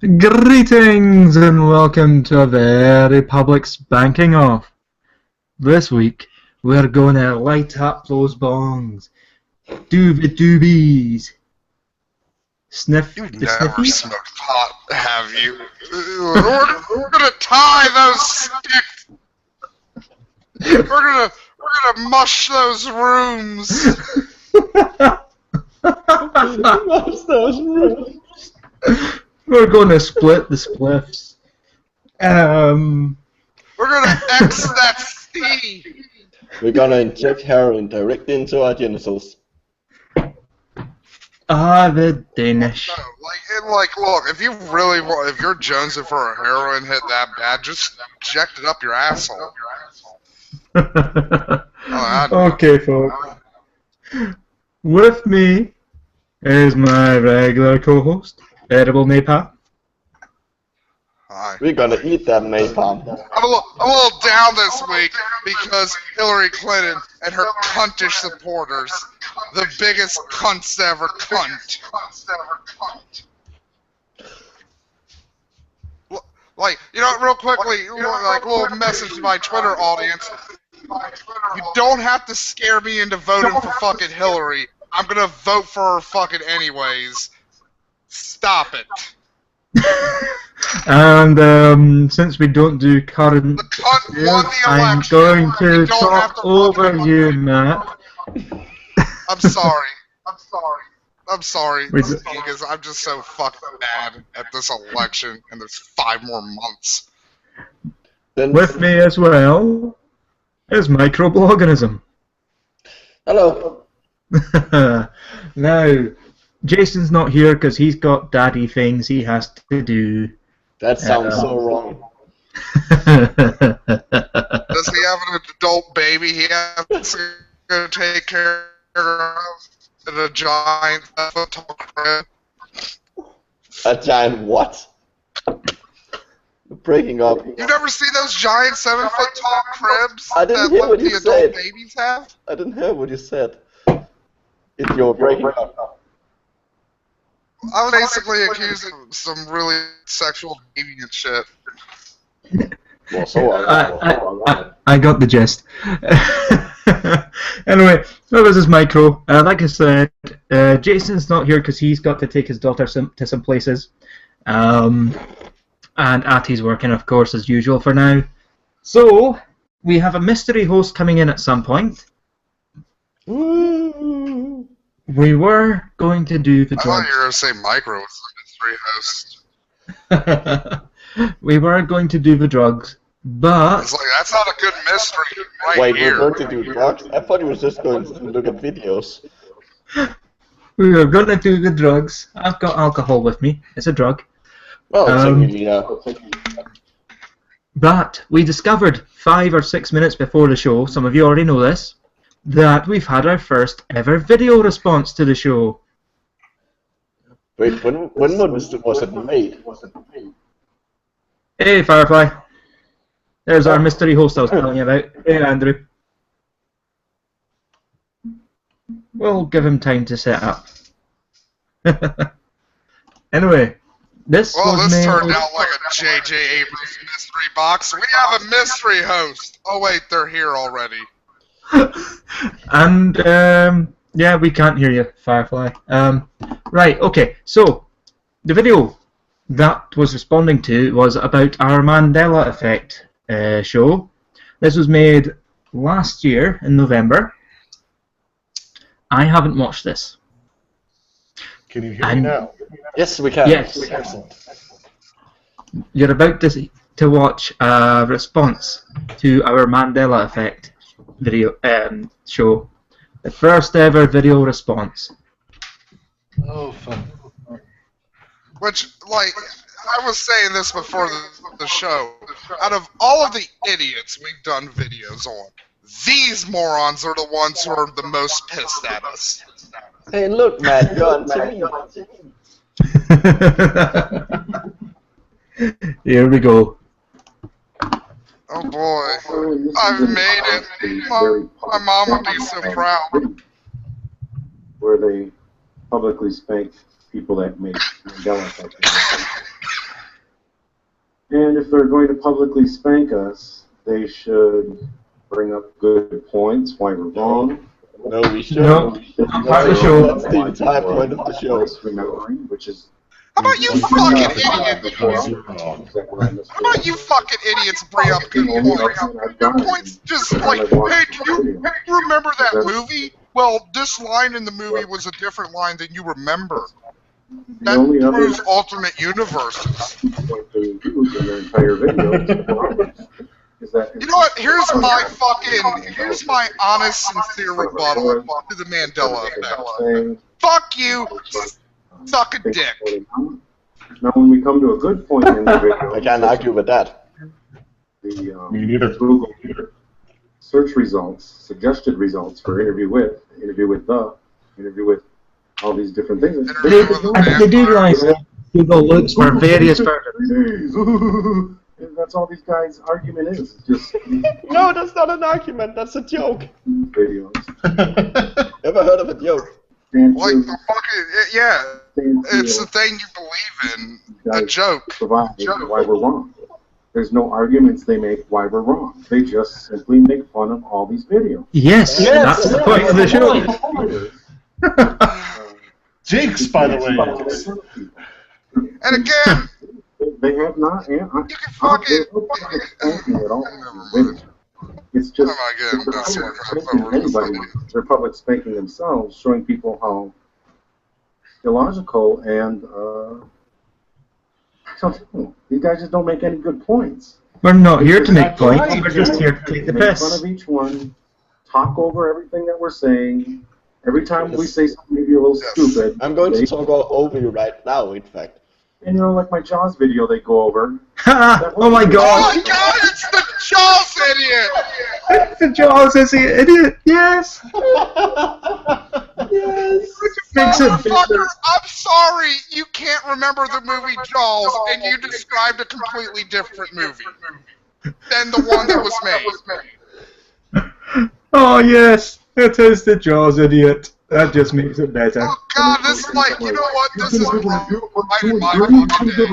Greetings and welcome to a very public spanking off. This week we're going to light up those bongs. Doobie doobies. Sniff You the never sniffies. smoked pot, have you? We're gonna tie those sticks. We're gonna mush those rooms. We're going to split the spliffs. We're gonna X that C. We're gonna inject heroin directly into our genitals. The Danish. No, look, if you really want, if you're jonesing for a heroin hit that bad, just inject it up your asshole. Okay, folks. With me is my regular co-host, Edible Napalm. Hi. We're gonna eat that napalm. I'm a little down this week because Hillary Clinton and her cuntish supporters, the biggest cunts to ever cunt. Like, real quickly, like a little message to my Twitter audience. You don't have to scare me into voting for fucking Hillary. I'm gonna vote for her fucking anyways. Stop it. And since we don't do current The cunt news, won the I'm election. going to You don't have talk to over fucking you, Matt. I'm sorry. I'm sorry. We- Because I'm just so fucking mad at this election, and there's 5 more months. Then With me as well is microblogganism. hello. Now, Jason's not here because he's got daddy things he has to do. That sounds so wrong. Does he have an adult baby he has to go take care of in a giant 7-foot tall crib? A giant what? We're breaking up. You've never seen those giant 7-foot tall cribs I didn't that hear what the you adult said. babies have? I didn't hear what you said. If you're breaking up. I was basically accusing some really sexual deviant shit. Well, so I got the gist. Anyway, that was his micro. Like I said, Jason's not here because he's got to take his daughter to some places. And Atti's working, of course, as usual for now. So, we have a mystery host coming in at some point. Woo. We were going to do the I thought drugs. you were going to say Micro was the mystery host. We were going to do the drugs, but It's like, that's not a good mystery right Wait, here. we're going to do drugs? I thought you were just going to look at videos. we were going to do the drugs. I've got alcohol with me. It's a drug. Well, technically, yeah. But we discovered 5 or 6 minutes before the show, some of you already know this, that we've had our first ever video response to the show. Wait, when was it made? Hey, Firefly. There's our mystery host I was telling you about. Hey, Andrew. We'll give him time to set up. Anyway, this Well, was this made... turned out like a J.J. Abrams mystery box. We have a mystery host. Oh, wait, they're here already. And, yeah, we can't hear you, Firefly. Right, okay, so, the video that was responding to was about our Mandela Effect show. This was made last year in November. I haven't watched this. Can you hear me now? Yes, we can. Yes. Excellent. You're about to watch a response to our Mandela Effect video show. The first ever video response. Oh, fun. Which, like, I was saying this before the show. Out of all of the idiots we've done videos on, these morons are the ones who are the most pissed at us. Hey, look, man, you're on TV. Here we go. Oh boy, I've made it. My mom would be so proud. Where they publicly spank people that make Mandela Effect. if they're going to publicly spank us, they should bring up good points, why we're wrong. No, we should. No, not part of the show. That's the entire point of the show. Remembering, which is. How about you fucking idiots? How about you fucking idiots bring up good points? Good points just like, hey, do you remember that movie? Well, this line in the movie was a different line than you remember. That proves alternate universes. You know what? Here's my honest, sincere rebuttal to the Mandela effect. Fuck you, suck a dick. Now, when we come to a good point in the video, I can't argue with that. Me neither. Google search results, suggested results for interview with all these different things. They do realize that Google looks for various versions. That's all these guys' argument is. Just no, that's not an argument. That's a joke. Videos. Ever heard of a joke? Like the fucking yeah, it's the thing you believe in. A joke. Provide why we're wrong. There's no arguments they make why we're wrong. They just simply make fun of all these videos. Yes, that's the point of the show. Jinx, by the way. And again, they have not. You can fucking. It's just they're public spanking themselves, showing people how illogical and I don't know. These guys just don't make any good points. We're not here to make points. We're just here to take the piss. Make fun of each one, talk over everything that we're saying. Every time we say something maybe a little stupid, I'm going to talk over you right now. In fact. And you know, like my Jaws video, they go over. Oh my god! Oh my god, it's the Jaws idiot! It's the Jaws idiot, yes! Yes! Motherfucker, I'm sorry, you can't remember the movie Jaws, and you described a completely different movie than the one that was made. Oh yes, it is the Jaws idiot. That just makes it better. Oh god, this is like, you know what, this is right in my fucking day.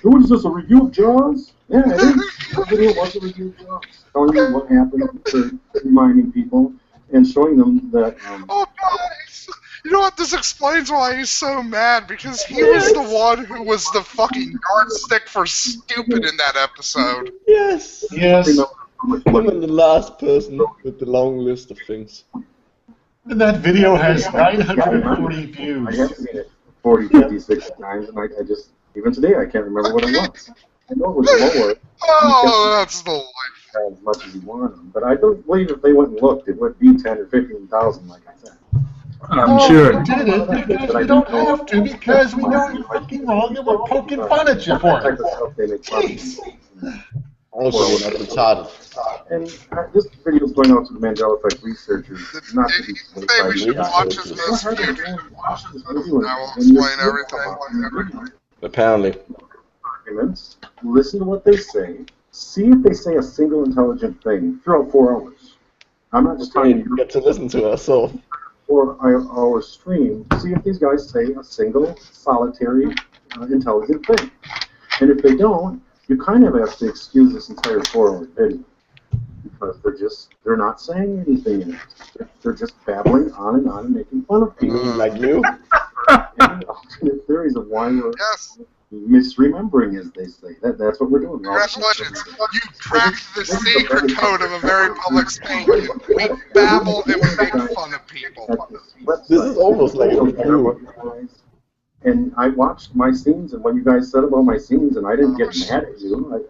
What is this, a review of Jaws? Yeah, it is. The video was a review of Jaws. Telling them what happened, reminding people, and showing them that... Oh guys, you know what, this explains why he's so mad, because he was the one who was the fucking yardstick for stupid in that episode. Yes! Yes. I'm the last person with the long list of things. And that video has 940 views. I have seen it 40, 50, 60 times, and I just, even today, I can't remember what it was. I know it was lower. Oh, that's the life. As much as you want them, but I don't believe if they went and looked, it would be 10 or 15,000, like I said. I'm sure. We did it because we don't have to, because we know you're fucking wrong and we're poking fun at you for it. Jeez. Also, not retarded. And this video is going out to the Mandela Effect researchers. Not to be Maybe we should watch his most viewed. I will explain everything. Apparently. Arguments. Listen to what they say. See if they say a single intelligent thing throughout 4 hours. I'm not just talking You get to listen to us, so. 4-hour stream. See if these guys say a single, solitary, intelligent thing. And if they don't, you kind of have to excuse this entire 4-hour video. Because they're not saying anything in it. They're just babbling on and making fun of people. Like you? And alternate theories of why we're misremembering, as they say. That's what we're doing. Congratulations. You cracked the secret code of a very public spanking. We babble and we make fun of people. This is almost like a review. And I watched my scenes, and what you guys said about my scenes, and I didn't get mad at you.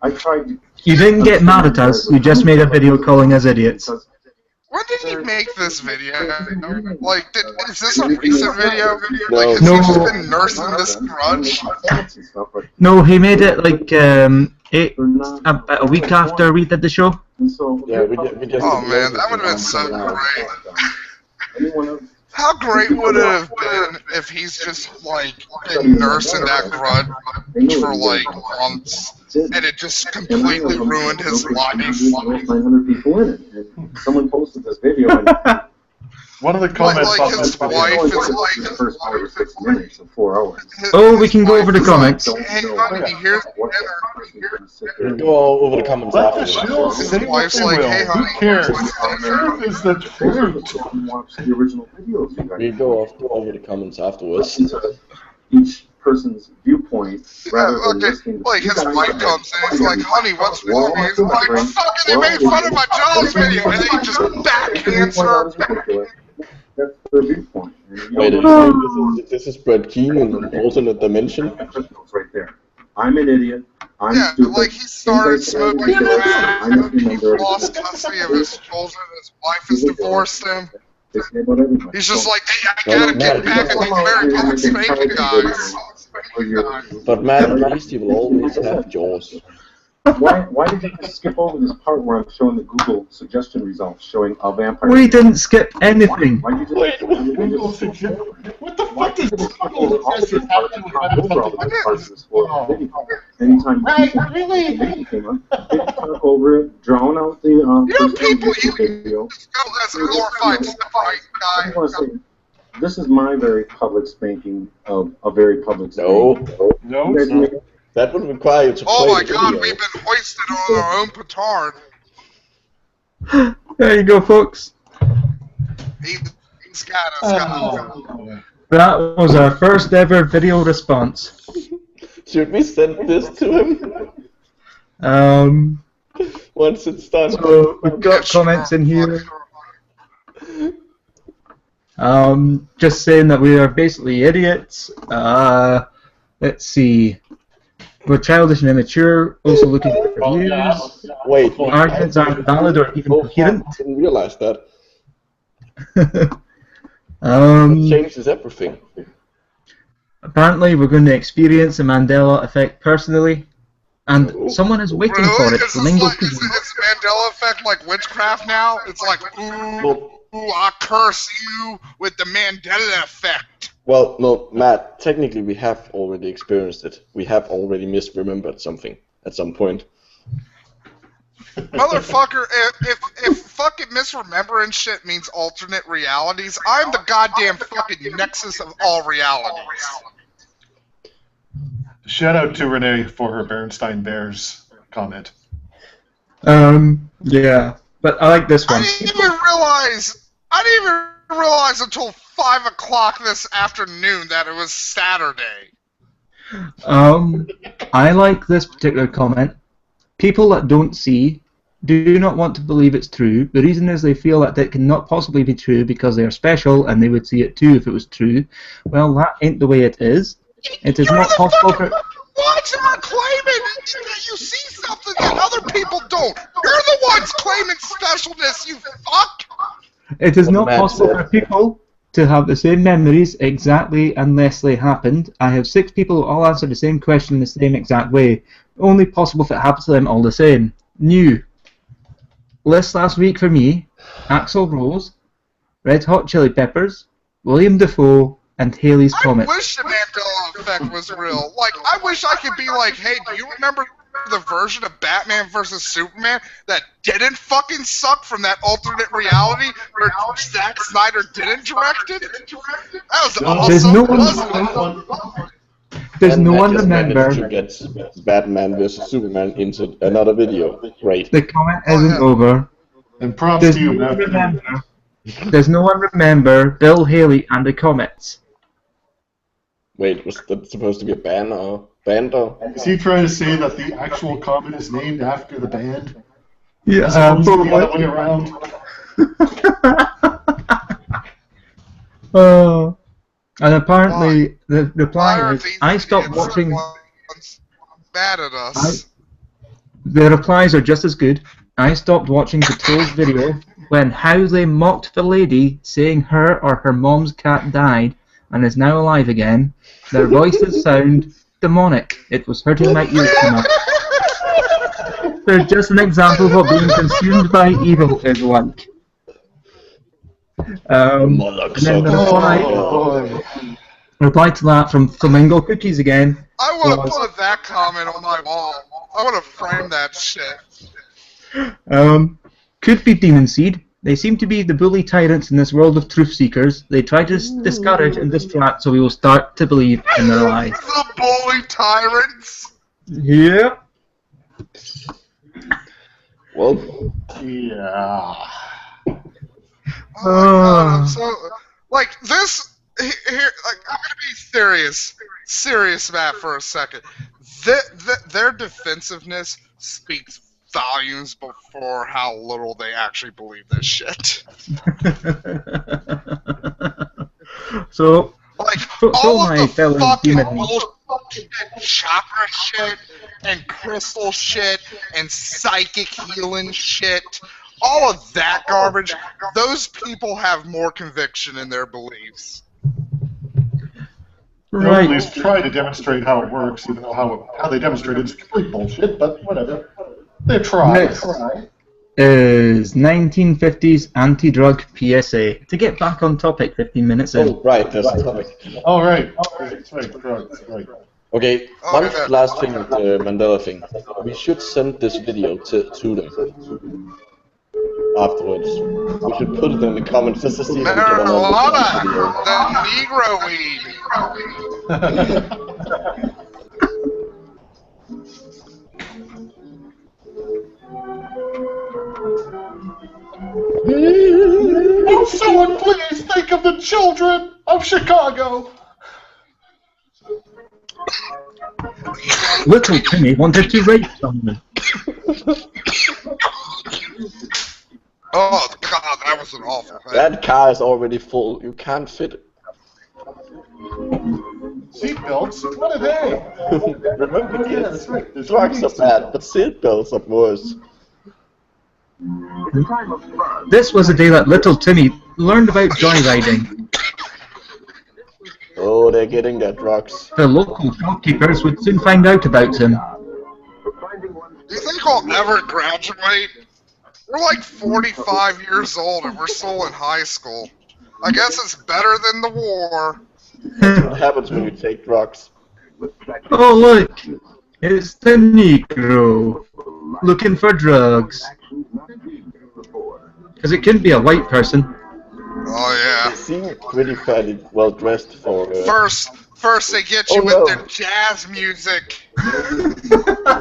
I tried to... You didn't get mad at us, you just made a video calling us idiots. When did he make this video? Like, is this a recent video? Like, has No. he just been nursing this grudge? No, he made it like about a week after we did the show. Yeah, we just... Oh man, that would have been so great. How great would it have been if he's just, like, been nursing that grudge for, like, months, and it just completely ruined his life? 900 people in it. And someone posted this video, and One of the comments like on his this wife video. is like the first 5 or 6 minutes of 4 hours. Oh, we can go over the comments. Hey, honey, here's What's that person gonna sit there We'll go over the comments Let the afterwards. shield say what wife's they like, will. hey, Who honey, cares? what's The truth is the truth. and watch the original videos you guys We'll go over the comments afterwards. into each person's viewpoint rather than okay, listening to like you his guys. wife comes in, he's like, honey, what's We're all wrong? He's like, different. fucking, they made fun of my Jaws video, and then he just backhands her. That's their viewpoint. And you Wait, don't this is Brett Keane in an alternate dimension? right there. I'm an idiot. I'm Yeah, stupid. like he started Things I say are smoking ridiculous. crack, I just he remember lost custody of his children, his wife has divorced him. they say about everybody. He's just So, like, hey, I gotta get back at these very public spanking guys. where you're- But Matt, at least he will always have Jaws. Why did you just skip over this part where I'm showing the Google suggestion results showing a vampire? We didn't skip anything. Why did you just? Wait, Google suggests. What the Why fuck did is you just skip Google over all the suggestions parts have and to talk over all the do good parts of this whole video? Anytime Right, people really? came up, they talk over it, drown out the You know, first people, YouTube video. just go as a glorified right I guy. want to say, this is my very public spanking of a very public spanking. no. No, You guys no. make- That would require you to Oh play my the god, video. we've been hoisted on our own petard. There you go, folks. He's got us. Oh, That was our first ever video response. Should we send this to him once it's done? So we've got comments in here. Just saying that we are basically idiots. Let's see. We're childish and immature, also looking for well, views. yeah. Wait, Arguments aren't valid or even coherent. I didn't realize that. Um, Changes everything. apparently, we're going to experience the Mandela effect personally, and someone is waiting Really? for it. Is Flamingo this like, Cookie. is Mandela effect like witchcraft now? It's like, ooh, I curse you with the Mandela effect. Well, no, Matt, technically we have already experienced it. We have already misremembered something at some point. Motherfucker, if fucking misremembering shit means alternate realities, I'm the goddamn fucking nexus of all realities. Shout out to Renee for her Bernstein Bears comment. Yeah, but I like this I one. didn't even realize until 5 o'clock this afternoon that it was Saturday. I like this particular comment. People that don't see do not want to believe it's true. The reason is they feel that it cannot possibly be true because they are special and they would see it too if it was true. Well, that ain't the way it is. It is not possible for... What? You're claiming that you see something that other people don't. You're the ones claiming specialness, you fuck! It is What not Matt possible said. for people to have the same memories exactly unless they happened. I have 6 people who all answer the same question in the same exact way. Only possible if it happens to them all the same. New. List last week for me, Axl Rose, Red Hot Chili Peppers, William Dafoe, and Haley's Comet. I wish the Mandela effect was real. Like, I wish I could be like, hey, do you remember the version of Batman vs. Superman that didn't fucking suck from that alternate reality where Zack Snyder didn't direct it? That was awesome, There's no wasn't it? one... Does And no Matt one just remember... managed to get Batman vs Superman into another video. Great. The comment isn't over. And props Does to you, no one Matt. remember... Does no one remember Bill Haley and the Comets? Wait, was that supposed to be a band or? Is he trying to say that the actual comment is named after the band? Yeah, As opposed to the other way around? And apparently the Why reply are is, these I stopped idiots watching... ones mad at us? The replies are just as good. I stopped watching the Trolls video when how they mocked the lady saying her or her mom's cat died and is now alive again. Their voices sound demonic. It was hurting my ears too much. They're just an example of what being consumed by evil is like. And then the reply to that from Flamingo Cookies again. I want to put that comment on my wall. I want to frame that shit. Could be Demon Seed. They seem to be the bully tyrants in this world of truth seekers. They try to discourage and distract so we will start to believe in their lies. The bully tyrants. Yep. Well, Yeah. Oh my god, I'm so like this. Here, like, I'm gonna be serious, Matt, for a second. Their defensive-ness speaks volumes before how little they actually believe this shit. So, Like, so all of my the fellow fucking demon. bullshit chakra shit, and crystal shit, and psychic healing shit, all of that garbage, those people have more conviction in their beliefs. They'll Right. at least try to demonstrate how it works, even though how they demonstrate it's complete bullshit, but whatever. They try. Next is 1950s anti-drug PSA. To get back on topic 15 minutes in. oh, right, there's a topic. All right. That's right. Drugs. Right. Okay, Oh, one yeah. last thing with the Mandela thing. We should send this video to them afterwards. We should put it in the comments just to see if we can Marijuana, understand the Negro weed. Will someone please think of the children of Chicago? Little Timmy wanted to rape someone. Oh god, that was an awful thing. That car is already full. You can't fit it. Seatbelts? What are they? Remember, Yeah, kids, that's right. There's drugs are police. bad, but seatbelts are worse. This was the day that little Timmy learned about joyriding. Oh, they're getting their drugs. The local shopkeepers would soon find out about him. Do you think I'll ever graduate? We're like 45 years old and we're still in high school. I guess it's better than the war. What happens when you take drugs? Oh look, it's the Negro looking for drugs. Because it couldn't be a white person. Oh They yeah. seem pretty fairly well dressed for. First they get you Oh, with no. their jazz music,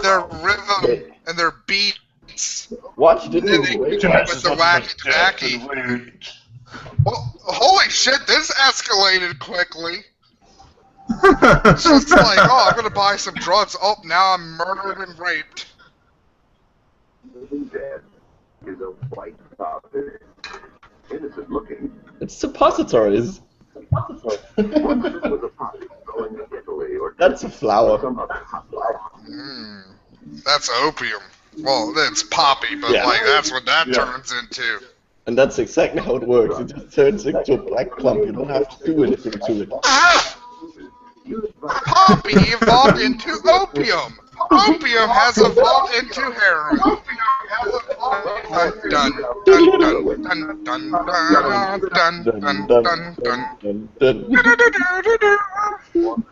their rhythm, and their beats. Watch the And then they movie. get you with the wacky tacky. Well, holy shit, this escalated quickly. It's just like, oh, I'm gonna buy some drugs. Oh, now I'm murdered and raped. Is a white father, innocent looking. It's suppositories. Was a poppy growing in Italy or That's a flower. some other hot flower. That's opium. Well, it's poppy, but Yeah. like that's what that Yeah. turns into. And that's exactly how it works. It just turns into a black clump. You don't have to do anything to it. Ah! Poppy evolved into opium. Opium has evolved into heroin. Dun dun dun dun dun dun dun dun dun dun.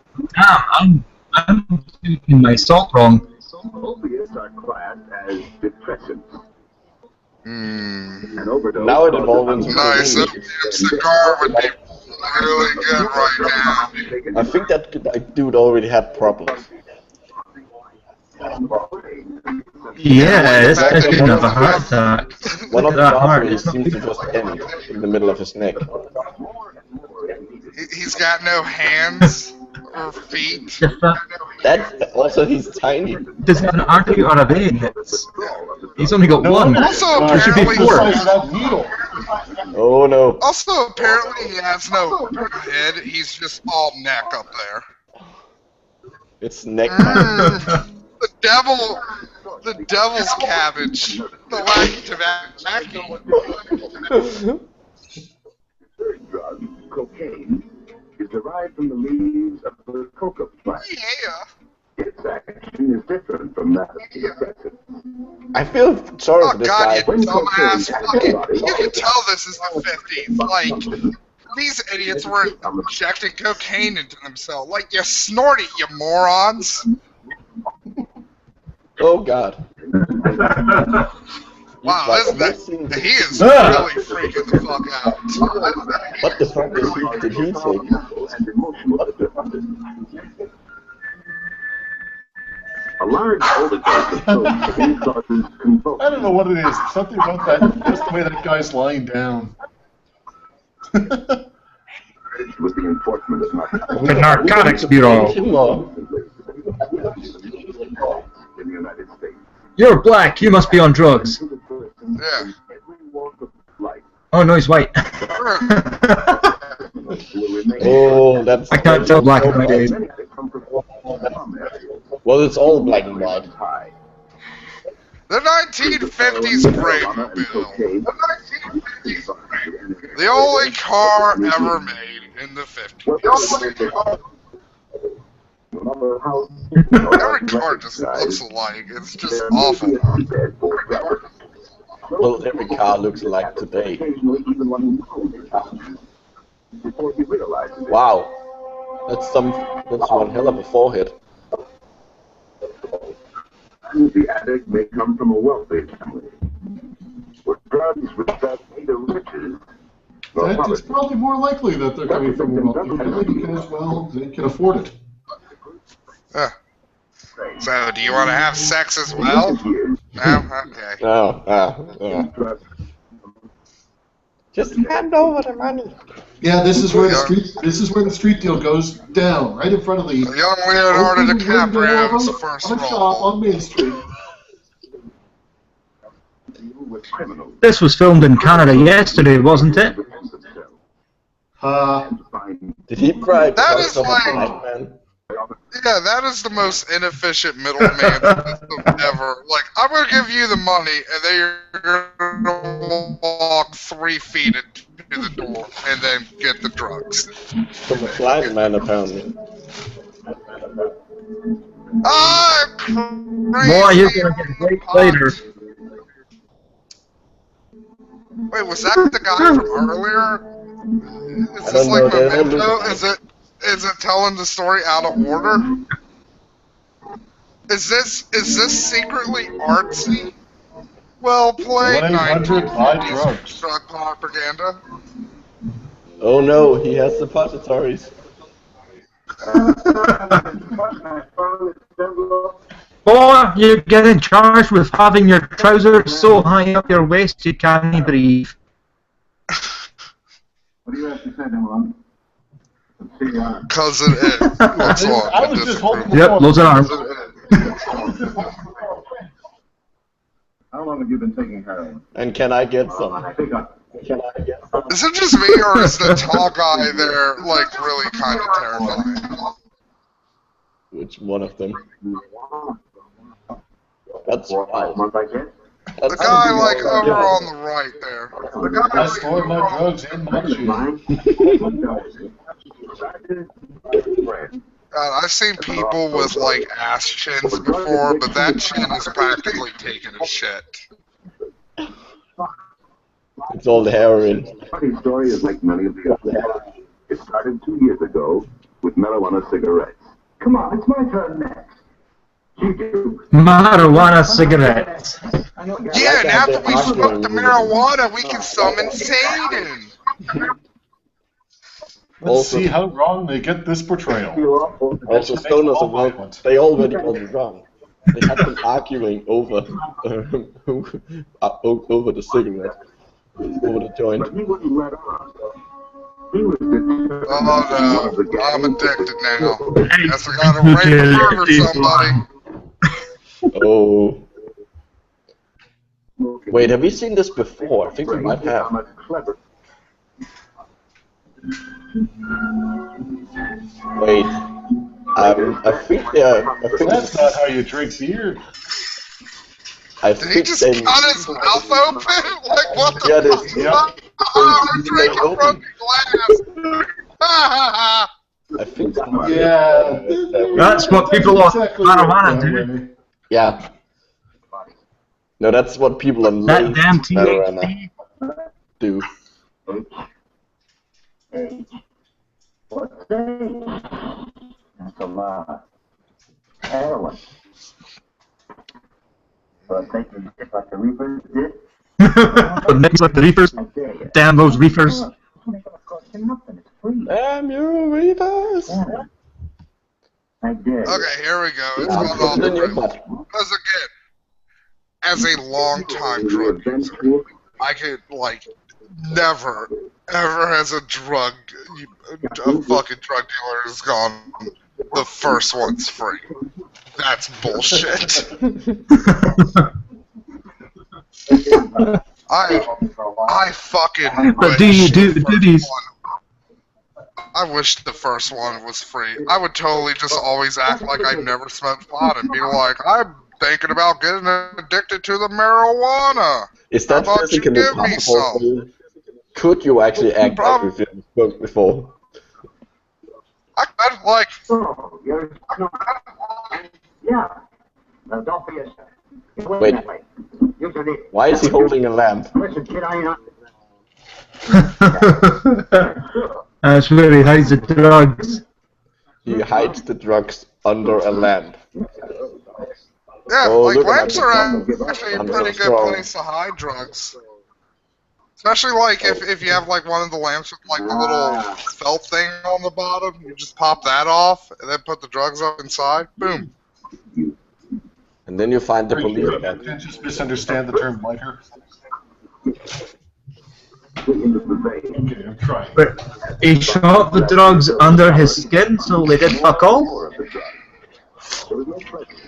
I'm taking my salt wrong. Opiates are classed as depressants. Hmm. An overdose. Now it evolves into Nice. Opium cigar would be really good right now. I think that dude already had problems. Yeah, this guy shouldn't have a heart attack. One of Look the at that heart. arteries It's not seems to just end in the middle of his neck. He's got no hands or feet. just that. That also he's tiny. Does he have an artery or a vein? He's only got one. Also, There should be apparently, four. Size of that needle. Oh no. Also, apparently, he has no head. He's just all neck up there. It's neck. The devil's cabbage. The wacky tobacco. Third drug, cocaine, is derived from the leaves of the coca plant. Yeah. Its action is different from that of the depressant. I feel sorry Oh for this god, guy. you dumbass. You can tell this is the 50s. Like, these idiots were injecting cocaine into themselves. Like, you snort it, you morons. Oh god. Wow, Like, isn't that, I've seen he is Ah! really freaking the fuck out. What the fuck did he say? And emotional disturbances. A large overdose of cocaine causes convulsions. I don't know what it is. Something about that. Just the way that guy's lying down. With the enforcement of narcotics The Narcotics Bureau. in the United States. You're black, you must be on drugs. Yeah. Every walk of life Oh no, he's white. will remain. Oh, that's. I can't tell black and white days. Many that come from some areas. Well, it's all black and white. High. The 1950s Brainmobile. The only car ever made in the 50s. Every car just looks alike. It's just awful. Well, every car looks alike today. Before he realizes it. Wow, that's one hell of a forehead. The addict may come from a wealthy family. Where drugs respect neither riches nor It's poverty. probably more likely that they're coming from a wealthy family because, well, they can afford it. So, do you want to have sex as well? No? Okay. Oh. Just hand over the money. Yeah, this is where the street deal goes down, right in front of the Young Leonardo open DiCaprio's window first of a shop role. on Main Street. With criminals. This was filmed in Canada yesterday, wasn't it? Did he bribe That drugs is of a like- black man? Yeah, that is the most inefficient middleman system ever. Like, I'm gonna give you the money, and then you're gonna walk 3 feet into the door, and then get the drugs. From a blind man, apparently. I'm crazy. Boy, you're gonna get raped later. Wait, was that the guy from earlier? Is I this don't like know, they all Memento? look- Is it telling the story out of order? Is this secretly artsy? Well played, 1-800 buy 1950s drugs. drug propaganda. Oh no, he has suppositories. Boy, you're getting charged with having your trousers so high up your waist you can't breathe. What do you have to say, Nolan? Cause it is. What's wrong? I was just hoping Yep, loads of arms. How long have you been taking heroin? And can I get some? Is it just me, or is the tall guy there, like, really kind of terrifying? Which one of them? That's wild. The guy, like, over on the right there. I store my drugs in my shoe. God, I've seen people with, like, ass chins before, but that chin is practically taking a shit. It's all the heroin. Funny story is like many of the others. It started 2 years ago with marijuana cigarettes. Come on, it's my turn next. You do. Marijuana cigarettes. Yeah, and after we smoke the marijuana, we can summon Satan. Let's see how wrong they get this portrayal. Also, stoners are wrong. They already got it wrong. They have been arguing over over the cigarette, over the joint. But he wouldn't let on. He was determined Oh to be one of the no, I'm gang. addicted now. Guess I gotta rape and murder somebody. Oh. Wait, have we seen this before? I think we might have. Clever. Wait. I think That's not how you drink beer. I Did he think just they. cut his mouth open? Like, what the Yeah, this. fuck? Oh, we're drinking broken glass. I think. Yeah. That's what people on marijuana do. Yeah. No, that's what people on That late damn marijuana THC. do. What's that? That's a lot. Heroin. But taking it like the reaper did, But next like the reefers. Damn those reefers. Damn you, Reavers! Okay, here we go. It's going off the rails. Because again, as a long-time drug user, I could, like, never, ever as a fucking drug dealer has gone, the first one's free. That's bullshit. I fucking But do you do these? I wish the first one was free. I would totally just always act like I never smoked pot and be like, I'm thinking about getting addicted to the marijuana. Is that How about you physically give me possible some? for you? Could you actually act like you didn't smoke before? I could, like, So, you're... Yeah. Now, don't be a... Wait. You should eat. Why is he holding a lamp? Listen, kid, I ain't not... That's where he hides the drugs. He hides the drugs under a lamp. yeah, Oh, like look at lamps that. are actually a I'm pretty so good strong. place to hide drugs. Especially, like, if you have, like, one of the lamps with, like, the little felt thing on the bottom, you just pop that off, and then put the drugs up inside, boom. And then you find the police You cat. can't just misunderstand the term lighter. Okay, I'm trying. But he shot the drugs under his skin, so they did fuck all. He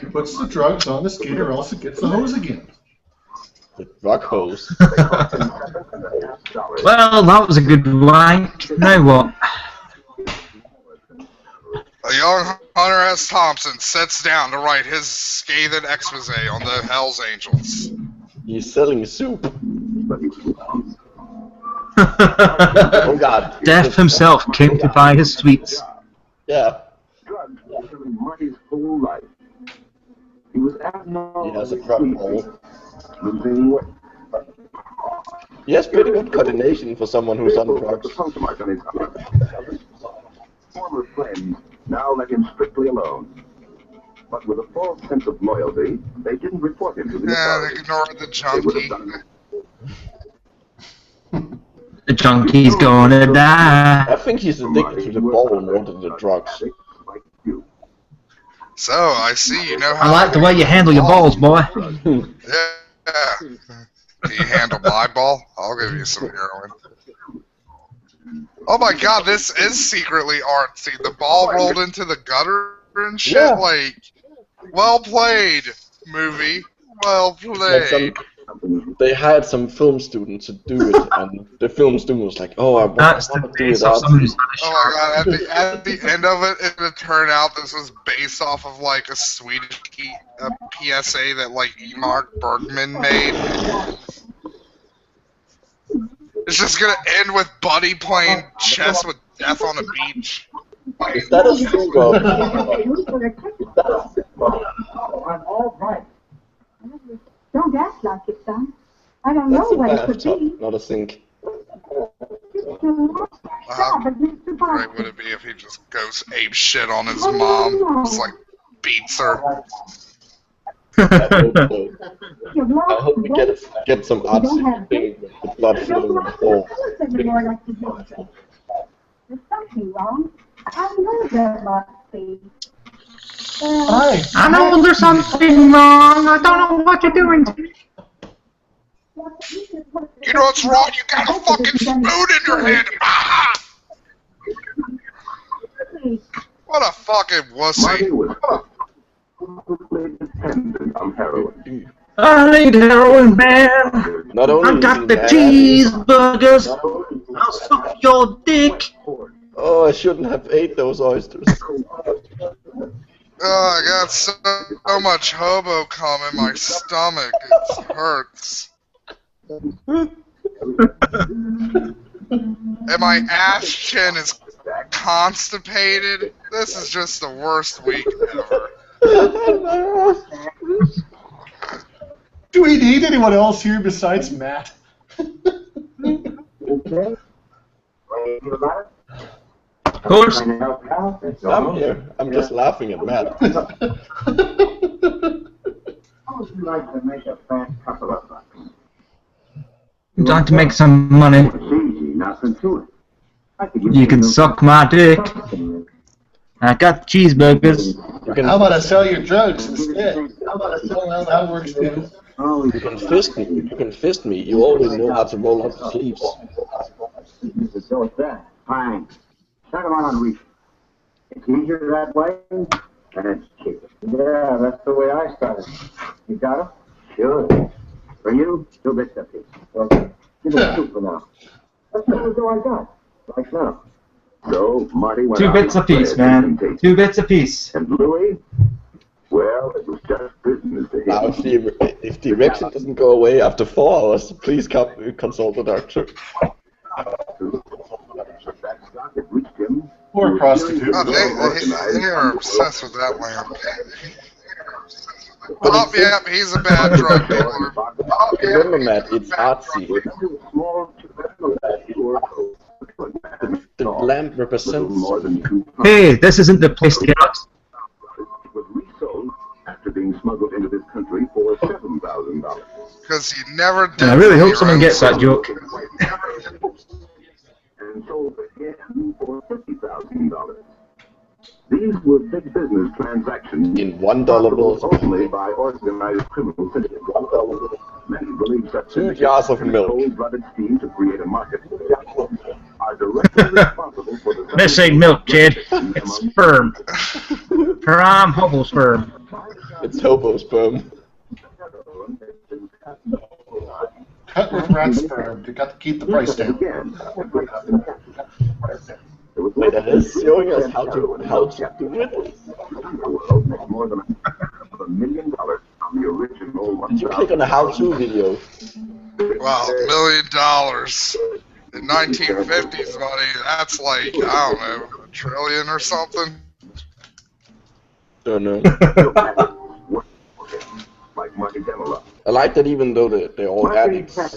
puts the drugs on the skin or else it gets the hose again. The drug hose. Well, that was a good wank. Now what? A young Hunter S. Thompson sits down to write his scathing expose on the Hells Angels. He's selling soup. Oh god. Death himself came to buy his sweets. Yeah. Drugs actually Marty's whole life. He was abnormal. He has a drug hole. Losing weight. He has pretty good coordination for someone who's on drugs. Former friends now let him strictly alone. But with a false sense of loyalty, they didn't report him to the Yeah, they authorities. ignored the They would have junkie. done The junkie's gonna die. I think he's addicted to the ball more than the drugs. like you. So, I see you know how... I like the way you handle your balls, boy. Yeah. Can you handle my ball? I'll give you some heroin. Oh my god, this is secretly artsy. The ball rolled into the gutter and shit. Yeah. Like, well played, movie. Well Like played. they hired some film student to do it, and the film student was like, "Oh, I That's the want to do face it of out." someone who's Oh my god, at the end of it, it would turn out this was based off of, like, a Swedish PSA that, like, Mark Bergman made. It's just gonna end with Buddy playing chess with Death on the beach. Is that a single? I'm all right. Don't act like it, son. I don't know That's a what it could bathtub, be. not a sink. How great would it be if he just goes ape shit on his mom? Just, like, beats her. I hope so. I hope we get some artsy thing with the blood filling the hole. There's something wrong. I know there must be. Hi. I know there's something wrong. I don't know what you're doing. You know what's wrong? You got a fucking spoon in your hand! Ah! What a fucking Marty wussy. was probably dependent on heroin. I need heroin, man. Not only I is got he the mad, cheeseburgers. I'll suck your dick. Oh, I shouldn't have ate those oysters. Oh, I got so much hobo cum in my stomach. It hurts. And my ass chin is constipated. This is just the worst week ever. Do we need anyone else here besides Matt? Okay. Of course. I'm here. I'm just laughing at Matt. How would you like to make a fat couple of bucks? I'm trying to make some money. It's easy, nothing to it. I could use You can some suck my dick. new- I got cheeseburgers. How about I sell your drugs instead? Well, that works too. Oh, You can fist me. You can fist me. You already know how to roll up the sleeves. so it's that. Fine. Check them out on reach. It's easier that way, and it's cheaper. Yeah, that's the way I started. You got it? Sure. For you, 2 bits a piece. Okay. Give me 2 for now. That's all I got. Right now. So, Marty went 2 out bits and apiece, played man. some 2 bits apiece. And Louis, well, it was just business to him. Now, if the erection doesn't go away after 4 hours, please consult the doctor. It reached him. Or a prostitute. Oh, they are obsessed with that lamp. Oh, yeah, he's a bad drug dealer. Remember, Matt, it's artsy. The lamp represents something. Hey, this isn't the place to get up. Was resold after being smuggled into this country for $7,000. Because he never did. And I really hope what he someone wrote. gets that joke. And sold again for $50,000. These were big business transactions In $1 bills. only by organized criminal syndicates. Many believe such 2 jars of milk. cold-blooded scheme to create a market are directly responsible for the This ain't milk, kid. It's sperm. Prime hobo sperm. It's hobo sperm. Cut with rat sperm. You got to keep the price down. Again, Wait, that is showing us how to do it. more than $1 million on the original Did you click on the how-to video? Wow, $1 million. In 1950s money, that's like, I don't know, $1 trillion or something. Don't know. like market demo. I like that even though they're all addicts. They're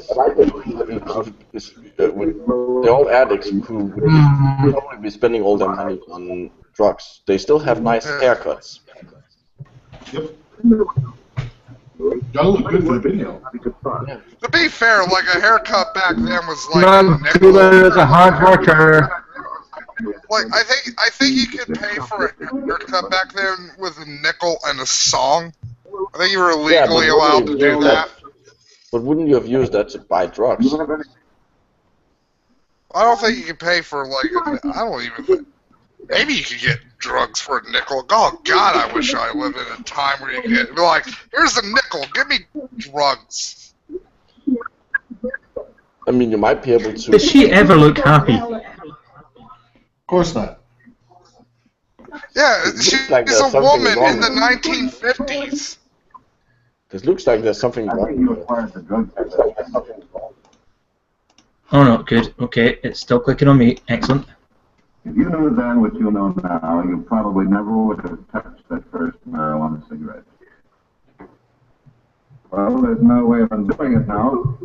all addicts who would probably be spending all their money on drugs. They still have nice haircuts. Yep. Gotta look good for the video. To be fair, like a haircut back then was like Love a Cooler is nickel. a hard worker. Like I think you could pay for a haircut back then with a nickel and a song. I think you were legally allowed to do that. But wouldn't you have used that to buy drugs? I don't think you can pay for like I don't even think. Maybe you could get drugs for a nickel. Oh God, I wish I lived in a time where you could be like, here's a nickel, give me drugs. I mean, you might be able to. Does she ever look happy? Of course not. Yeah, she's like there's a something woman wrong in the with 1950s. This looks like there's something wrong. Oh no, good. Okay, it's still clicking on me. Excellent. If you knew then what you know now, you probably never would have touched that first marijuana cigarette. Well, there's no way of undoing it now.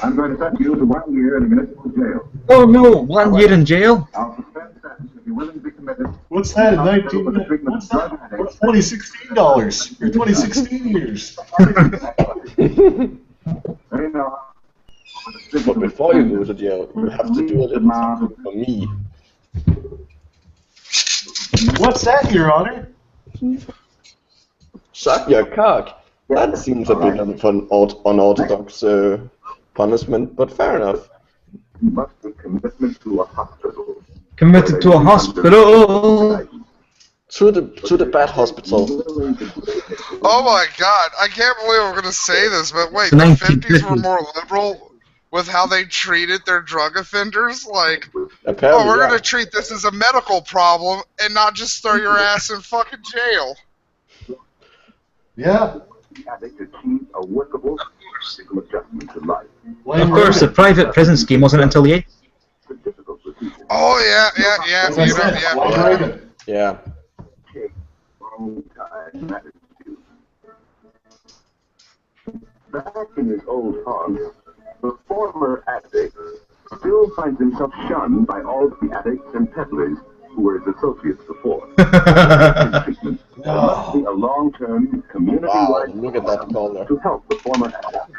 I'm going to send you to 1 year in a municipal jail. Oh no, 1 year in jail? I'll suspend sentence if you're willing to be committed. What's that in 19? What's that? What's 2016 dollars? Or 2016 years? They know. But before you go to jail, you have to do a little something for me. What's that, Your Honor? Suck your cock. That seems a bit of an unorthodox punishment, but fair enough. Must be commitment to a hospital. Committed to a hospital. To the bad hospital. Oh my God, I can't believe I'm gonna say this, but wait, The the 50s were 1950s. more liberal with how they treated their drug offenders. Like, Apparently, oh, we're yeah. gonna treat this as a medical problem and not just throw your ass in fucking jail. Yeah. Addict achieve a workable physical adjustment to life. Of course, the private prison scheme wasn't until the 80s. The difficult procedure Oh yeah, As I you know, said, yeah. I'll drive it. Yeah. takes a long time and attitude. Back in his old haunt, the former addict still finds himself shunned by all the addicts and peddlers who were his associates before. Treatment must be a long-term, Wow, community-wide look at that color. to help the former addict.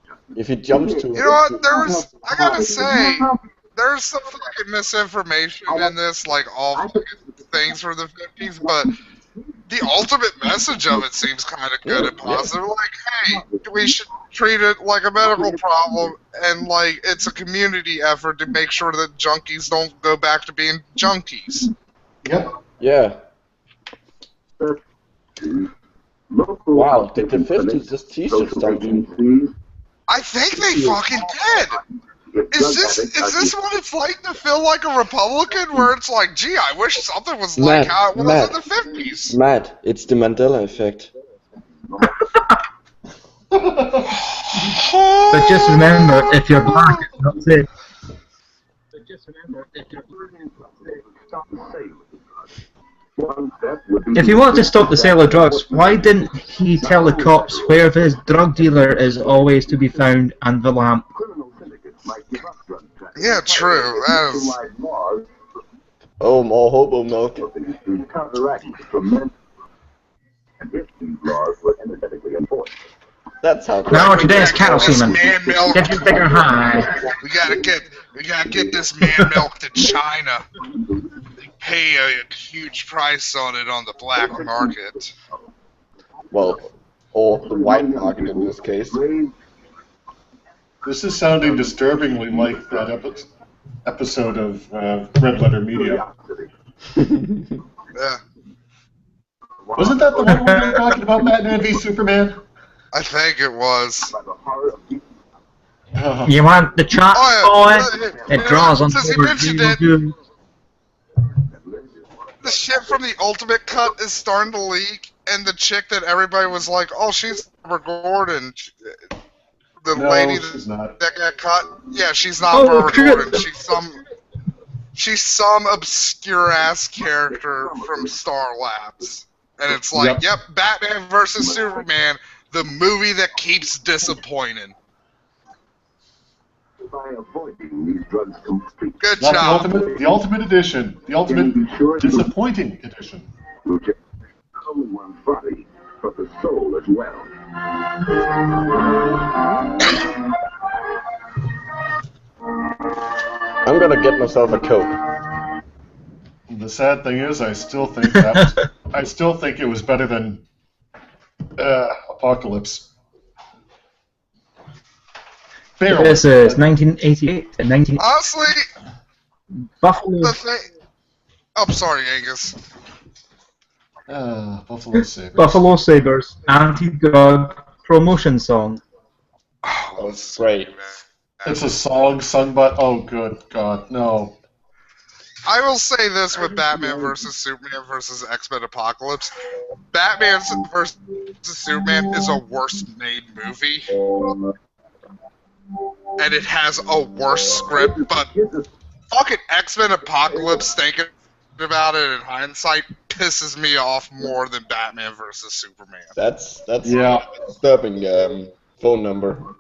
Just If he jumps to... You know what, I gotta say, there's some fucking misinformation in this, like all fucking things from the 50s, but the ultimate message of it seems kind of good and positive. Like, hey, we should treat it like a medical problem, and like it's a community effort to make sure that junkies don't go back to being junkies. Yep. Yeah. Wow, did the 50s just teach us something? I think they fucking did. Is this what it's like to feel like a Republican, where it's like, gee, I wish something was like how it was in the 50s? Matt, it's the Mandela effect. But just remember, if you're black, it's not safe. If he wanted to stop the sale of drugs, why didn't he tell the cops where his drug dealer is always to be found and the lamp? Yeah, true. That is... Oh, more hobo milk. That's how. Now today's cattle This semen. man milk. Get your bigger high. We gotta get this man milk to China. They pay a huge price on it on the black market. Well, or the white market in this case. This is sounding disturbingly like that episode of Red Letter Media. Yeah, Wasn't that the one where they were talking about Batman v Superman? I think it was. You want the chart, boy? It draws on Since he mentioned it, the shit from the Ultimate Cut is starting to leak, and the chick that everybody was like, "Oh, she's Barbara Gordon." The lady that got cut, yeah, she's not Barbara Gordon. She's some obscure ass character from Star Labs, and it's like, yep, Batman versus Superman, the movie that keeps disappointing. Good job. The ultimate edition. The ultimate disappointing edition. But the soul as well. I'm gonna get myself a Coke. The sad thing is, I still think that I still think it was better than Apocalypse. Barely. This is 1988 and 19. Honestly, Buffalo. the thing. I'm sorry, Angus. Buffalo Sabres. Buffalo Sabres anti-drug promotion song. Oh, it's great. It's a song sung by. Oh, good God, no. I will say this with Batman versus Superman versus X-Men Apocalypse. Batman versus Superman is a worse made movie. And it has a worse script, but fucking X-Men Apocalypse, thinking about it in hindsight, pisses me off more than Batman versus Superman. That's disturbing phone number.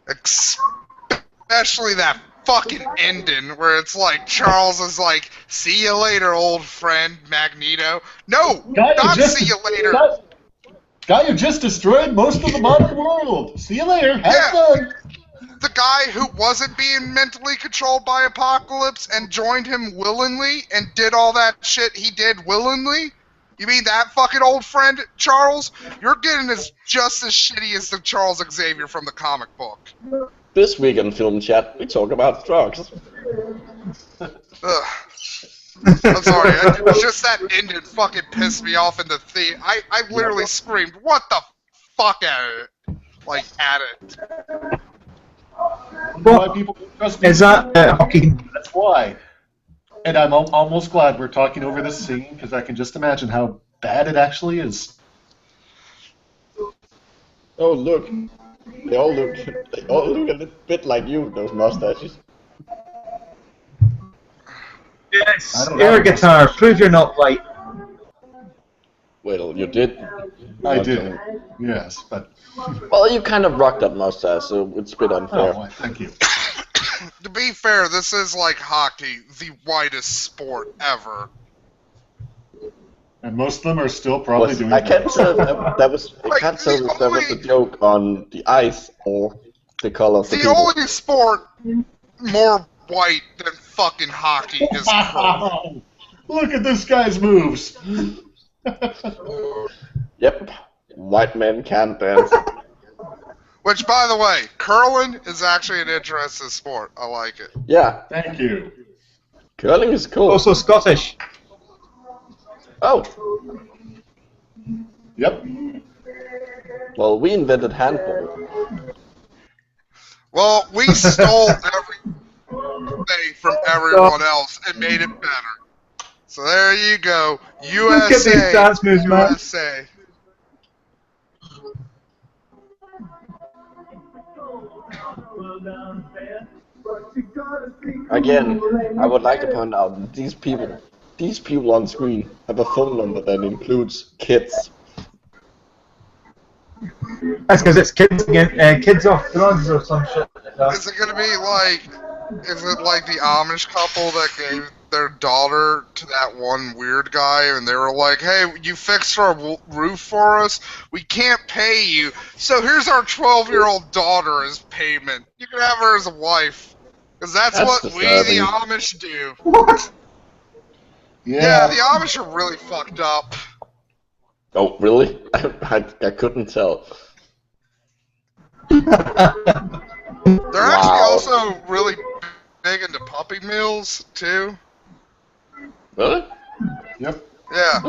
Especially that fucking ending where it's like Charles is like, "See you later, old friend, Magneto." No, not see you later. Guy who just destroyed most of the modern world. See you later. Have fun. The guy who wasn't being mentally controlled by Apocalypse and joined him willingly and did all that shit he did willingly? You mean that fucking old friend, Charles? You're getting just as shitty as the Charles Xavier from the comic book. This week on Film Chat, we talk about drugs. Ugh. I'm sorry, just that ending fucking pissed me off in the theater. I literally screamed, "What the fuck," at it. Like, at it. Well, Why people trust me? is that hockey? That's why. And I'm almost glad we're talking over this scene, because I can just imagine how bad it actually is. Oh, look. They all look a little bit like you, those mustaches. Yes, air guitar, prove you're not white. Well, you did. I did. Yes, but... Well, you kind of rocked that mustache, so it's a bit unfair. Oh, thank you. To be fair, this is like hockey, the whitest sport ever. And most of them are still probably doing I can't tell if that was. I can't tell if that was a joke on the ice or the color of the The people. only sport more white than fucking hockey is curling. Wow! Look at this guy's moves. Yep. White men can't dance. Which, by the way, curling is actually an interesting sport. I like it. Yeah. Thank you. Curling is cool. Also Scottish. Oh. Yep. Well, we invented handball. Well, we stole everything from everyone else and made it better. So there you go. Look at these USA. dance moves, man. USA. Again, I would like to point out that these people on screen have a phone number that includes kids. That's because it's kids again, kids off drugs or some shit like that. Is it gonna be like? Is it like the Amish couple that gave their daughter to that one weird guy, and they were like, "Hey, you fixed our roof for us. We can't pay you, so here's our 12-year-old daughter as payment. You can have her as a wife, because that's what we, disturbing. the Amish, do." Yeah. Yeah, the Amish are really fucked up. Oh, really? I couldn't tell. They're actually Wow. also really big into puppy mills too. Really? Yep. Yeah.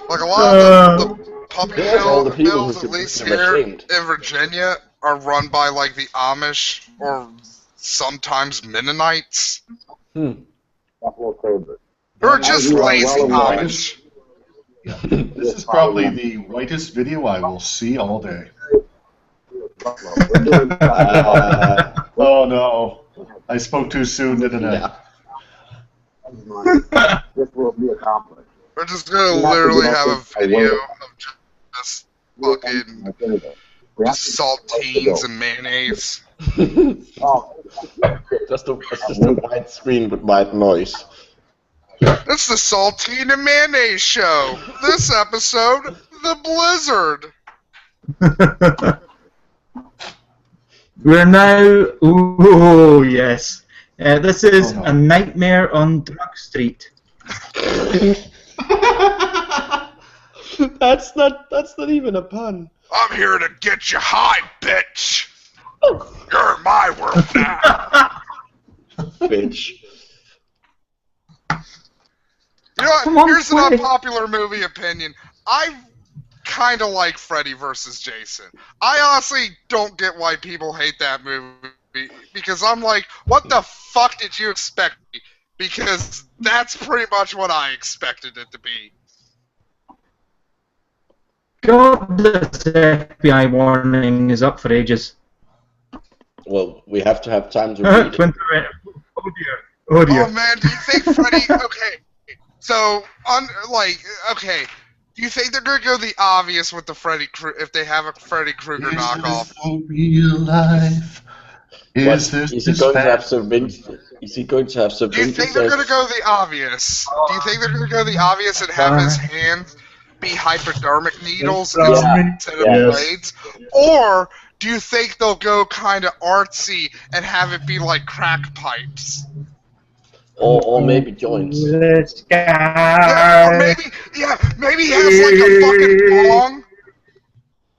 Like a lot of the puppy There's all the people who mills, at should least be here ashamed. in Virginia, are run by like the Amish or sometimes Mennonites. Buffalo Cobra. Or just lazy well, Amish. This is probably the whitest video I will see all day. Oh no. I spoke too soon, didn't I? Yeah. This will be accomplished. We're just gonna literally have a video of just fucking saltines and mayonnaise. It's just a white screen with white noise. It's the Saltine and Mayonnaise Show. This episode, the Blizzard. We're now. Oh yes. This is Oh, no. A Nightmare on Drug Street. That's not even a pun. I'm here to get you high, bitch. You're in my world now. Bitch. You know Come what? on, Here's an play. unpopular movie opinion. I kind of like Freddy vs. Jason. I honestly don't get why people hate that movie, because I'm like, what the fuck did you expect me? Because that's pretty much what I expected it to be. God, this FBI warning is up for ages. Well, we have to have time to read it. 20 Oh dear. Oh dear. Oh man, do you think Freddy? Okay, so okay. Do you think they're gonna go the obvious with the Freddy if they have a Freddy Krueger knockoff? For real life. Is this Is he going to have fat? Sir Vincent? Is he going to have Sir Do you Vincent? think they're gonna go the obvious? Do you think they're gonna go the obvious and have his hands be hypodermic needles instead of Yes. blades? Or do you think they'll go kind of artsy and have it be like crack pipes? Or maybe joints? Let's go. Yeah, or maybe he has like a fucking bong.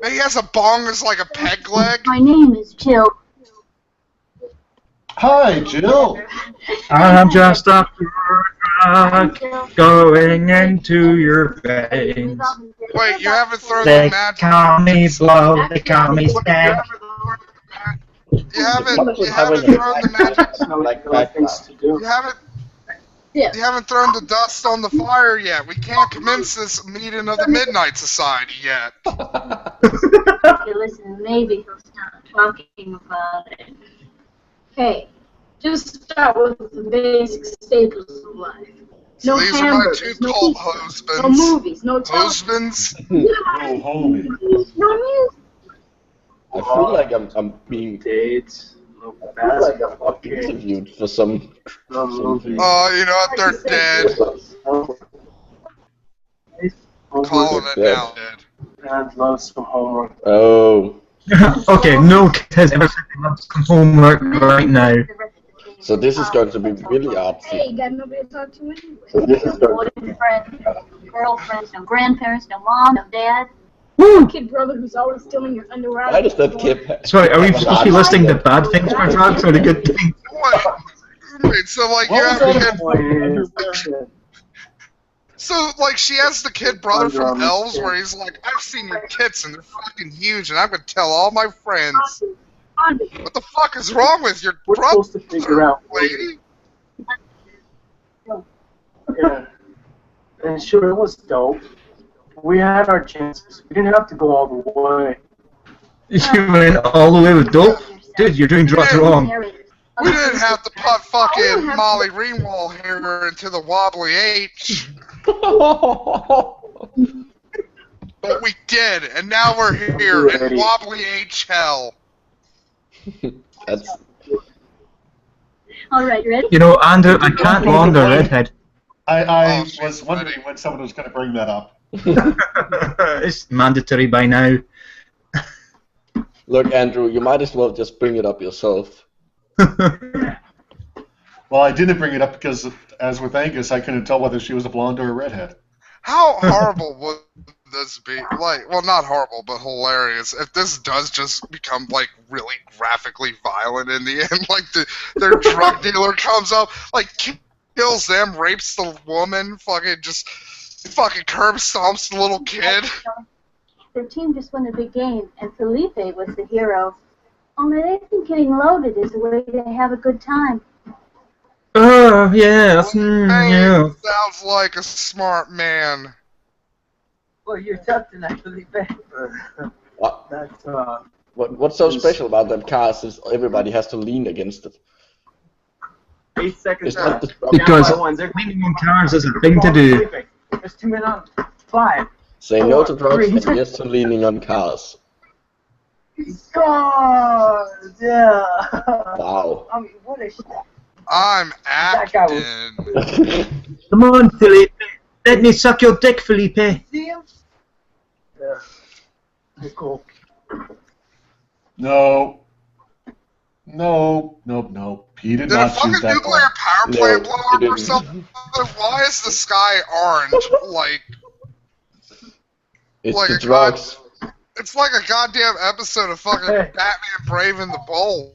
Maybe he has a bong as like a peg leg. My name is Jill. Hi, Jill. I'm just a drug going into your veins. Wait, you haven't thrown They the magic. call me blow, they call me stank. You haven't thrown the magic. Like backpack. You haven't thrown the dust on the fire yet. We can't commence this meeting of the Midnight Society yet. Okay, listen, maybe he'll start talking about it. Hey, just start with the basic staples of life. So No these are my hamburgers, two no cult pizza, husbands. no movies, no television, Husbands? Oh, homie. no music. I feel like I'm being Dates. interviewed for something. Oh, you know what? They're dead. Calling it now dead. God loves some homework. Oh. Okay, no kid has ever said they love some homework right now. So this is going to be really artsy. Hey, you got nobody to talk to anyway. So this is going to be... Boyfriend, girlfriends, no grandparents, no mom, no dad. Woo! Kid brother who's always stealing your underwear. Why does that kid... Sorry, are we supposed to be listing the bad things for drugs or the good things? Wait, so like you have a kid. So like she has the kid brother from Elves where he's like, I've seen your tits and they're fucking huge and I'm gonna tell all my friends. What the fuck is wrong with your We're brother, supposed to figure out lady? Yeah. And sure, it was dope. We had our chances. We didn't have to go all the way. You went all the way with dope? Dude, you're doing drugs wrong. We didn't have to put fucking Molly Ringwald here into the wobbly H. But we did, and now we're here in wobbly H hell. That's... Alright, ready? You know, Andrew, I can't wander redhead. I was wondering when someone was going to bring that up. It's mandatory by now. Look, Andrew, you might as well just bring it up yourself. Well, I didn't bring it up because, as with Angus, I couldn't tell whether she was a blonde or a redhead. How horrible would this be? Like, well, not horrible, but hilarious. If this does just become, like, really graphically violent in the end, like, their drug dealer comes up, like, kills them, rapes the woman, fucking curb stomps the little kid. Their team just won a big game, and Felipe was the hero. Only they think getting loaded is a way to have a good time. Oh, yes, yeah. Sounds like a smart man. Well, you're tough tonight, Felipe. What? That's, What's so special about that car since everybody has to lean against it? 8 seconds It's not left. the... Because leaning on cars is a thing to do. There's 2 men on. 5. Say no to drugs and yes to leaning on cars. Scores! Yeah. Wow. I mean, what a shit. I'm That guy acting. Come on, Felipe. Let me suck your dick, Felipe. See him? yeah. Hey, cool. No. No. He did Did a not fucking shoot that nuclear one. power plant No, blow he up or didn't. something? Why is the sky orange? Like, It's like the a drugs. it's like a goddamn episode of fucking Hey. Batman Brave and the Bold.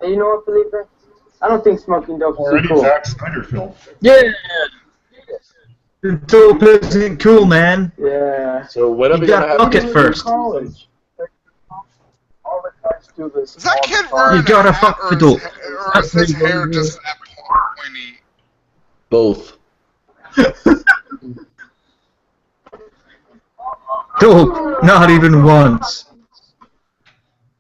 Hey, you know what, Felipe? I don't think smoking dope Or is any cool. Zack Snyder film. Yeah. The dope isn't cool, man. Yeah. So when are You we got gonna fuck have... it first. College. All the guys do this. Is that all kid the time. wearing You gotta a hat, fuck or the is dope. or is his hair just that pointy? Both. Dope. Not even once.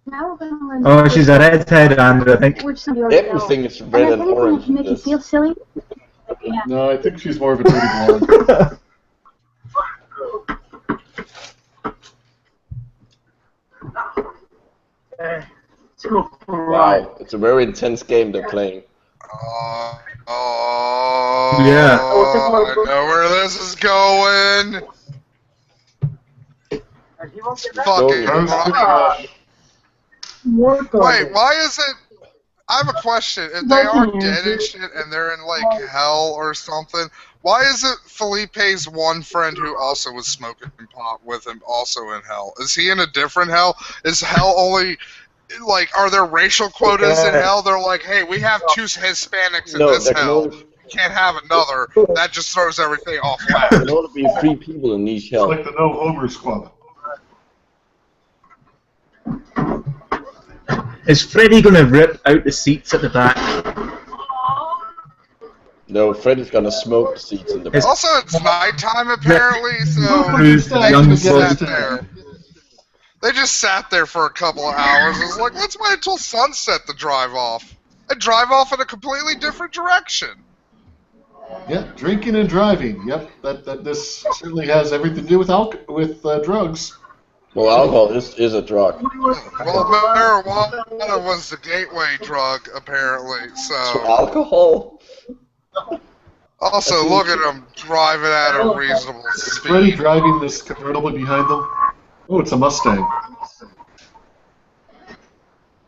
Now we're gonna learn. Oh, she's a redhead, Andrew, I think. Which some you already know. Everything is And red if and anything orange can in make you this. feel silly, yeah. No, I think she's more of a dirty blonde. Let's go for a ride. Wow, it's a very intense game they're playing. Yeah. I know where this is going. And he won't get back. Fucking Rose rock. Work on Wait, it. why is it? I have a question. If they are dead and shit and they're in like hell or something, why is it Felipe's one friend who also was smoking pot with him also in hell? Is he in a different hell? Is hell only like, are there racial quotas in hell? They're like, hey, we have 2 Hispanics in No, this there can hell. only, We can't have another. That just throws everything off there whack. can only be 3 people in each It's hell. like the No Homers Club. Is Freddy gonna rip out the seats at the back? No, Freddy's gonna smoke the seats in the back. Also, it's nighttime apparently, so Who's they young just sat boy? there. They just sat there for a couple of hours. It was like, let's wait until sunset to drive off. And drive off in a completely different direction. Yep, drinking and driving. Yep, that this certainly has everything to do with drugs. Well, alcohol is a drug. Well, marijuana was the gateway drug, apparently, So so... alcohol? Also, look at him driving at a reasonable Is Freddy speed. driving this convertible behind them? Oh, it's a Mustang.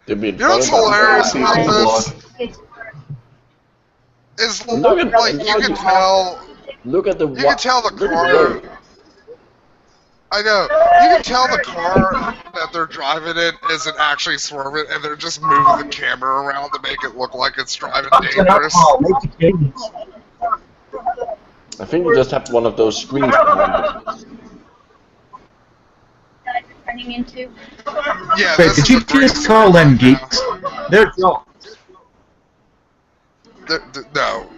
They'll be in You know what's front of them. hilarious See, about she's this? It's Is Look at like you can tell. Look at the You can tell the look at car. road. I know. You can tell the car that they're driving in isn't actually swerving, and they're just moving the camera around to make it look like it's driving dangerous. I think we just have one of those screens behind us. turning into. Yeah, Wait, this did is you a green just call screen them right now. geeks? They're jocks. No,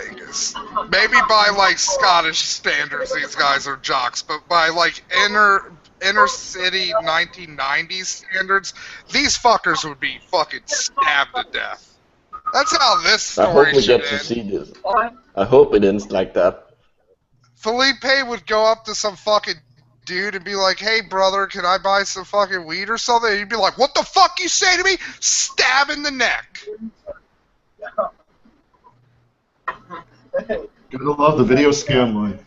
Angus. Maybe by like Scottish standards, these guys are jocks, but by like inner city 1990s standards, these fuckers would be fucking stabbed to death. That's how this I story hope we should get to end. see this. I hope it ends like that. Felipe would go up to some fucking dude and be like, "Hey brother, can I buy some fucking weed or something?" And he'd be like, "What the fuck you say to me?" Stab in the neck. Gotta love the video scam line.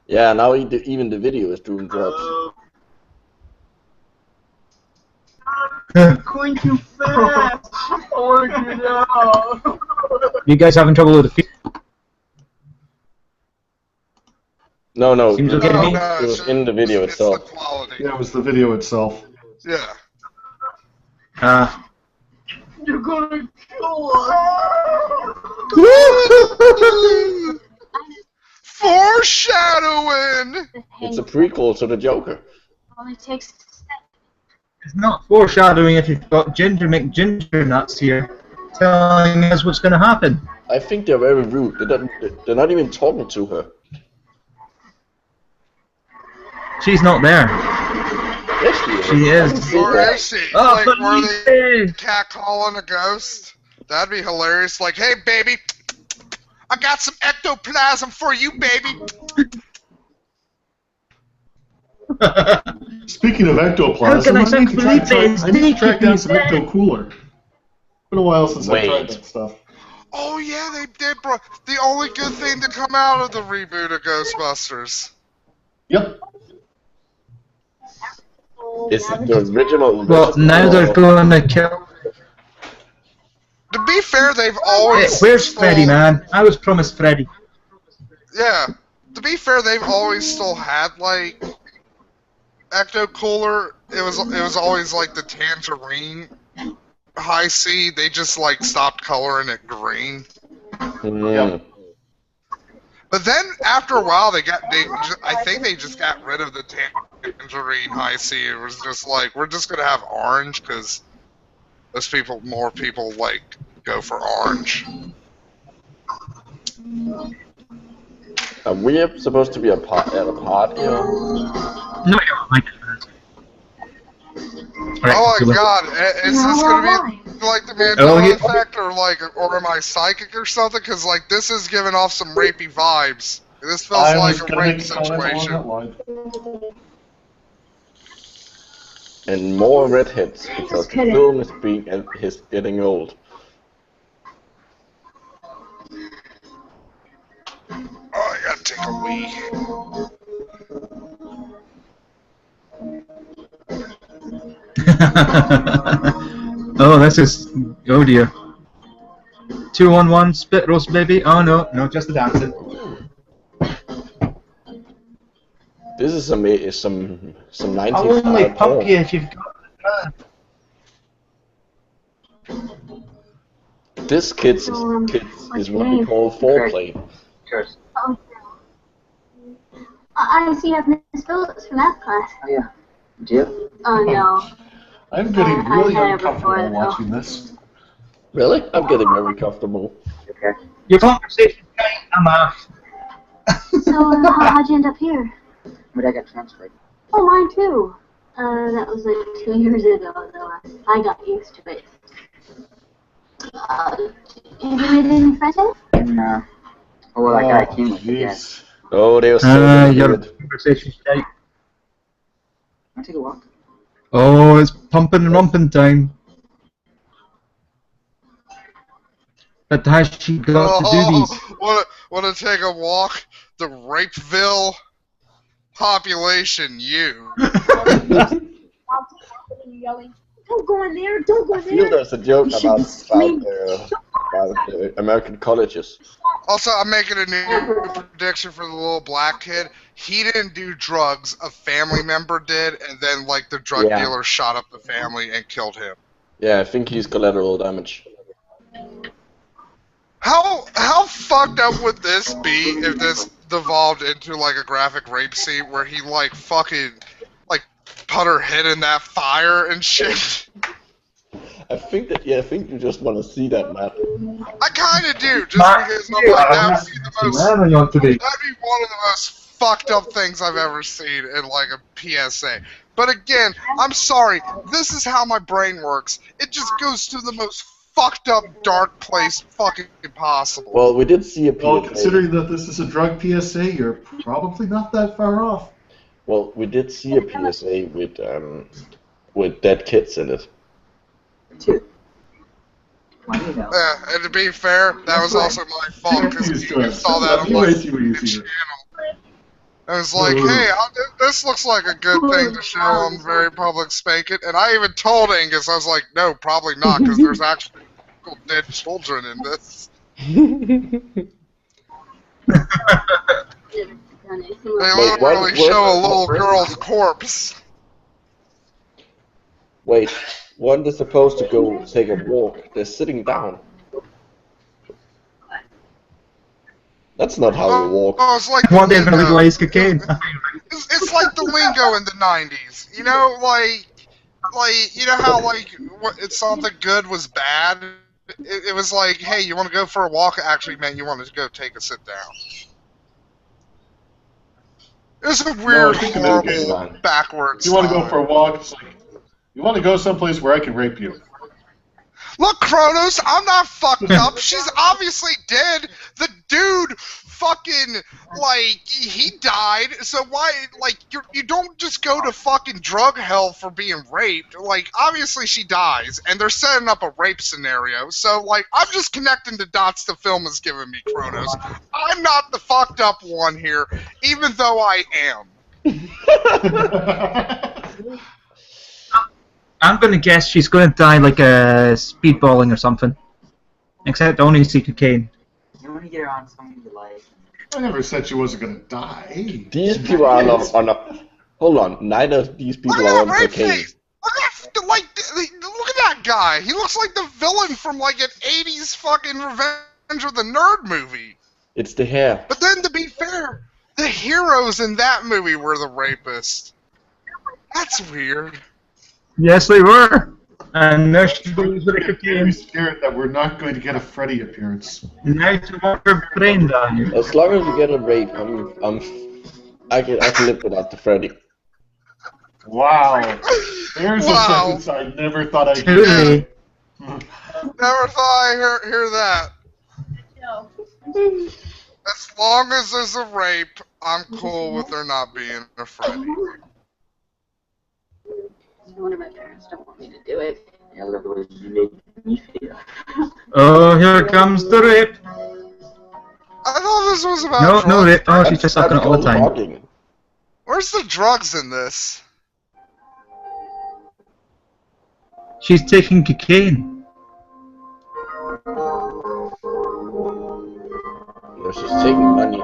Yeah, now even the video is doing drops. Going too fast. Oh, get out. You guys having trouble with the feed? No, Seems okay to me. it was in the video it's itself. the quality. Yeah, it was the video itself. Yeah. You're gonna kill us. Foreshadowing! It's a prequel to the Joker. Only takes a step. It's not foreshadowing if you've got Ginger McGinger nuts here telling us what's going to happen. I think they're very rude. They're not even talking to her. She's not there. Yes, she is. She is. Or is she? Oh, Like, were they Felipe! catcalling a ghost? That'd be hilarious. Like, hey, baby, I got some ectoplasm for you, baby. Speaking of How ectoplasm, can I I need thank to try Felipe? I need to track down some He's ecto cooler. It's been a while since I've tried Wait. that stuff. Oh yeah, they did, bro. The only good thing to come out of the reboot of Ghostbusters. Yep. Is it the original? Well, now they're going to kill. To be fair, they've Hey, always. where's stole- Freddy, man? I was promised Freddy. Yeah. To be fair, they've always still had like ecto cooler. It was always like the tangerine high C. They just like stopped coloring it green. Mm. But then after a while, I think they just got rid of the tangerine high C. It was just like, we're just gonna have orange because more people like go for orange. Are we supposed to be at a party? No, you're not. Oh my god, is this gonna be like the Mandela yeah. effect, or am I psychic or something? Because like this is giving off some rapey vibes. This feels I like was a gonna rape make a comment situation. along that line. And more redheads because the film is getting old. Oh, I gotta take a wee. Oh, this is. Oh dear. 2-on-1 spit roast baby. Oh no, no, just the dancing. This is some 90s I'll only style pump porn. you if you've got the This kids is what we call foreplay. Cheers. Oh, I see you have Miss Phillips from math class. Oh, yeah. Do you? Oh no. I'm getting I really had it uncomfortable before, though. watching this. Really? I'm getting very comfortable. Okay. Your conversation, I'm off. So how'd you end up here? But I got transferred. Oh, mine too. That was like 2 years ago, though. I got used to it. Have you made any friends yet? And, well, that guy came with me. Jeez. Oh, they are so Your good. conversation tight. Wanna take a walk? Oh, it's pumping and rumping time. But has she got to do these? Wanna take a walk? The Rapeville population, you. Yelling, don't go in there, don't go I in feel there. there's a joke You should about be screaming. American colleges. Also, I'm making a new prediction for the little black kid. He didn't do drugs, a family member did, and then like the drug Yeah. dealer shot up the family and killed him. Yeah, I think he's collateral damage. How fucked up would this be if this devolved into like a graphic rape scene where he like fucking like put her head in that fire and shit? I think you just want to see that, Matt. I kind of do, just because I'm like, that'd be one of the most fucked up things I've ever seen in like a PSA. But again, I'm sorry, this is how my brain works. It just goes to the most fucked up dark place fucking possible. Well, we did see a PSA. Well, considering that this is a drug PSA, you're probably not that far off. Well, we did see a PSA with dead kids in it. And to be fair, that was also my fault because you saw that on my channel. I was like, hey, this looks like a good thing to show on very public Spanking, and I even told Angus, I was like, no, probably not, because there's actually dead children in this. They literally show a little girl's corpse. Wait, one is supposed to go take a walk. They're sitting down. That's not how you walk. Oh, it's like One day they're gonna legalize cocaine. It's like the lingo in the 90s. You know, like you know how like it's something good was bad. It was like, hey, you want to go for a walk? It actually meant you wanted to go take a sit down. It was a weird, horrible, backwards. You want to go for a walk? It's like, you want to go someplace where I can rape you. Look, Kronos, I'm not fucked up. She's obviously dead. The dude fucking, like, he died. So why, like, you don't just go to fucking drug hell for being raped. Like, obviously she dies, and they're setting up a rape scenario. So, like, I'm just connecting the dots the film is giving me, Kronos. I'm not the fucked up one here, even though I am. I'm gonna guess she's gonna die like a speedballing or something. Except I only see cocaine. You want to get her on something you like. I never said she wasn't going to die. These people are not on a... Hold on, neither of these people are on cocaine. Look at that guy. He looks like the villain from like an 80s fucking Revenge of the Nerd movie. It's the hair. But then, to be fair, the heroes in that movie were the rapists. That's weird. Yes, they were. And now she goes with the I'm cocaine. very scared that we're not going to get a Freddy appearance. Now to watch her brain die. As long as we get a rape, I can live without the Freddy. Wow. There's a sentence I never thought I'd hear. Never thought I'd hear that. No. As long as there's a rape, I'm cool with there not being a Freddy. No wonder my parents don't want me to do it. I love the way you make me feel. Oh, here comes the rape. I thought this was about No rape. Oh, she's just sucking it all the time. Where's the drugs in this? She's taking cocaine. No, she's taking money.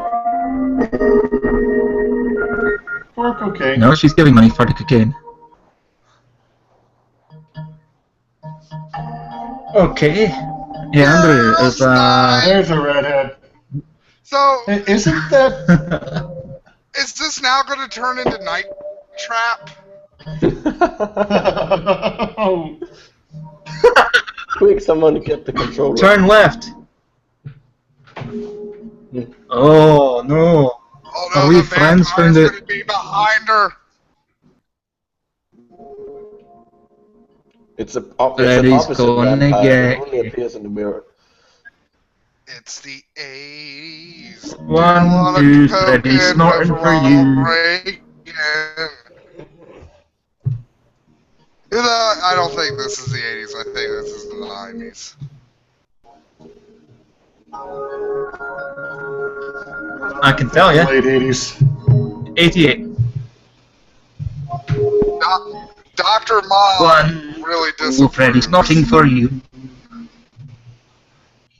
For cocaine. No, she's giving money for the cocaine. Okay. Yeah, Andrew is There's a redhead. So isn't that? Is this now going to turn into Night Trap? Oh. Quick, someone get the controller. Turn left. Oh no. Oh no, Are we the friends from vampire's the? gonna be behind her. It's an Freddy's opposite gonna vampire. get It only appears in the mirror. It's the 80s. 1, 2, Freddy snorting for you. I don't think this is the 80s. I think this is the 90s. I can tell you. Late 80s. 88. Dr. Mom One. really Oh, Freddy's disapproves. nothing for you.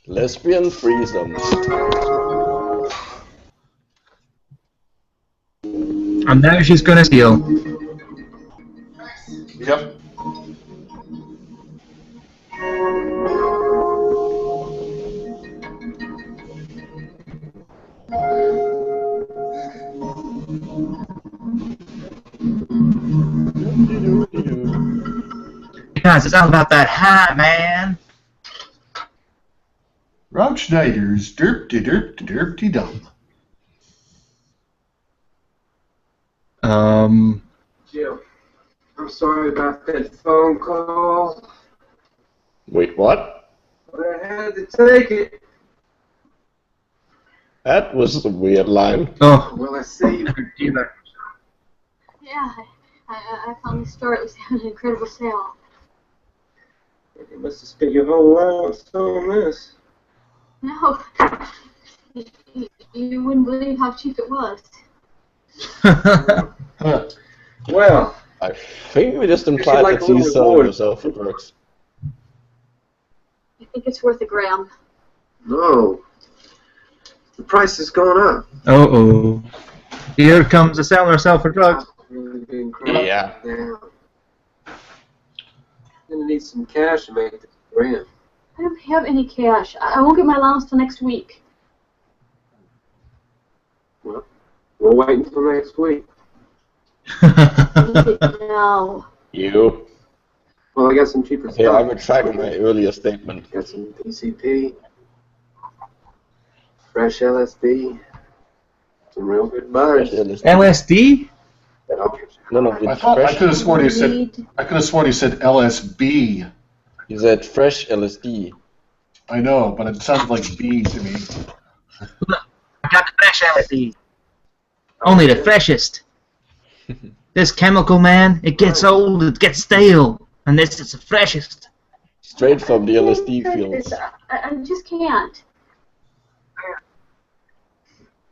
Lesbian threesomes. And now she's gonna steal. Yep. Because it's all about that hat, man. Rob Schneider's derp-de-dum. Jim, I'm sorry about that phone call, Wait, what? but I had to take it. That was a weird line. Oh. Well, I see you were dealer. Yeah, I found the store. It was having an incredible sale. You must have spent your whole life on this. No, you wouldn't believe how cheap it was. Well, I think we just should implied like that a little she's selling reward. herself for drugs. I think it's worth a gram. no. The price has gone up. Uh-oh. Here comes the selling herself for drugs. Really been crying Yeah. now. Gonna need some cash to make the grand. I don't have any cash. I won't get my allowance till next week. Well, we'll wait until next week. No. You. Well, I got some cheaper Okay, I'm stuff. retracting my earlier statement. Got some PCP, fresh LSD, some real good butters. LSD? No, I it's thought I fresh. could have sworn he said LSB. He said fresh LSD. I know, but it sounded like B to me. I got the fresh LSD. Only the freshest. This chemical, man, it gets old, it gets stale. And this is the freshest. Straight from the LSD fields. I just can't.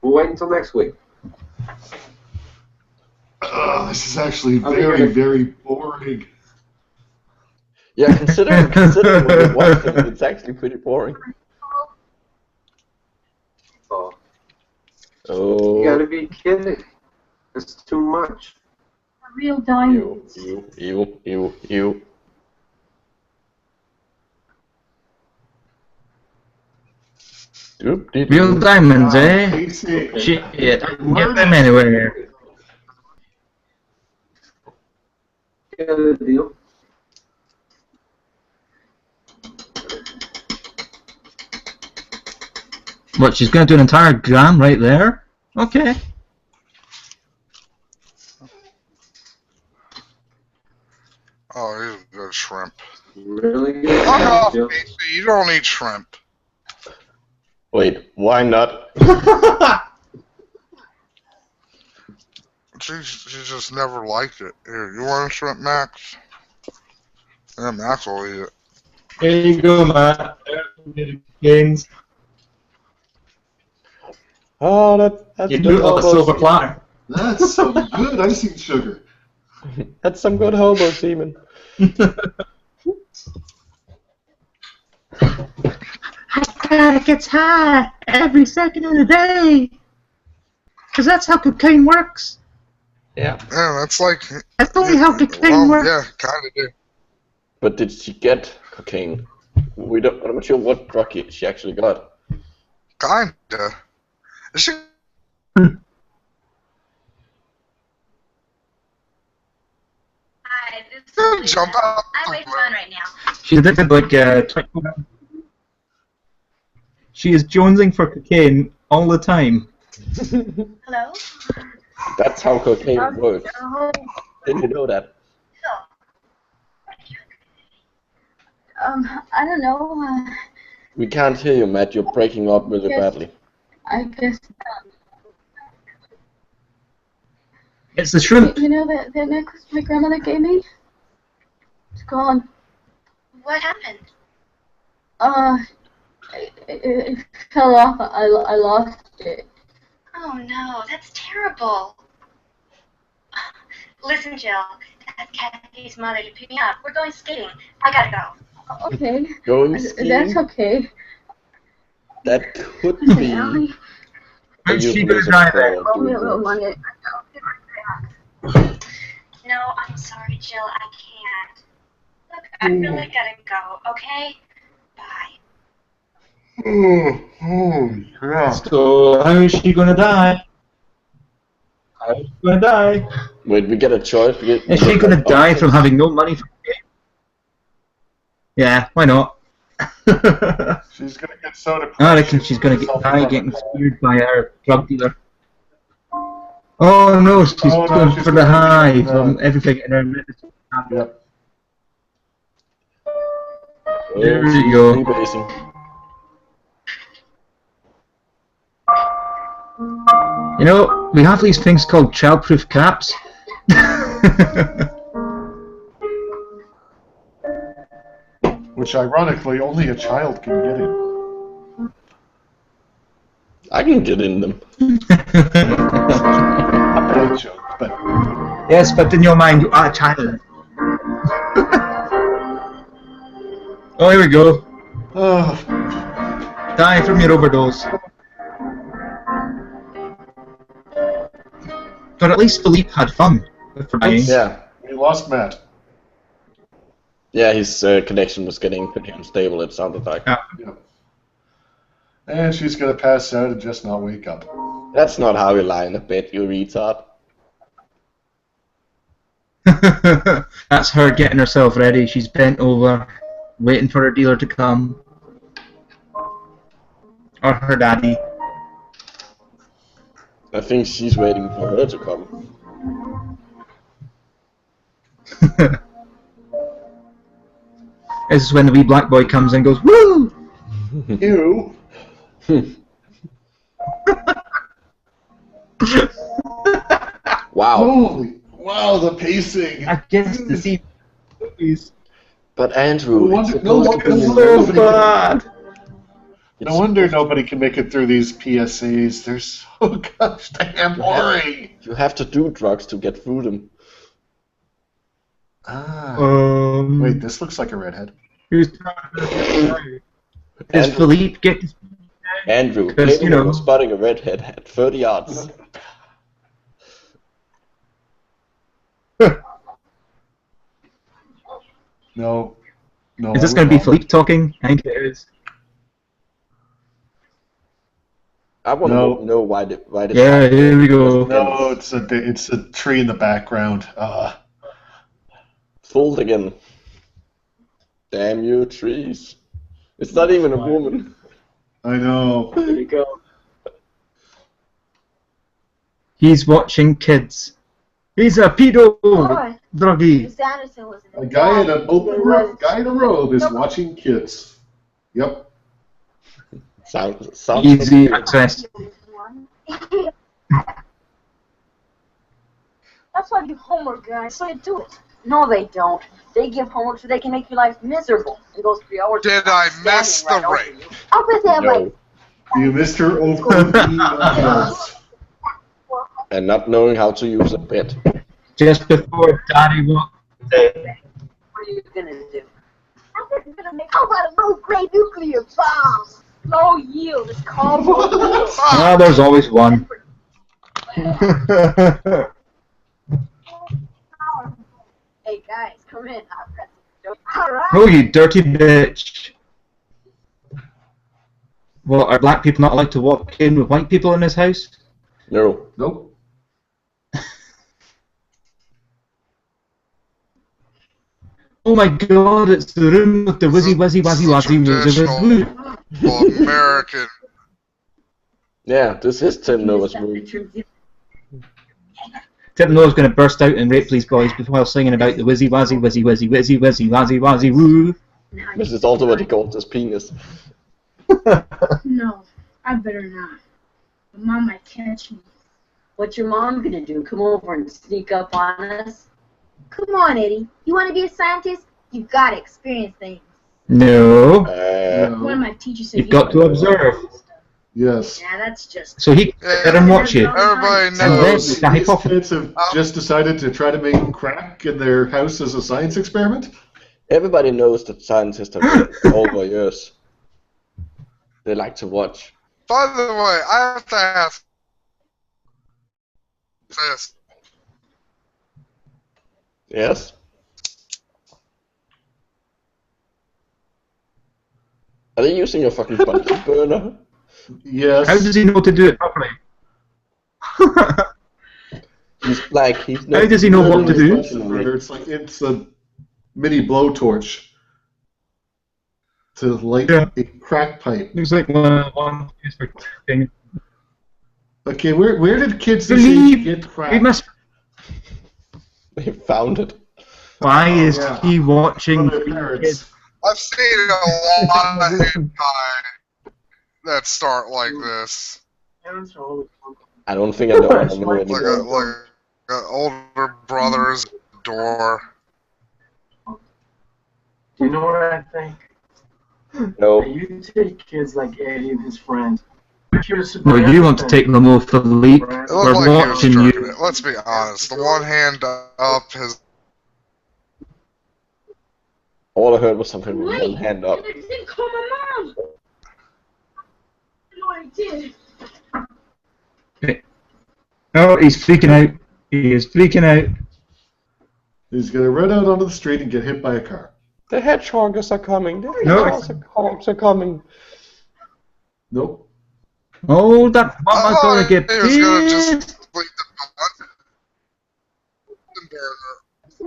We'll wait until next week. This is actually I'll be very, here. very boring. Yeah, considering what you're watching, it's actually pretty boring. Oh, Oh. you gotta be kidding. It's too much. Real diamonds. Ew. Real diamonds, eh? Casey. Shit, I can get them anywhere. Got a deal. What, she's gonna do an entire gram right there? Okay. Oh, here's good shrimp. Really good. Fuck off, deal. Casey. You don't eat shrimp. Wait, why not? She just never liked it. Here, you want a shrimp, Max? Yeah, Max will eat it. Here you go, Matt. Gains. Oh, that's You good do it on a hobo silver semen. platter. That's some good icing sugar. That's some good hobo semen. It gets high every second of the day. Because that's how cocaine works. Yeah. Yeah, that's like. That's only how cocaine works. Yeah, kind of do. But did she get cocaine? I'm not sure what drug she actually got. Kinda. Is she? Hi, this is Jump out. I'm with fun right now. She's addicted like 20. She is jonesing for cocaine all the time. Hello? That's how cocaine works. Didn't you know that? I don't know. We can't hear you, Matt. You're breaking up really Yes. badly. I guess. It's the shrimp. You know that necklace my grandmother gave me? It's gone. What happened? It fell off. I lost it. Oh no, that's terrible. Listen, Jill, that's Kathy's mother to pick me up. We're going skating. I gotta go. Okay. Going skiing? That's okay. That could be. How's she gonna drive it? No, I'm sorry, Jill. I can't. Look, I really gotta go. Okay. Bye. Holy crap. So, how is she gonna die? How is she gonna die? Wait, we get a choice. Is she gonna die from having no money for the game? Yeah, why not? She's gonna get so depressed. I reckon she's gonna die getting screwed by our drug dealer. Oh no, she's going for the high from everything in her medicine. Yep. There you go. You know, we have these things called childproof caps. Which ironically only a child can get in. I can get in them. A bad joke, but Yes, but in your mind you are a child. Oh, here we go. Die from your overdose. But at least Philippe had fun. For dying. Yeah. we lost Matt. Yeah, his connection was getting pretty unstable, it sounded like. Yeah. Yep. And she's gonna pass out and just not wake up. That's not how you lie in a bed, you retard. That's her getting herself ready. She's bent over, waiting for her dealer to come. Or her daddy. I think she's waiting for her to come. This is when the wee black boy comes and goes, woo! Ew. Wow. Holy, wow, the pacing. I guess to see movies. But Andrew, No it's wonder, So bad. no wonder nobody can make it through these PSAs. They're so gosh damn boring. You have to do drugs to get through them. Ah. Wait, Wait, this looks like a redhead. Does Philippe get to... Andrew, 'Cause, you capable know- of spotting a redhead at 30 yards. No. No. Is this I going to be would not. Philippe talking? I think it is. I want No. to know why the Yeah, here we go. No, it's a tree in the background. Fooled again. Damn you, trees. It's not even a woman. I know. There you go. He's watching kids. He's a pedo Boy, druggie. Miss Anderson was in A guy in a robe is watching kids. Yep. Sounds Easy access. That's why I give homework, guys, so I do it. No, they don't. They give homework so they can make your life miserable. It goes 3 hours. Did I mess the rape? I'll bet they have like You missed her over. And not knowing how to use a bed. Just before Daddy walked in. What are you gonna do? I'm gonna make. How about a low-grade nuclear bomb? Low yield. It's called low yield. Ah, there's always one. Hey guys, come in. All right. Oh, you dirty bitch. Well, are black people not allowed to walk in with white people in this house? No. Nope. Oh my god, it's the room with the wizzy wizzy wazzy wazzy wizzy wizzy. American. Yeah, this is Tim Noah's room. Tim Noah's going to burst out and rape these boys while singing about the wizzy wazzy wizzy wizzy wizzy wizzy wazzy wazzy woo. This is also what he called his penis. No, I better not. Mom might catch me. What's your mom gonna do? Come over and sneak up on us? Come on, Eddie. You want to be a scientist? You gotta experience things. No. One of my teachers said You've got to observe. Yes. Yeah, that's just. So he can sit and watch you. Everybody And then knows. the These hypothesis. kids have just decided to try to make crack in their house as a science experiment. Everybody knows that scientists have been over years. They like to watch. By the way, I have to ask this. Yes? Are they using a fucking Bunsen burner? Yes. How does he know to do it properly? He's black. He's not. How does he know what to do? It's like it's a mini blowtorch to light a crack pipe. Looks like one used for cooking. Okay, where did kids this age get crack? We must. They found it. Why is he watching kids? I've seen a lot of hentai that start like this. I don't think I know what I know Like anymore. a older brother's door. Do you know what I think? No. You take kids like Eddie and his friends. No, you want to take them off the leap. It looked We're like he was watching stroking you. it. Let's be honest. The one hand up has. All I heard was something with one hand up. I didn't call my mom. I know I did. Oh, he's freaking out. He is freaking out. He's gonna run out onto the street and get hit by a car. The hedgehogs are coming. The No. hedgehogs are coming. Nope. Hold up. I'm gonna get He was gonna pissed. just leave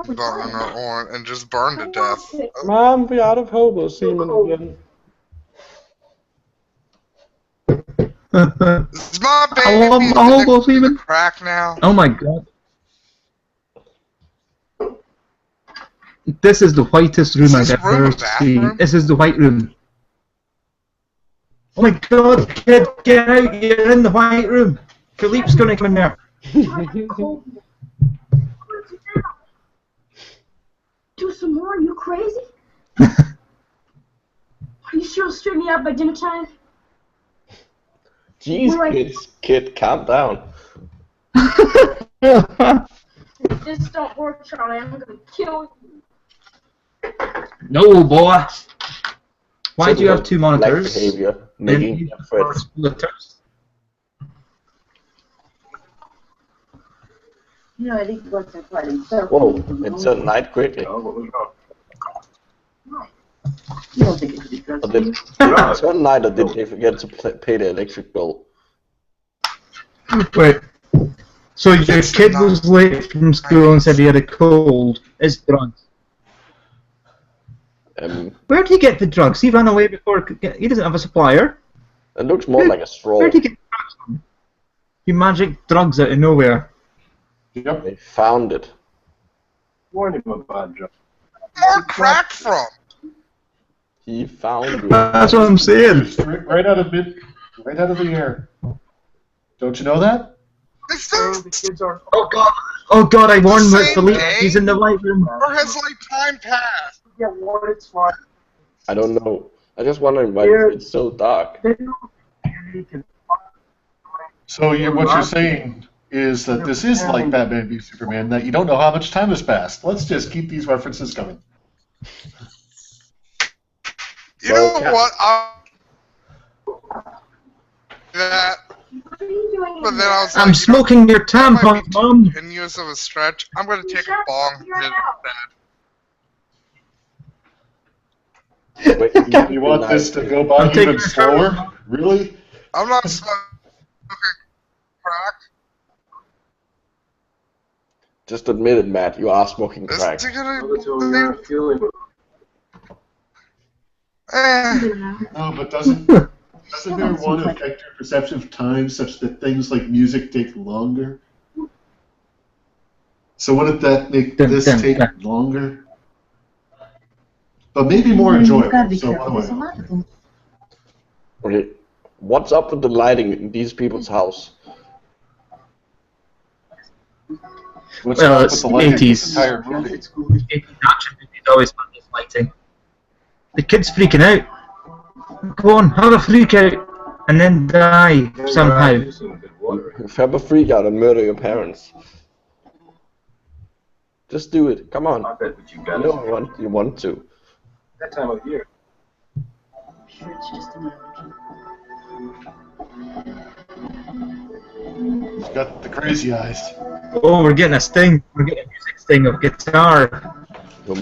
the burner on and just burn to death. Mom, we're out of hobo semen again. Is my I baby love my hobo semen. crack now? Oh my god. This is the whitest room I've this room ever a bathroom? seen. This is the white room. Oh my god, kid, get out! You're in the white room. Philippe's gonna come in there. Do some more? You crazy? Are you sure it'll straighten me out by dinner time? Jeez, kid, calm down. If this don't work, Charlie, I'm gonna kill you. No, boy. Why do you have two monitors? Like behavior, And making you threats. splitters? You know, I think what's quite himself. Whoa, it's a night quickly. You don't think it could be Or trusted? did it turn night, or did they forget to pay the electric bill? Wait. So your kid was late from school and said he had a cold. It's drugs. Where did he get the drugs? He ran away before. He doesn't have a supplier. It looks more like a straw. Where did he get the drugs from? He magic drugs out of nowhere. Yep. They found it. Warn him about drugs. More crack from? He found it. That's what I'm saying. Right out of the air. Don't you know that? The kids are. Oh god. Oh god, I warned The with same Philippe. day? He's in the white room. Or has like time passed? Yeah, what it's fine. I don't know. I just wondering why it's so dark. So what you're saying is that this is like Batman v Superman, that you don't know how much time has passed. Let's just keep these references coming. You know what? That. But then I was like, I'm smoking your tampon, Mom. Continuous of a stretch. I'm gonna take a bong mid bed. Wait, You want this to go by even slower? Really? I'm not smoking crack. Just admit it, Matt. You are smoking Is crack. it gonna No, but doesn't there one affect your perception of time such that things like music take longer? So wouldn't that make this take longer? But maybe more enjoyable. So what do I know? Okay, what's up with the lighting in these people's house? What's Well, up it's with the lighting? 80s. Entire movie. 80s action movies always have this lighting. The kid's freaking out. Go on, have a freak out, and then die somehow. Have a freak out and murder your parents. Just do it. Come on. I bet that you I got know it. you want to. That time of year. Sure, it's just a moment. He's got the crazy eyes. Oh, we're getting a sting. We're getting a music sting of guitar. He's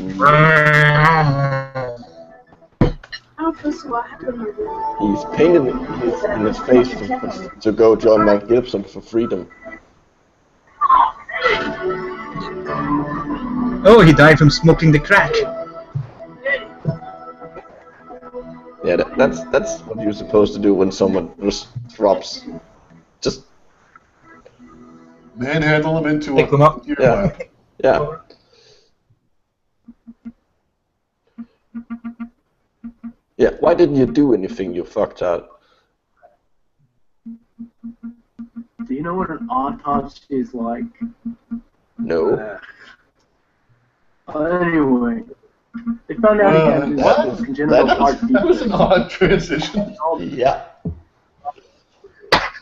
painted in his face to go John Mel Gibson for freedom. Oh, he died from smoking the crack. Yeah, that's what you're supposed to do when someone just drops. Just manhandle him into pick them up. Yeah. Yeah. Yeah, why didn't you do anything, you fucked out? Do you know what an autopsy is like? No. Anyway, they found out he had this congenital heart defect. That was an odd transition. Yeah.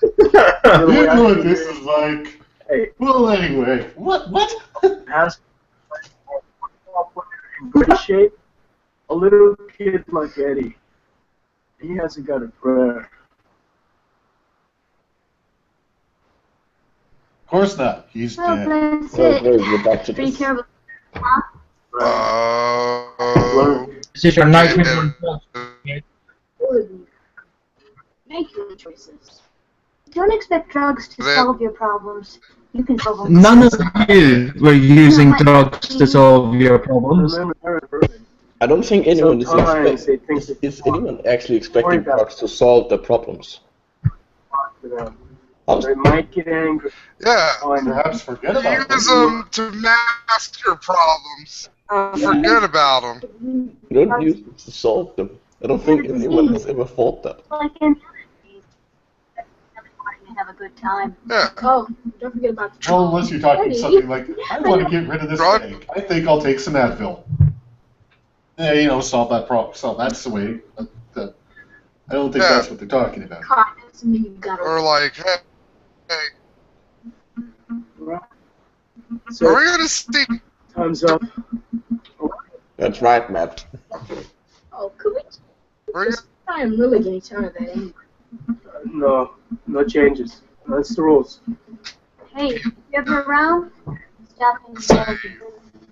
You know what this is like? Hey. Well, anyway, what? Has in good shape. A little kid like Eddie, he hasn't got a prayer. Of course not. He's dead. We're back to Pretty this. terrible. Is this your nightmare? Make your choices. Don't expect drugs to solve your problems. You can solve them. None of you were using drugs to solve your problems. I don't think anyone is Sometimes they think is anyone actually expecting drugs to solve their problems. They might get angry. Yeah. Perhaps forget about Use them to mask your problems. Or forget about them. You don't use them to solve them. I don't think anyone has ever thought that. Like in everybody have a good time. Yeah. Oh, don't forget about the Well, unless you're talking something like, I want to get rid of this headache. I think I'll take some Advil. Yeah, you know, solve that problem. So that's the way. I don't think that's what they're talking about. Or like, hey, So, are we gonna see? time's up. That's right, Matt. Oh, could we? Are you, I am really getting tired of that anyway. No changes. That's the rules. Hey, you ever around? Stop and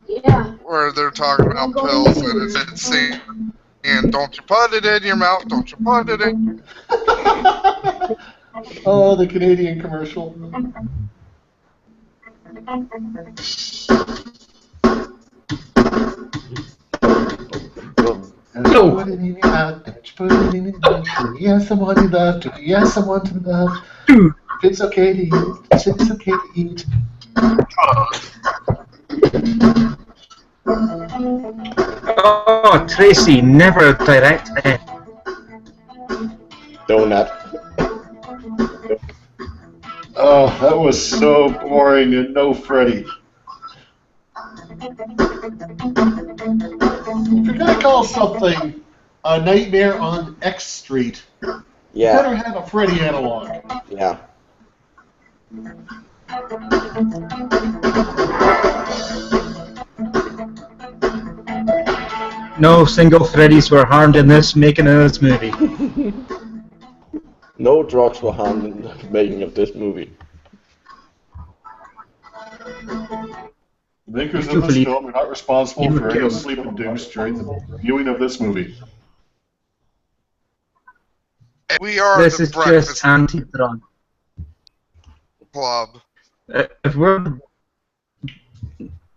yeah. where they're talking about pills and it's insane. And don't you put it in your mouth? Don't you put it in? Oh, the Canadian commercial. No. Put it in your mouth, don't you put it in your mouth. Yes, someone you love, to yes, someone to love. If it's okay to eat, it's okay to eat. Oh, Tracy, never direct. Donut. Oh, that was so boring and no Freddy. If you're gonna call something a Nightmare on X Street, you better have a Freddy analog. Yeah. No single Freddys were harmed in this making of this movie. No drugs were harmed in the making of this movie. The makers of this film are not responsible for any sleep induced during the viewing of this movie. We are This the is Breakfast just anti-drug. Club. If we're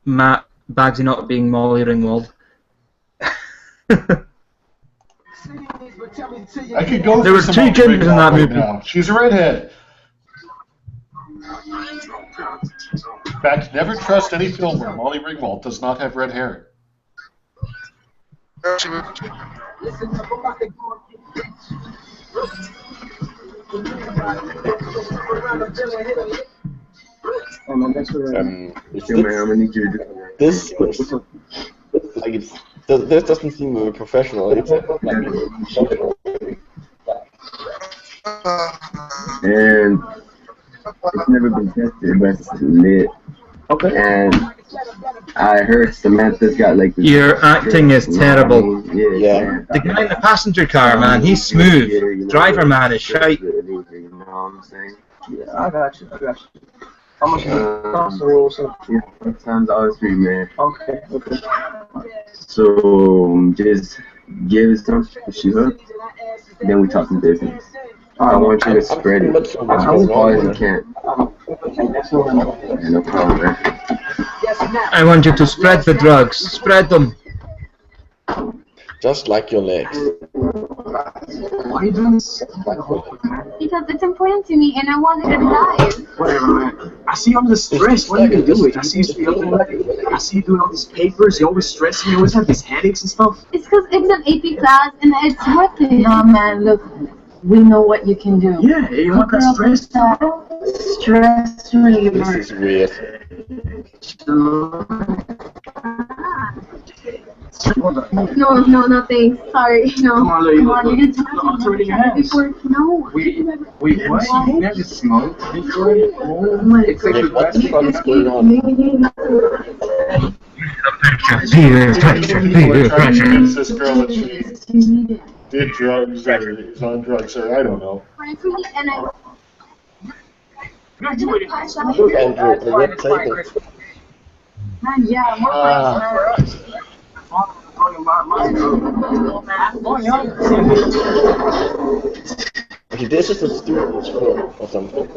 Matt Bagsy not being Molly Ringwald. I could go There for were some two Molly genders in Ringwald that right movie. now. She's a redhead. In fact, never trust any film where Molly Ringwald does not have red hair. This like it's This doesn't seem very professional. It's And it's never been tested, but it's lit. Okay. And I heard Samantha's got like this. Your acting is terrible. Yeah. The guy in the passenger car, man, he's smooth. Driver, man, is shite. You know what I'm saying? Yeah, I got you. How much cost the roll? Yeah, that sounds all free, man. Okay. So just give it some, shoot up, then we talk some business. I want you to spread it as far as you can. Yeah, no problem, man. I want you to spread the drugs. Spread them. just like your legs. Why are you doing this? Because it's important to me and I want it alive. Whatever, man. I see you under stress. Why do you do it? I see you doing all these papers. You always stressing. You always have these headaches and stuff. It's because it's an AP class and it's worth it. No, man, look, we know what you can do. Yeah, you want that stress? Stress reliever. This is weird. No, thanks. Sorry, no. Come on, lady. Come on, you didn't talk to me before. No. Wait, what? You never smoked before? Oh my Like, what the fuck is going on? We're trying to convince this girl that she did drugs or is on drugs or I don't know. And I Look, Andrew, the red table. Man, yeah, more friends for us. Okay, this is a student's film or something.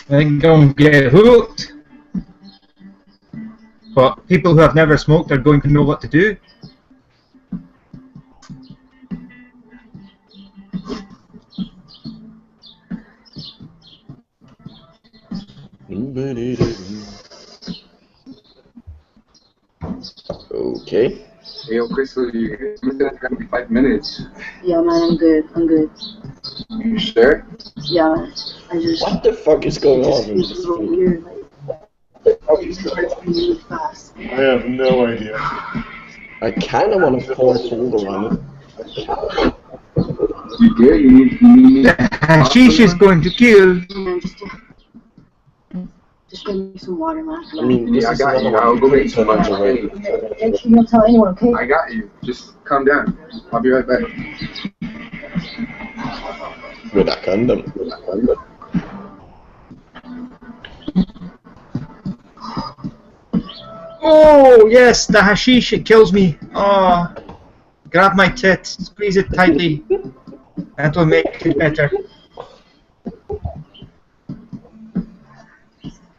I think I'm get hooked. But people who have never smoked are going to know what to do. Okay. Hey, yo, Crystal, you got 5 minutes. Yeah, man, I'm good. You sure? Yeah, I just... What the fuck is going on in It's this a little film? weird, like... It's really fast. I have no idea. I kind of want to pour salt around it. You good? You need Hashish is going to kill. Man, just bring me some water, man. I mean, this Yeah, I is got you. another I'll one go you make some turn lunch. away. Make sure you don't tell anyone, okay? I got you. Just calm down. I'll be right back. With a condom. Oh, yes, the hashish, it kills me. Oh, grab my tit, squeeze it tightly. That will make it better.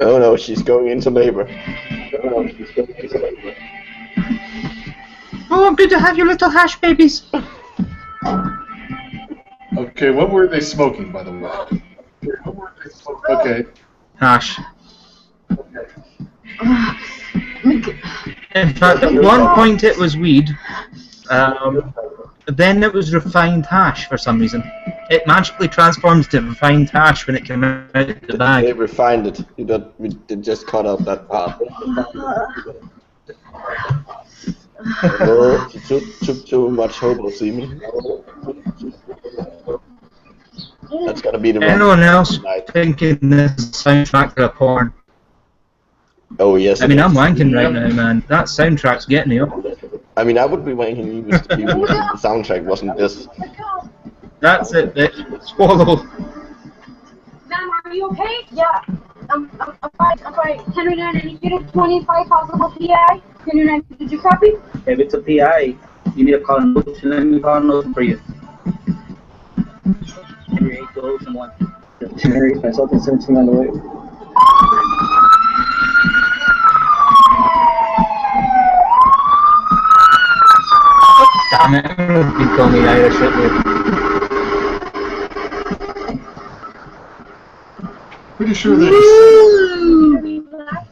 Oh no, she's going into labor. Oh, I'm good to have you little hash babies. Okay, what were they smoking, by the way? Okay. Hash. In fact, at one point it was weed. Then it was refined hash for some reason. It magically transforms to refined hash when it came out of the They bag. refined it. They just cut out that part. Oh, she took too much hobo semen. That's gotta be the one. Anyone else tonight. thinking this is soundtrack for a porn? Oh yes. I mean, I'm wanking right now, man. That soundtrack's getting me up. I mean, I would be wanking even if the soundtrack wasn't this. That's it, bitch. Swallow. Ma'am, are you okay? Yeah. I'm fine. 1009, I need you to 25 possible PI. 1009, did you copy? If it's a PI, you need to call an ocean. Let me call an ocean for you. Henry 8 to ocean 1. Henry, I saw the same thing on the way. Damn it, everyone's been calling me Irish lately. Pretty sure they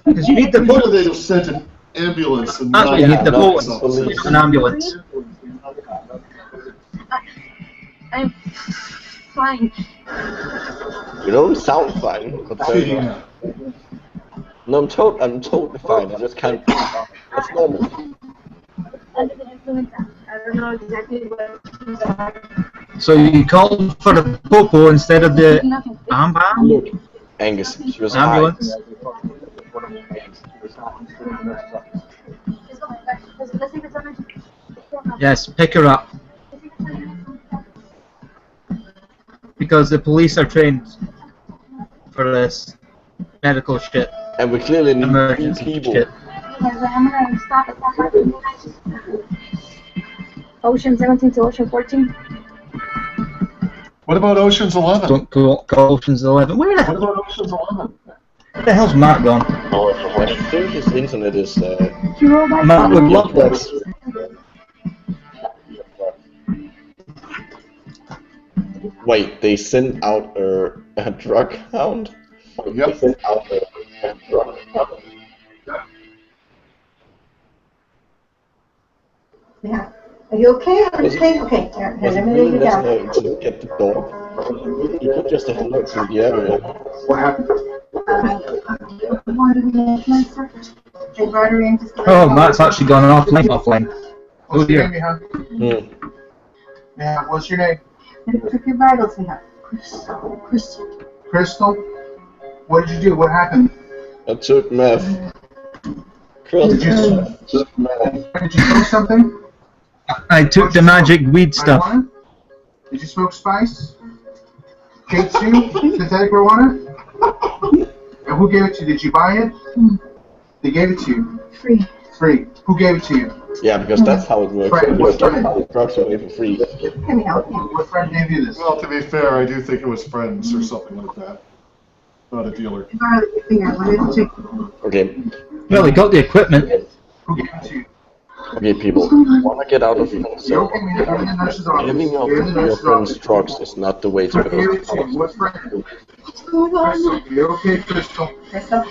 Because you need the pretty sure boat. they just sent an ambulance and That's what you need, the boat. police. An ambulance. I'm fine. You don't sound fine. What's going on? No, I'm totally fine. I just can't. That's normal. Under the influence, I don't know exactly what these are. So you called for the popo instead of the ambulance? Look, Angus, she was high. Ambulance? Yes, pick her up. Because the police are trained for this medical shit. And we clearly need emergency people. Shit. Ocean 17 to Ocean 14. What about Ocean's 11? Don't call Ocean's 11. What about Ocean's 11? Where the hell's Matt gone? I think his internet is. Matt would love this. Wait, they sent out a drug hound? Yep. They sent out a drug hound. Yeah. Are you okay? Okay. Okay. Here, Was it let me really lay you down. necessary to get the dog? You could just have looked in the area. What happened? Oh, Matt's actually gone offline. Oh What's your dear. name, Miha? Miha, what's your name? Took your vitals, Miha. Crystal. Crystal? What did you do? What happened? I took meth. Did you smoke something? I took the magic weed stuff. Marijuana? Did you smoke spice? K2? Synthetic marijuana? And who gave it to you? Did you buy it? They gave it to you. Free. Free. Who gave it to you? Yeah, because that's how it works. Right, You what get friend? drugs away for free. What friend gave you this? Well, to be fair, I do think it was friends or something like that. Not a dealer. Okay. Well, he got the equipment. Who gave it to you? Okay, people. Wanna get out of here. You're So, okay, man. You're in the nurse's office. giving up You're in the your nurse's friend's office. drugs is not the way to Who gave it to you? go. What friend? What's going on? Crystal. You're okay, Crystal. Crystal?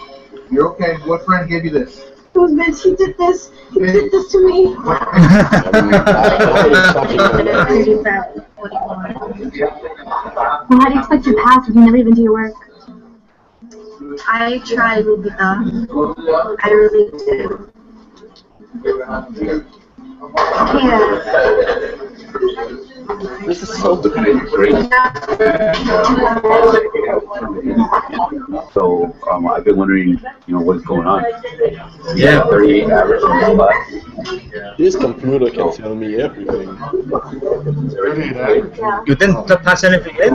You're okay. What friend gave you this? It was Vince. He did this. He did this to me. What I Well, how do you expect your pass if you never even do your work? I tried, Lupita. I really did. This is so So I've been wondering, what's going on. Yeah. 38 average on the spot. This computer can tell me everything. 38 average. You didn't pass anything in?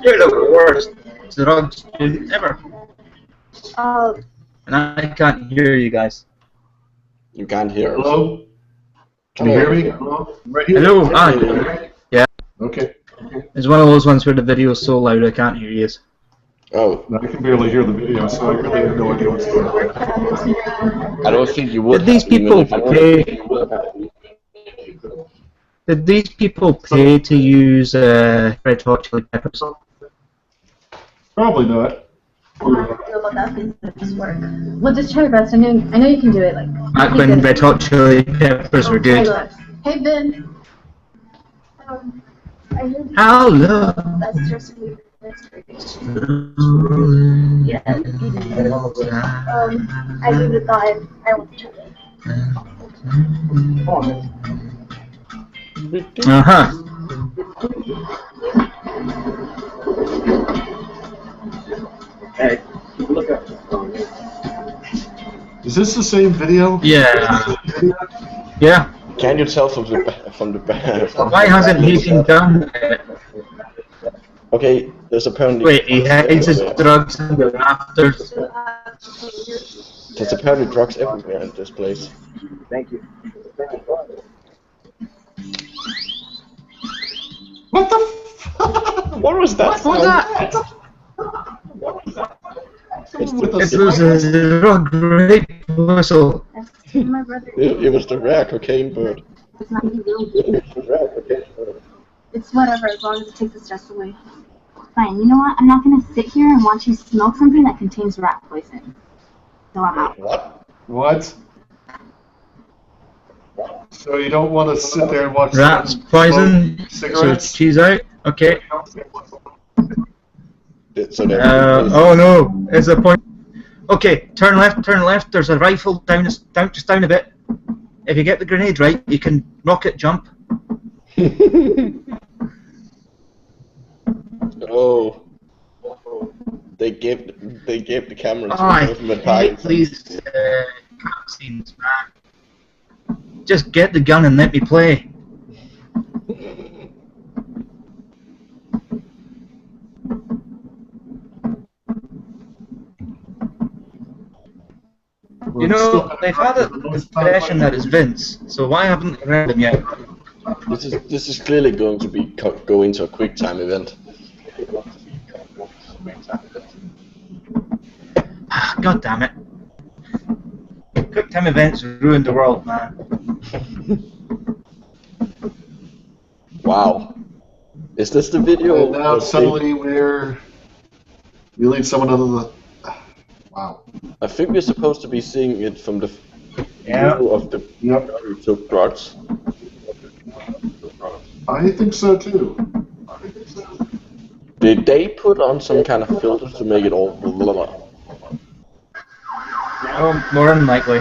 You're the worst drug student ever. And I can't hear you guys. You can't hear us. Hello? Can you hear me? Hello? Right here. Hello? Ah, yeah. Okay. It's one of those ones where the video is so loud I can't hear you. Oh. I can barely hear the video, so I really have no idea what's going on. I don't think you would. Did these people pay? Did these people pay to use Red Hot Chili Peppers? Probably not. Well, just try your best. I know you can do it. Back when Red Hot Chili Peppers were good. Hey, Ben. I heard Hello. that's just weird. That's great. Yeah. I give it a thought. I want to try it. Hey, look up. Is this the same video? Yeah. Yeah. Can you tell from the back? Why hasn't he been done? Okay, there's apparently. Wait, he hides his drugs in the rafters. There's apparently drugs everywhere in this place. Thank you. What the f? What was that? What was that? It was a drug rape whistle. My brother. It was the rare cocaine bird. It's not It's whatever, as long as it takes the stress away. Fine, you know what? I'm not gonna sit here and watch you smoke something that contains rat poison. So I'm out. What? What? So you don't want to sit there and watch Rats, poison, so cigarettes? cheese out. Okay. So Oh no, it's a point. Okay, turn left. There's a rifle just down a bit. If you get the grenade right, you can rocket jump. Oh. They gave the camera to I the hate these cutscenes, man. Just get the gun and let me play. You know, they've had an impression that it's Vince, so why haven't they read him yet? This is clearly going to be go into a quick time event. God damn it. Quick time events ruined the world, man. Wow. Is this the video? And now suddenly we lead someone out of the... Wow. I think we're supposed to be seeing it from the view of the guy who took drugs. I think so too. Did they put on some kind of filters to make it all blah, blah? Oh, more unlikely.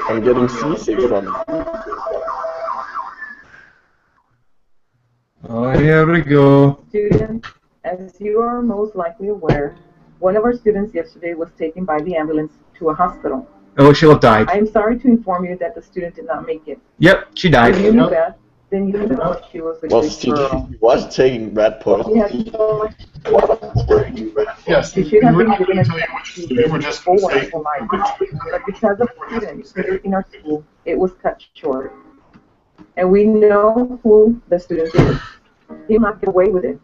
I'm getting seasick from it. Oh, here we go. Students, as you are most likely aware, one of our students yesterday was taken by the ambulance to a hospital. Oh, she'll have died. I am sorry to inform you that the student did not make it. Yep, she died. If you knew that, then you know she was a good girl. She was taking rat poison. She had so much. Yes, She should have been given a we were just full wonderful life. But because of students in our school, it was cut short. And we know who the student is. He might get away with it.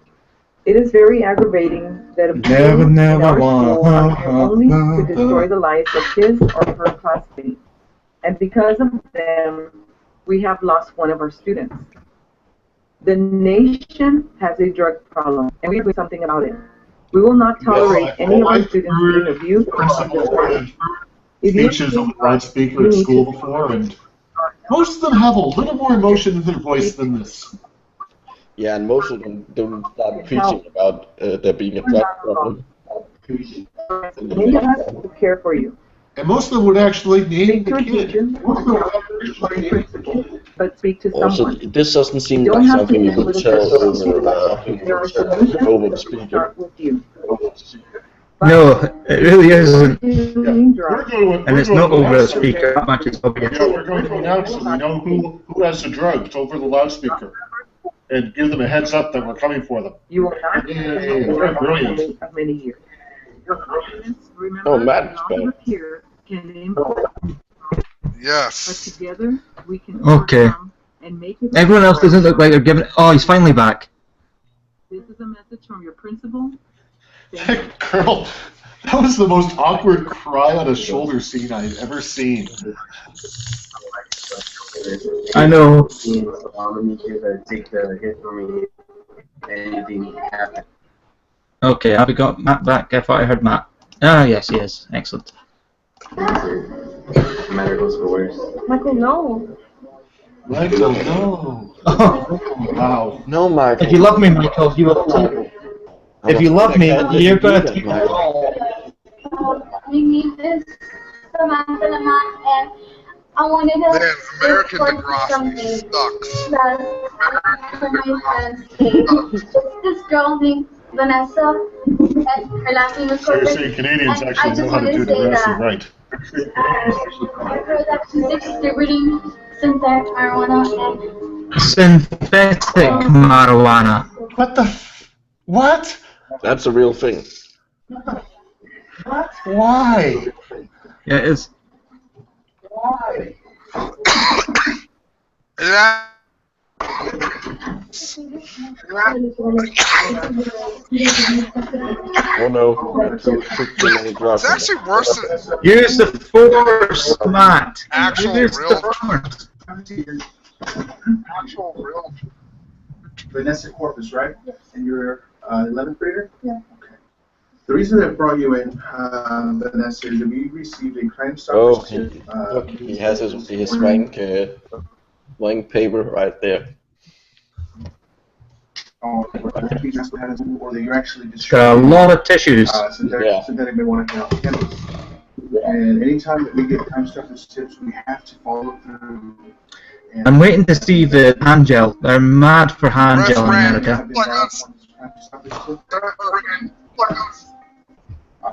It is very aggravating that a student in our school are here only to destroy the lives of his or her classmates. And because of them, we have lost one of our students. The nation has a drug problem, and we are doing something about it. We will not tolerate any of our students being abused or destroyed. Speeches on the loudspeaker at school before, and most of them have a little more emotion in their voice than this. Yeah, and most of them don't start preaching about there being a drug problem. Many of us will care for you. And most of them would actually name the kid. But speak to Also, someone. this doesn't seem like something you would tell over the speaker. No, it really isn't. Yeah. And it's not over the speaker, that much is obvious. Yeah, we're going to announce it. We know who has the drugs over the loudspeaker. And give them a heads up that we're coming for them. You will not be brilliant. Of many years. Oh, Matt. Yes. But together we can Okay. and make it. Everyone else doesn't look like they're giving. Oh, he's finally back. This is a message from your principal. Girl, that was the most awkward cry on a shoulder scene I've ever seen. I know. Take the hit for me. Anything happen. Okay, have we got Matt back? I thought I heard Matt. Ah, yes, he is. Excellent. Matter goes for worse. Michael, no. Michael, no. Wow. No, Michael. If you love me, Michael, you will take. If you love me, you're going to take it all. We need this Samantha Lamont, and I wanted to. Man, American Degrassi sucks. This girl named Vanessa, and her last name is Corbett. Seriously, Canadians actually know how to do Degrassi right. I heard that she's distributing synthetic marijuana and Synthetic marijuana. What the what? That's a real thing. Why? Yeah, it is. Why? Oh no. It's actually worse than Use the force, Matt. actual Use real. the force. Actual real. Vanessa Corpus, right? Yes. And you're 11th grader? Yeah. Okay. The reason I brought you in, Vanessa, is that we received a Crime Oh, Stoppers look, he has his rank paper right there. Oh, or that you're actually It's got a lot of tissues. Synthetic marijuana cannabis. And anytime that we get crime stoppers tips, we have to follow through. I'm waiting to see the hand gel. They're mad for hand gel in America. Look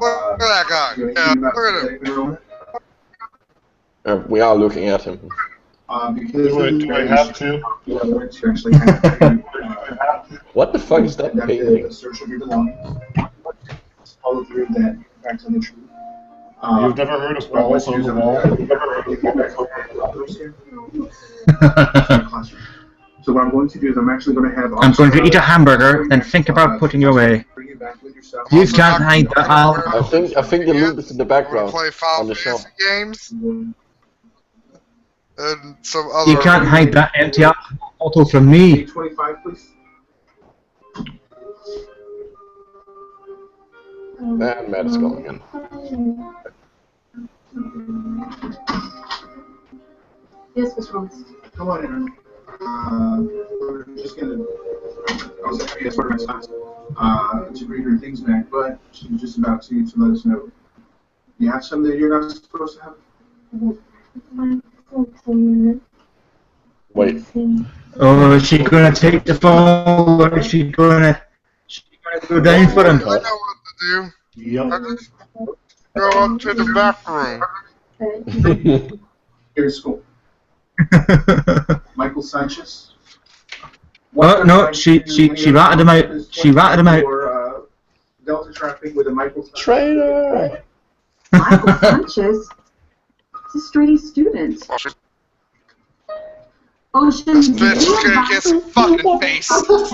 at that guy. Yeah, look at him. We are looking at him. Do I have to? What the fuck is that painting? Follow through that facts on the truth. You've never heard of balls on the wall? So what I'm going to do is I'm actually going to have... I'm going to eat a hamburger, then think about putting it away. You can't hide that, Al. I think the loop is in the background Play on Final the show. Fantasy games. And some other... You can't hide that empty auto from me. 25, please. And Matt is going in. Yes, what's wrong? Come on, Aaron. We're just going to... I was going to be a part of my class to bring her things back, but she was just about to let us know. You have something that you're not supposed to have? Wait. Oh, is she gonna take the fall, or is she gonna go down for him? I know what to do. Yep. I just go up to the back room. Here's school. Michael Sanchez. Oh no, she ratted him out. She ratted him out. For, Delta traffic with a Michael Traitor! Michael Sanchez? He's a straight A student. This bitch is gonna get some fucking face. What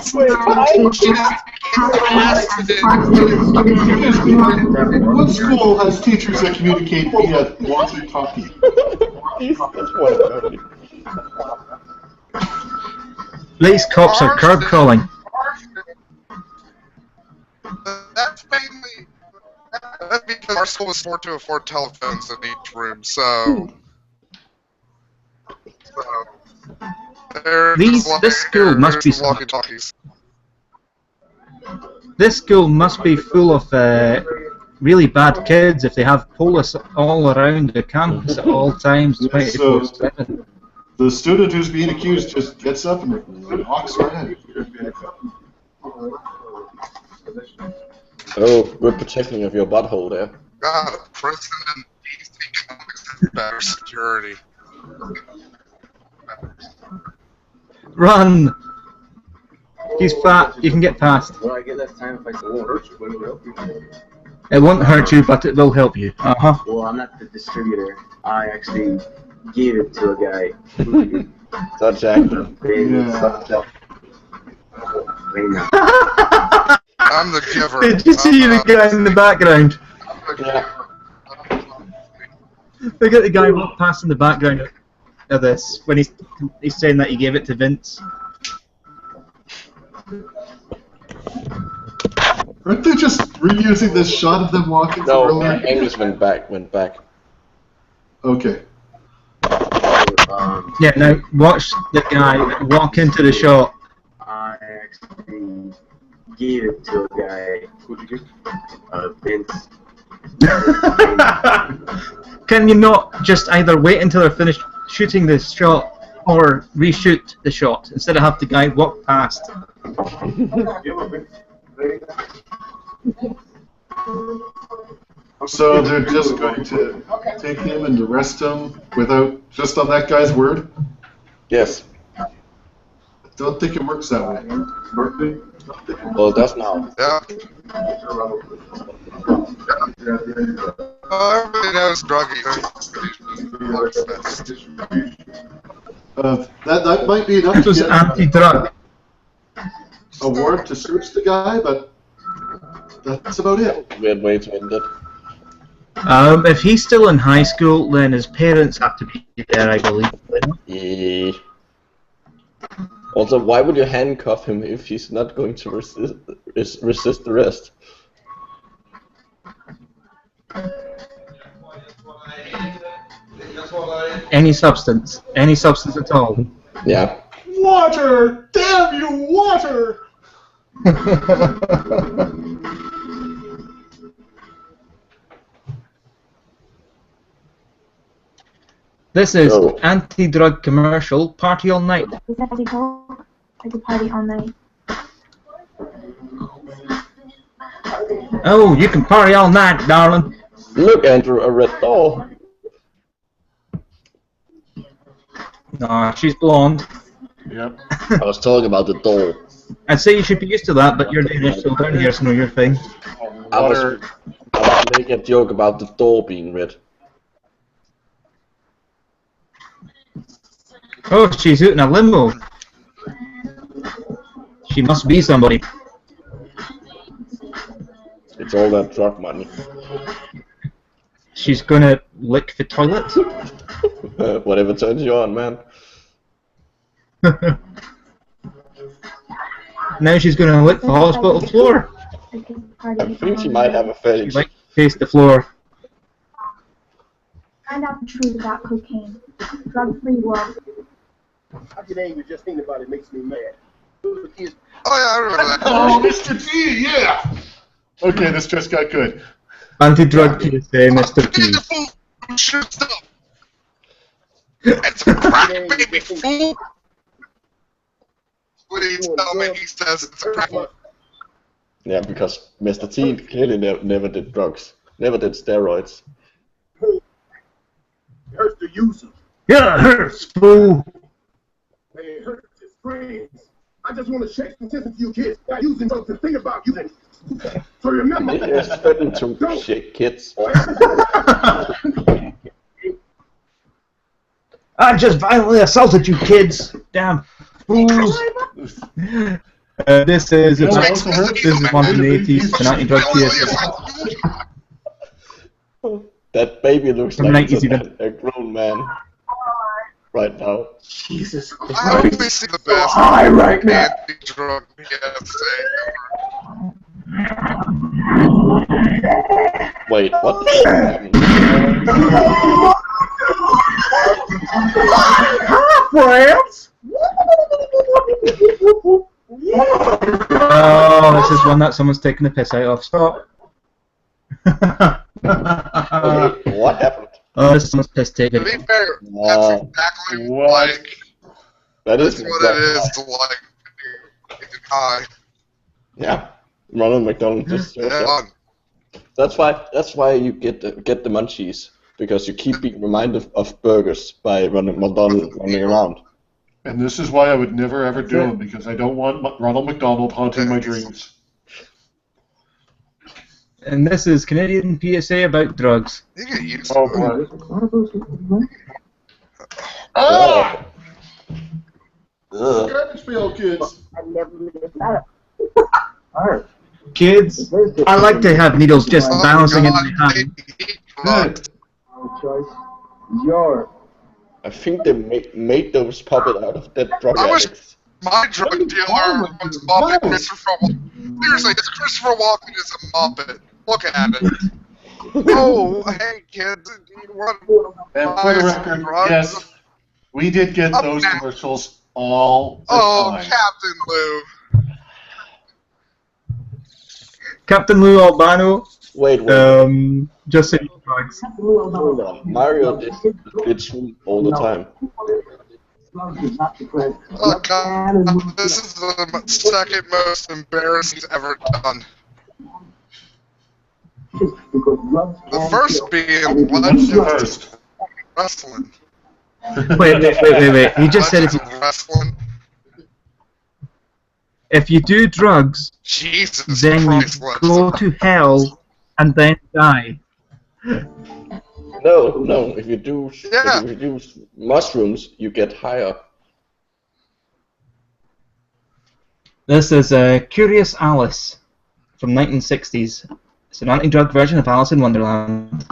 school has teachers that communicate via walkie-talkie? These cops are curb crawling. That's mainly because our school was smart to afford telephones in each room, so This school must be walkie-talkies. This school must be full of really bad kids if they have police all around the campus at all times, 24/7. The student who's being accused just gets up and walks right in. Oh, good protecting of your butthole there. God, prison and these economics have better security. Run! He's fat, you can get past. Well, I get less time if I say it won't hurt you, but it will help you. It won't hurt you, but it will help you. Uh-huh. Well, I'm not the distributor. I actually gave it to a guy. Such acting. I'm the giver. Did you see the guy in the background? Yeah. Look at the guy walk past in the background of this when he's saying that he gave it to Vince. Aren't they just reusing this shot of them walking No, from earlier? Angus went back. Okay. Yeah, now watch the guy walk into the shop. I actually gave it to a guy. Who'd you give? Vince. Can you not just either wait until they're finished shooting the shot or reshoot the shot instead of have the guy walk past? So they're just going to take him and arrest him without, just on that guy's word? Yes. I don't think it works that way. Well, it does now. Yeah. Everybody knows druggies. That might be enough This to was get anti-drug. a warrant to search the guy, but that's about it. Weird way to end it. If he's still in high school, then his parents have to be there, I believe. Yeah. Also, why would you handcuff him if he's not going to resist arrest? Any substance at all. Yeah. Water! Damn you, water! This is anti-drug commercial. Party all night. Is that the goal? I could party all night. Oh, you can party all night, darling. Look, Andrew, a red doll. Nah, she's blonde. Yep. I was talking about the doll. I'd say you should be used to that, but you're Danish, so down here, so know your thing. I was making a joke about the doll being red. Oh, she's out in a limo. She must be somebody. It's all that drug money. She's gonna lick the toilet. Whatever turns you on, man. Now she's gonna lick the hospital floor. I think she might have a fetish. She might taste the floor. Find out the truth about cocaine. Drug-free world. I get angry just thinking about it makes me mad. Oh yeah, I remember that. Oh, Mr. T, yeah! Okay, this just got good. Anti-drug PSA, Mr. T. Shut up! It's a crack, baby fool! What do you tell me? He says it's a crack. Yeah, because Mr. T clearly never did drugs. Never did steroids. It hurts to use them. Yeah, it hurts, fool. Man, it hurts his friends. I just want to shake some sense into you kids. Not using drugs and think about using. So remember. You're spending some shit, kids. I just violently assaulted you, kids. Damn fools. This is one from the 80s, an anti-drug PSA. That baby looks From like 90s a grown man right now. Jesus Christ. I only see the best right now. anti-drug PSA ever. Wait, what? Hi, friends. Oh, this is one that someone's taking the piss out of. Stop. Okay, what happened? Oh, this someone's piss taken. To be fair, that's exactly like. That's what it is to like high. Yeah, Ronald McDonald just shows up. That's why you get the munchies, because you keep being reminded of burgers by Ronald McDonald running around. And this is why I would never ever do them, because I don't want Ronald McDonald haunting my dreams. And this is Canadian PSA about drugs. You get used to boy. Ah! Garbage pail kids. Kids, I like to have needles just bouncing in my hand. Choice. Yours. I think they made those puppet out of dead drug addicts. My drug dealer was Muppet Christopher Walken. Seriously, this Christopher Walken is a Muppet. Look at it. Oh, hey kids, do you want And for the record, yes, we did get those commercials all the time. Captain Lou. Captain Lou Albano. Wait. Just saying drugs. Hold on. Mario did swim all the time. Oh god, this is the second most embarrassing he's ever done. The first being Legend Wrestling. Wait. He just said Wrestling. If you do drugs, Jesus then Christ, you go to hell and then die. No. If you do mushrooms, you get higher. This is Curious Alice from 1960s. It's an anti-drug version of Alice in Wonderland.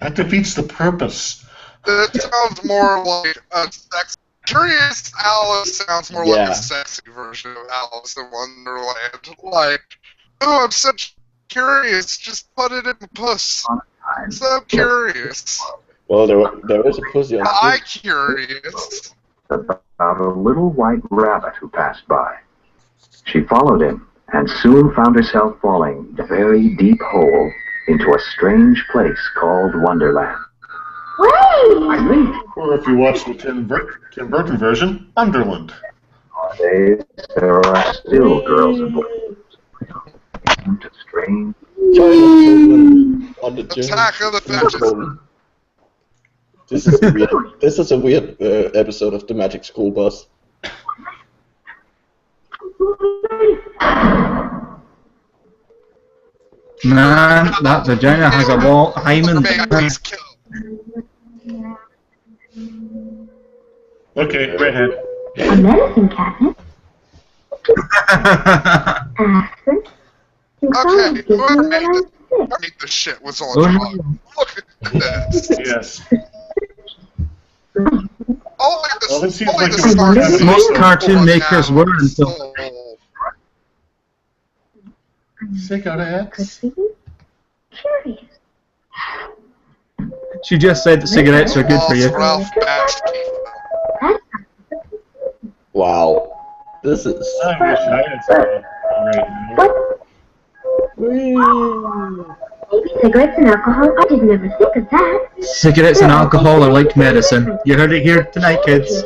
That defeats the purpose. It sounds more like a sex. Curious Alice sounds more like a sexy version of Alice in Wonderland. Like, oh, I'm so curious. Just put it in my puss. I'm so curious. Well, there is a pussy on I'm curious. About a little white rabbit who passed by. She followed him and soon found herself falling a very deep hole into a strange place called Wonderland. Wait! Or if you watch the Tim Burton version, Underland. Nowadays, there are still girls and boys into strange. On the Attack of the Fascists. This is a weird episode of the Magic School Bus. Man, that vagina has a hymen. Okay, redhead. A medicine cabinet? Acid? Okay, whoever made this shit was on drugs. Look at this. Yes. Only it seems like it was Most cartoon makers were until. Cigarettes. Curious. She just said that cigarettes are good for you. Wow. This is. I wish I had some right now. Maybe cigarettes and alcohol? I didn't ever think of that. Cigarettes and alcohol are like medicine. You heard it here tonight, kids.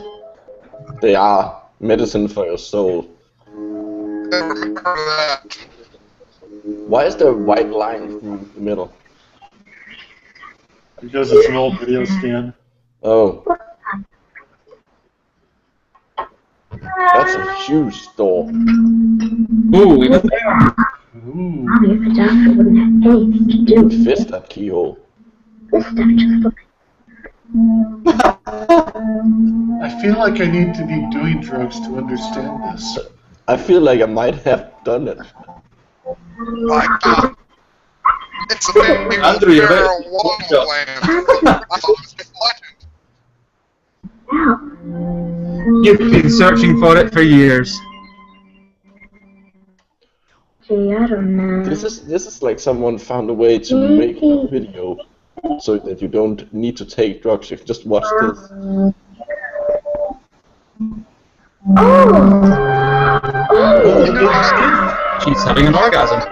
They are medicine for your soul. Never remember that. Why is there a white line through the middle? Because it's an old video scan. Oh. That's a huge store. Ooh, we got there. Ooh. Mommy, if a doctor wouldn't have anything to do with Fist that keyhole. this stuff just looks. I feel like I need to be doing drugs to understand this. I feel like I might have done it. My God. It's a big Andrew, you're right. Wonderland. I thought it was just legend. You've been searching for it for years. Gee, I don't know. This is like someone found a way to make a video so that you don't need to take drugs. You can just watch this. She's having an orgasm.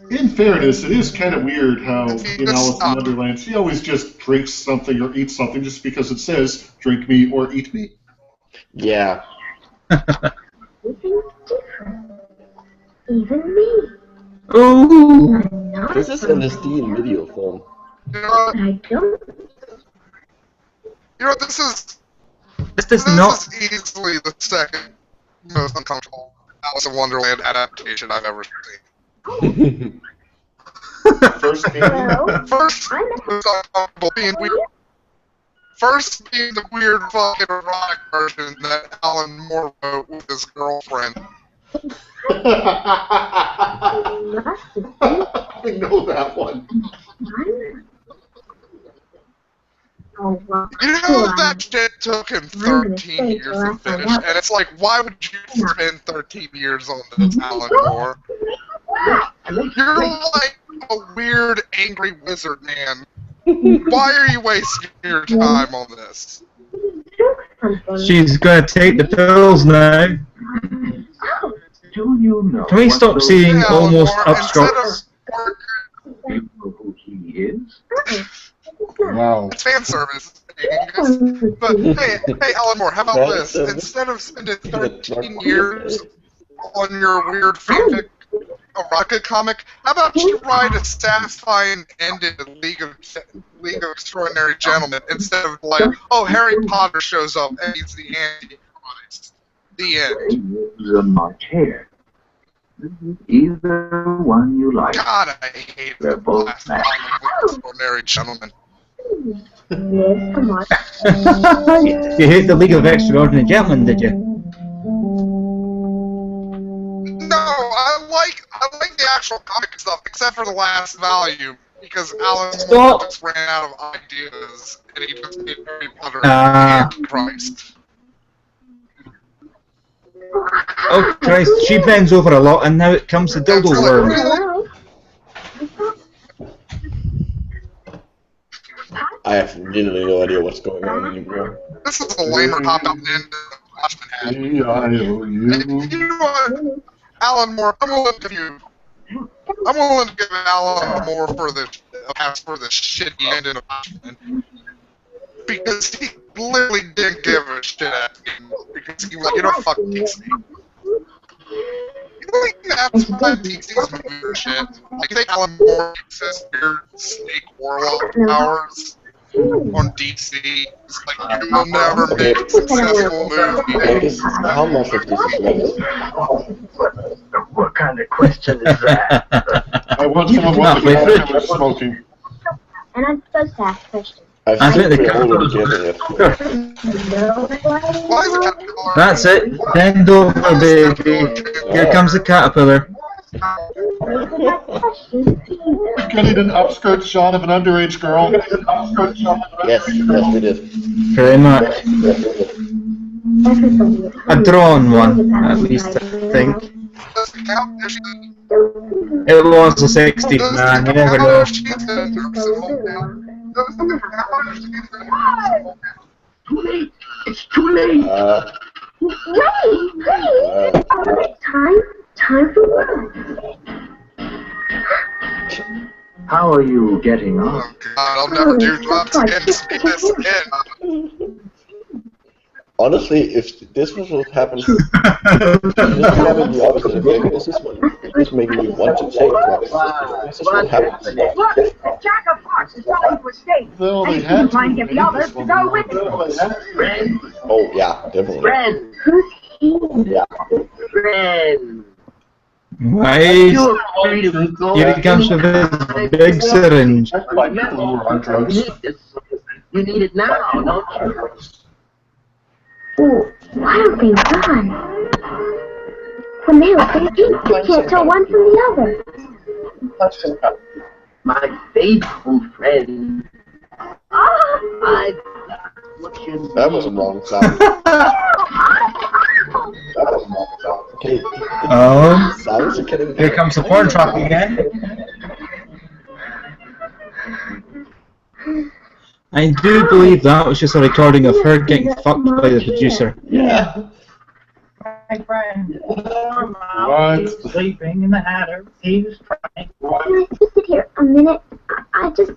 In fairness, it is kind of weird how in Alice in Wonderland she always just drinks something or eats something just because it says drink me or eat me. Yeah. Even me. Ooh. This is LSD in video form. I don't. You know, this is easily the second most uncomfortable Alice in Wonderland adaptation I've ever seen. First being uncomfortable being weird. First being the weird fucking erotic version that Alan Moore wrote with his girlfriend. I know that one. Oh, well, You know that shit took him 13 years to finish, and it's like, why would you spend 13 years on this, Alan Moore? You're like a weird, angry wizard man. Why are you wasting your time on this? She's gonna take the pills now. Do you know? Can we stop seeing almost upstructs? You know who he is? Wow. It's fan service. But hey, Alan Moore, how about this? Instead of spending 13 years on your weird fanfic erotica comic, how about you write a satisfying ending to League of Extraordinary Gentlemen instead of like, oh, Harry Potter shows up and he's the Antichrist. The end. He is my chair. Either one you like. God, I hate They're the both last mad. line of Extraordinary Gentlemen. Yes, come on. You hate the League of Extraordinary Gentlemen, did you? No, I like the actual comic stuff, except for the last volume, because Alan Moore just ran out of ideas, and he just made Harry Potter Antichrist. Oh Christ, she bends over a lot and now it comes to dildo worm. I have literally no idea what's going on anymore. This is a lamer pop-up end Watchmen hat. C-I-O-U. You know what? Alan Moore, I'm willing to give Alan Moore for the pass for the shitty ending of Watchmen. Because he literally didn't give a shit at me. Because he was like, you know, fuck DC. You know, that's why DC's movie or shit. Like, you think Alan Moore gets his weird snake warlock powers on DC? It's like, you will never make a successful movie. How much of this is left? What kind of question is that? I want someone what the character was smoking. And I'm supposed to ask questions. I think we're already getting it. That's it. Bend over, baby. Here comes the caterpillar. We're getting an upskirt shot of an underage girl. Yes, we did. Very much. A drawn one, at least, I think. It was the 60s, man. You never know. Too late. It's too late. Time for what? How are you getting on? Oh God, I'll never do drugs again. See this again. Honestly, if this was what happened, this would have the opposite effect. This is making me want to take drugs. This is what happens. Look, Jack of Hearts is trying to escape. Well, they And had he's trying to get the others to go with him. Friend. Oh yeah, definitely. Friend. Who's he? Yeah. Friend. Right. You're ready to go. Here he comes with his big syringe. That's why people who are on drugs. You need it now, don't you? Oh, why aren't they gone? When they were thinking, they can't tell one from the other. My faithful friend. That was a wrong sound. Okay. Oh. Sounds are getting Here comes the porn truck again. I do believe that was just a recording of her getting fucked by the producer. Yeah. My friend, What? sleeping in the Hatter. He's trying. Can I just sit here a minute? I'm just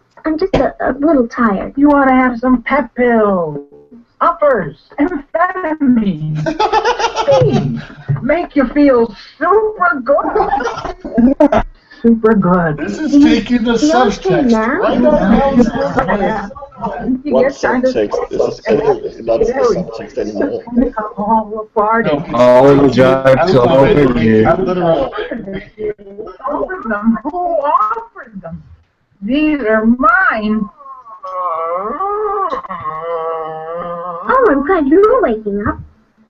a little tired. You ought to have some pep pills, uppers, amphetamine. Things make you feel super good. Super good. This is taking the subtext right out. What subtext? This is not the subtext anymore. Oh, party. All the drugs all over you. Offered them? Who offered them? These are mine. Oh, I'm glad you're waking up.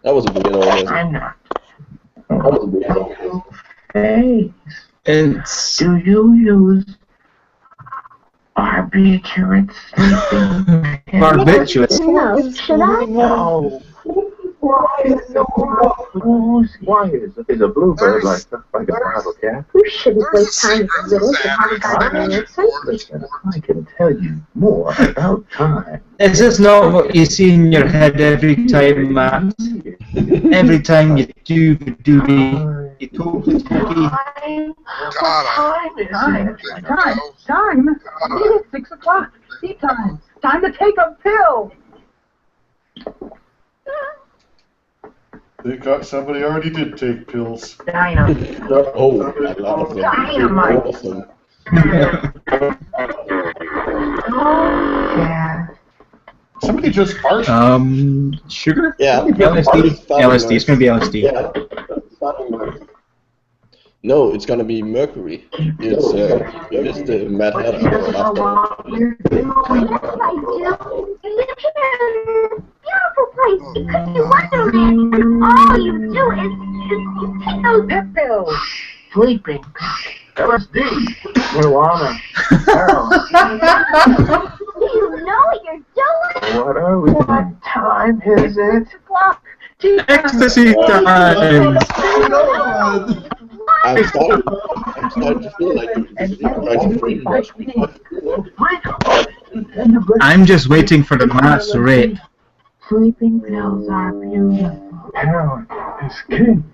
That was a weird one. I'm not. That was a weird one. Hey, It's do you use barbiturates sleeping? barbiturates. No, should I? No. Why is a bluebird like a bottle cat? You shouldn't waste time with riddles that haven't got any answers. I can tell you more about time. Is this not what you see in your head every time, Matt? Every time you do me, you totally Time. It's 6 o'clock. Tea time. Time to take a pill. They got somebody already did take pills. Dynamite. Oh, a lot of them. Dynamite. All of them. Yeah. Somebody just farted. Sugar? Yeah. LSD. LSD. It's gonna be LSD. Yeah. No, it's gonna be mercury. It's the Mad Hatter. Beautiful place. It could be Wonderland. And all you do is take those Pep pills. Sleeping. LSD. Marijuana. Do you know what you're doing? What are we doing? What time is it? 6 o'clock. Ecstasy time! I'm starting to feel like you're trying to brainwash me. I'm just waiting for the mass rape. Sleeping pills are beautiful. Health is king.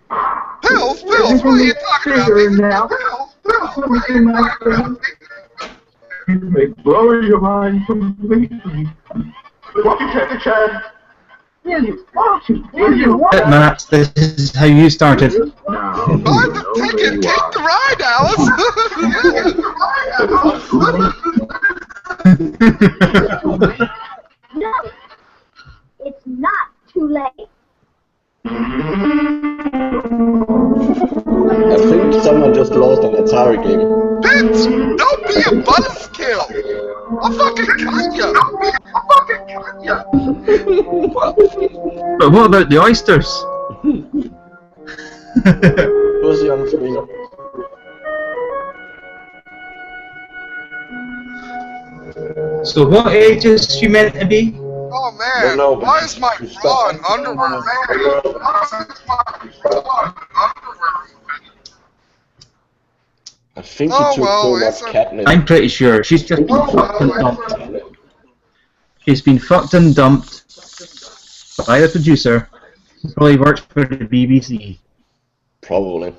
Pills? Pills? What are you talking about? Now. Let me see my friend. You may blow your mind completely. What you take a chance? Will you? Matt, this is how you started. Buy the ticket, take the ride, Alice! No, it's not too late. I think someone just lost an Atari game. Bitch! Don't be a buzzkill! I'll fucking cut ya! But what about the oysters? Who's the on screen? So what age is she meant to be? Oh man, No, why is my bra and underwear I think he took so much catnip. I'm pretty sure she's just been fucked and dumped. She's been fucked and dumped by the producer. Who probably works for the BBC. Probably.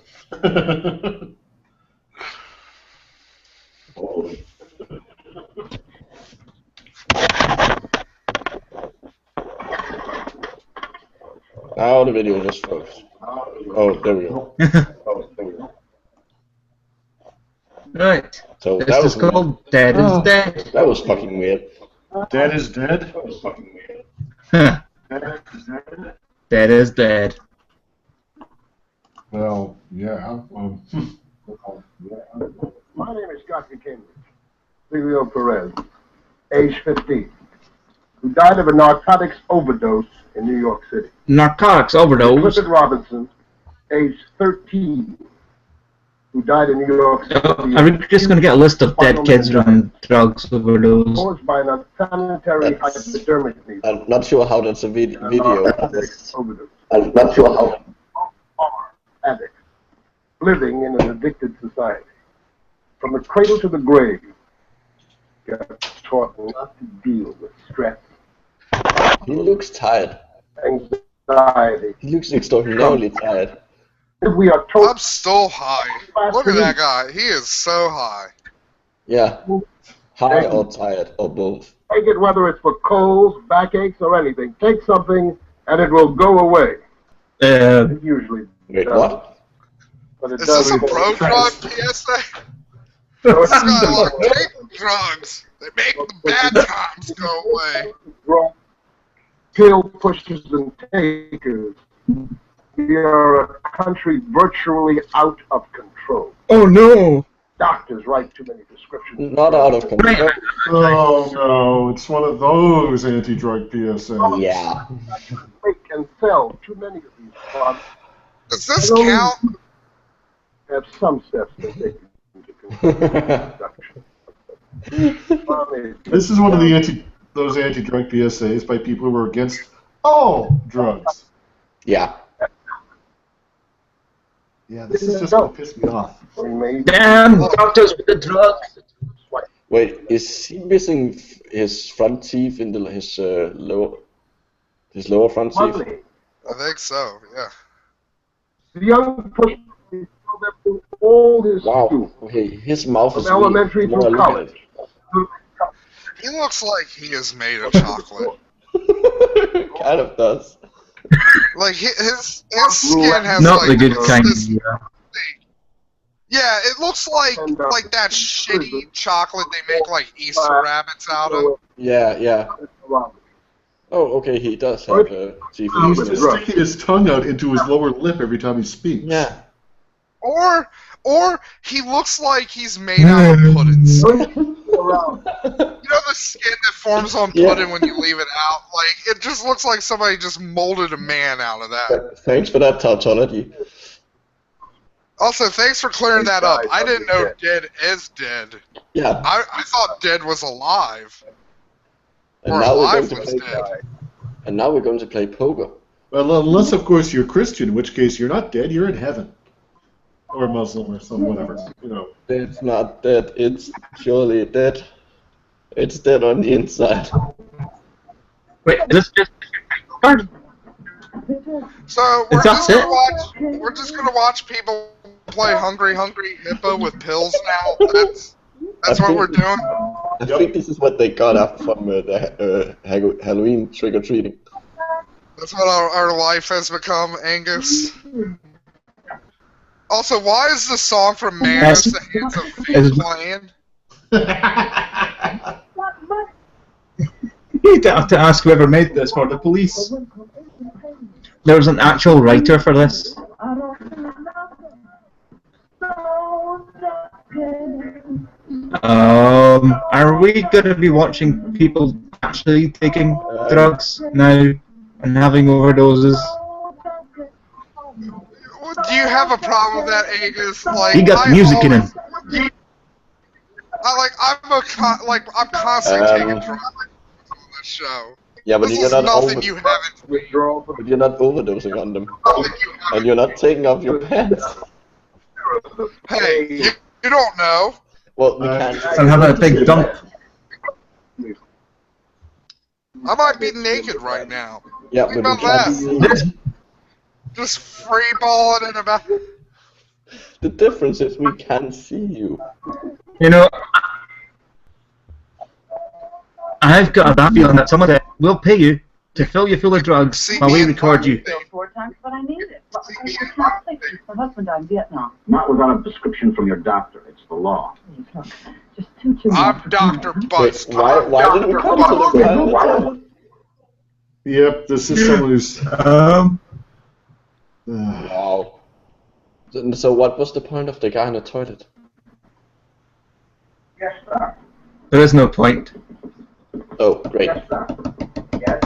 Now the video just froze. Oh, there we go. Right. So This that is was weird. called Dead is Dead. That was fucking weird. Dead is dead? That was fucking weird. Huh. Dead is dead? Dead is dead. Well, yeah. My name is Dr. Cambridge, Leo Perez, age 15, who died of a narcotics overdose in New York City. Narcotics overdose. Clifford Robinson, age 13, who died in New York City. Are we just going to get a list of dead kids on drugs overdose? Caused by an unsanitary hypodermic needle. I'm not sure how that's a video. Overdose. I'm not sure how. Addicts, living in an addicted society. From the cradle to the grave, got taught not to deal with stress. He looks tired. Anxiety. He looks extraordinarily tired. We are told. I'm so high. Look at that guy. He is so high. Yeah. High or tired or both. Take it whether it's for colds, backaches, or anything. Take something and it will go away. It usually Wait, does. what? But it Is this a doesn't. pro-drug PSA? This guy like take drugs. They make the bad times go away. Pill pushers and takers. We are a country virtually out of control. Oh no! Doctors write too many prescriptions. Not out of control. Oh no, it's one of those anti-drug PSAs. Yeah. Make and sell too many of these products. Does this count? Have some steps to take into consideration. This is one of the those anti-drug PSAs by people who are against all drugs. Yeah. Yeah, this is just going to piss me off. Damn doctors with the drugs. Wait, is he missing his front teeth in his lower front teeth? I think so, yeah. The young person all his Wow. Okay, his mouth is from elementary weak. through college. He looks like he is made of chocolate. Kind of does. Like his skin has Not like the good kind. Yeah, it looks like that shitty chocolate they make like Easter rabbits out of. Yeah, yeah. Oh, okay, he does have teeth. He's just sticking his tongue out into his lower lip every time he speaks. Yeah. Or he looks like he's made out of pudding skin. You know the skin that forms on pudding when you leave it out? Like, it just looks like somebody just molded a man out of that. Thanks for that tautology. Also, thanks for clearing that up. I didn't know Dead is dead. Yeah. I thought Dead was alive. And or now alive we're was going to play. dead. And now we're going to play poker. Well, unless of course you're Christian, in which case you're not dead, you're in heaven. Or Muslim or some whatever, you know. It's not dead, it's surely dead. It's dead on the inside. Wait, is this just So we're just gonna watch people play Hungry Hungry Hippo with pills now. That's what we're doing. I think this is what they got up from the Halloween trick or treating. That's what our life has become, Angus. Also, why is the song from Manos the Hands of Fate playing? You'd have to ask whoever made this for the police. There was an actual writer for this. Are we going to be watching people actually taking drugs now and having overdoses? Do you have a problem with that, Angus? Like, He got music in him. I'm constantly taking drugs on this show. Yeah, but this you're is not nothing you haven't. But you're not overdosing on them, and you're not taking off your pants. Hey, you don't know. Well, we can't. I'm having a big dump. I might be naked right now. Yeah, Think but about we can't that. see. Just free balling in about. The difference is we can't see you. You know, I've got a bad feeling that someone that will pay you to fill you full of drugs while we record you. 4 times what I needed. My husband died in Vietnam. Not without a prescription from your doctor. It's the law. Just too I'm Dr. Butts. Why didn't we come to the pilot? Yep, this is someone who's... Wow. So what was the point of the guy in the toilet? Yes, sir. There is no point. Oh, great. Yes, sir. Yes.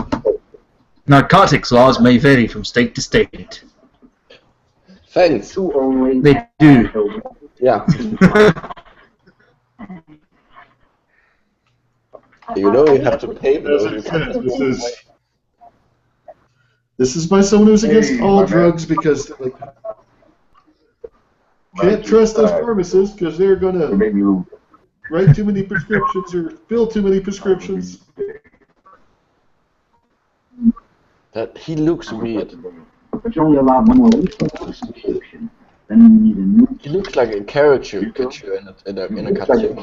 Narcotics laws may vary from state to state. Thanks. They do. Yeah. You know you have to pay for As I those. said, this is by someone who's against all drugs because like, can't trust those pharmacists because they're gonna write too many prescriptions or fill too many prescriptions. That he looks weird. But you only allowed one more week for the subscription. Then you need a new. He looks like a caricature in a cartoon.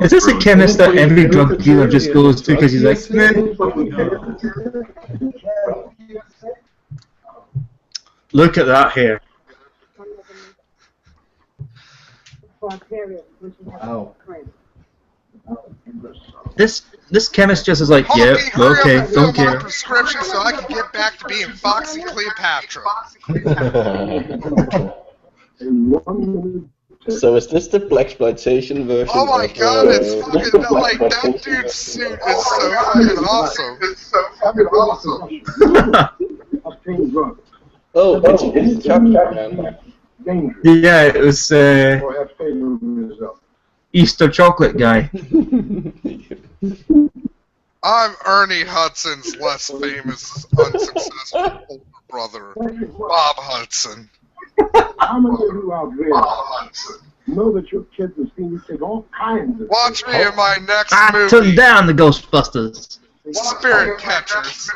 Is this a chemist that every drug dealer just goes to because he's like, man? Look at that hair. Wow. This chemist just is like, yeah, okay, don't care. Prescription so I can get back to being Foxy Cleopatra. So is this the blaxploitation version? Oh my god, it's fucking like that dude's suit is so fucking awesome. It's so fucking awesome. Oh, it's chocolate, man. Yeah, it was Easter chocolate guy. I'm Ernie Hudson's less famous, unsuccessful older brother, Bob Hudson. How many of you out there know that your kids have seen you take all kinds of... Watch me in my next I movie, took down the Ghostbusters. Spirit Catchers.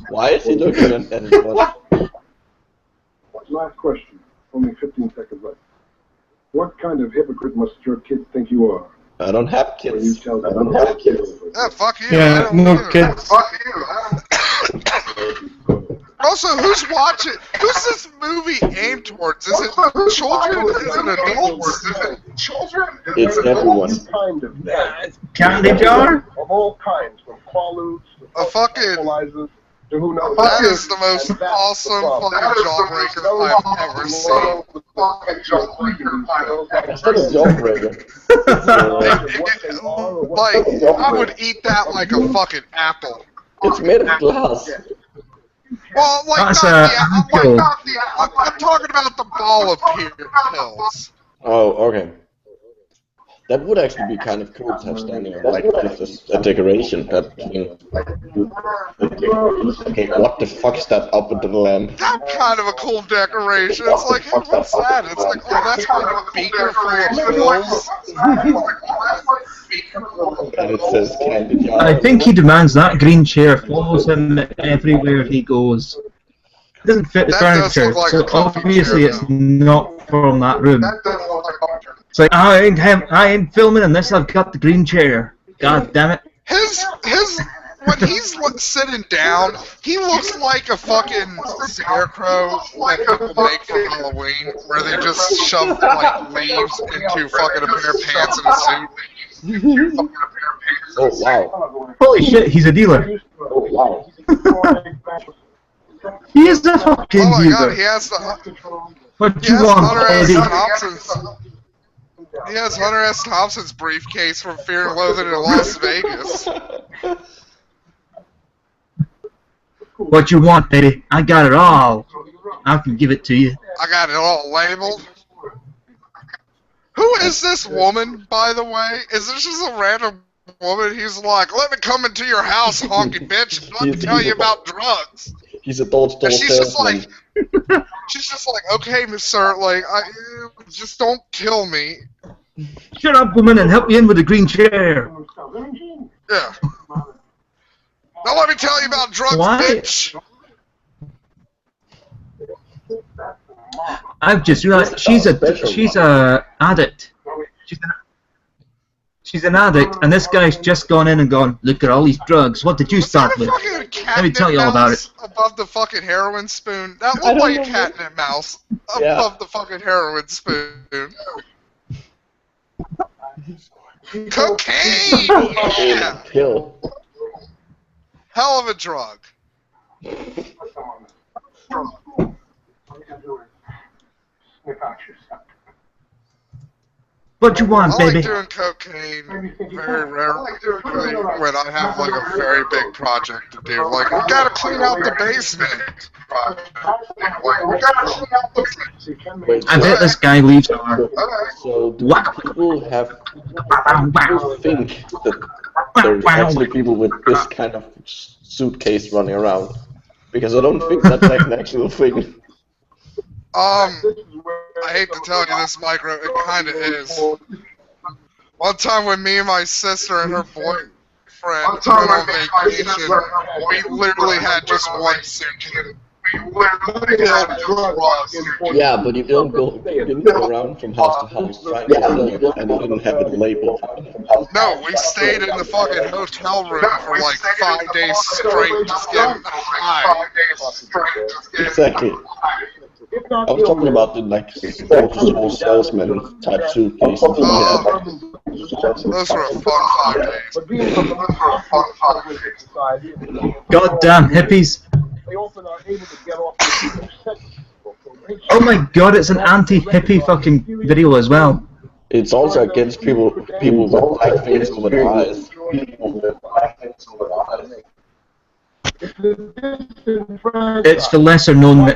Why is he looking at his watch? Last question. Only 15 seconds left. What kind of hypocrite must your kids think you are? I don't have When you kids. tell them I don't have kids. Yeah, fuck you. I Yeah, don't no either. kids. Fuck you. Also, who's watching? Who's this movie aimed towards? Is it children? Is it adults? Is it children? It's everyone. Kind of Candy jar? of all kinds, from quaaludes to A fucking. fertilizers to who knows. That is the most awesome fucking jawbreaker I've ever seen. It's not a jawbreaker. Like, I would eat that like a fucking apple. It's made of glass. Well, like That's not apple. I'm talking about the ball of pills. Oh, okay. That would actually be kind of cool to have standing on, like, just a decoration. That okay, what the fuck is that up with the lamp? That's kind of a cool decoration. It's like, hey, what's that? It's like, oh, that's kind of a beaker full of pills. And it says Candy Jar. I think he demands that green chair follows him everywhere he goes. It doesn't fit the That does furniture, look like so a comfy obviously chair, it's not from that room. It's like, I ain't filming in this, I've got the green chair. God damn it. His when he's sitting down, he looks like a fucking scarecrow that people make for Halloween, where they just shove like leaves into fucking a pair of pants and a suit. Oh wow! Holy shit, he's a dealer. Oh wow! He is a fucking Oh my dealer. god, he has What do you want, Eddie? He has Hunter S. Thompson's briefcase from Fear and Loathing in Las Vegas. What you want, Eddie? I got it all. I can give it to you. I got it all labeled. Who is this woman, by the way? Is this just a random woman? He's like, let me come into your house, honky bitch, and let me tell you about drugs. He's a door-to-door salesman. She's just like, okay, sir, like, just don't kill me. Shut up, woman, and help me in with the green chair. Yeah. Now let me tell you about drugs, bitch. I've just realized she's a addict. She's an addict, and this guy's just gone in and gone, look at all these drugs. What did you start with? Let me tell you all about it. Above the fucking heroin spoon. That looked like a catnip mouse above the fucking heroin spoon. Cocaine! Yeah! Kill. Hell of a drug. What you want, I like baby? doing cocaine very rarely when I have like a very big project to do. Like, we gotta clean out the basement. I bet this guy leaves her. So do people think that there's actually people with this kind of suitcase running around? Because I don't think that's like an actual thing. I hate to tell you this, Micro, it kinda is. One time when me and my sister and her boyfriend went on vacation, we literally had just one suitcase. Yeah, but you didn't go around from house to house trying to sell it, and you didn't have it labeled. No, we stayed in the fucking hotel room for like 5 days straight, just getting high. Exactly. I was talking about the like door-to-door salesman type suitcase. Those were a fun 5 days. Goddamn hippies. Oh my god, it's an anti-hippie fucking video as well. It's also against people with black things over their eyes. It's the lesser known.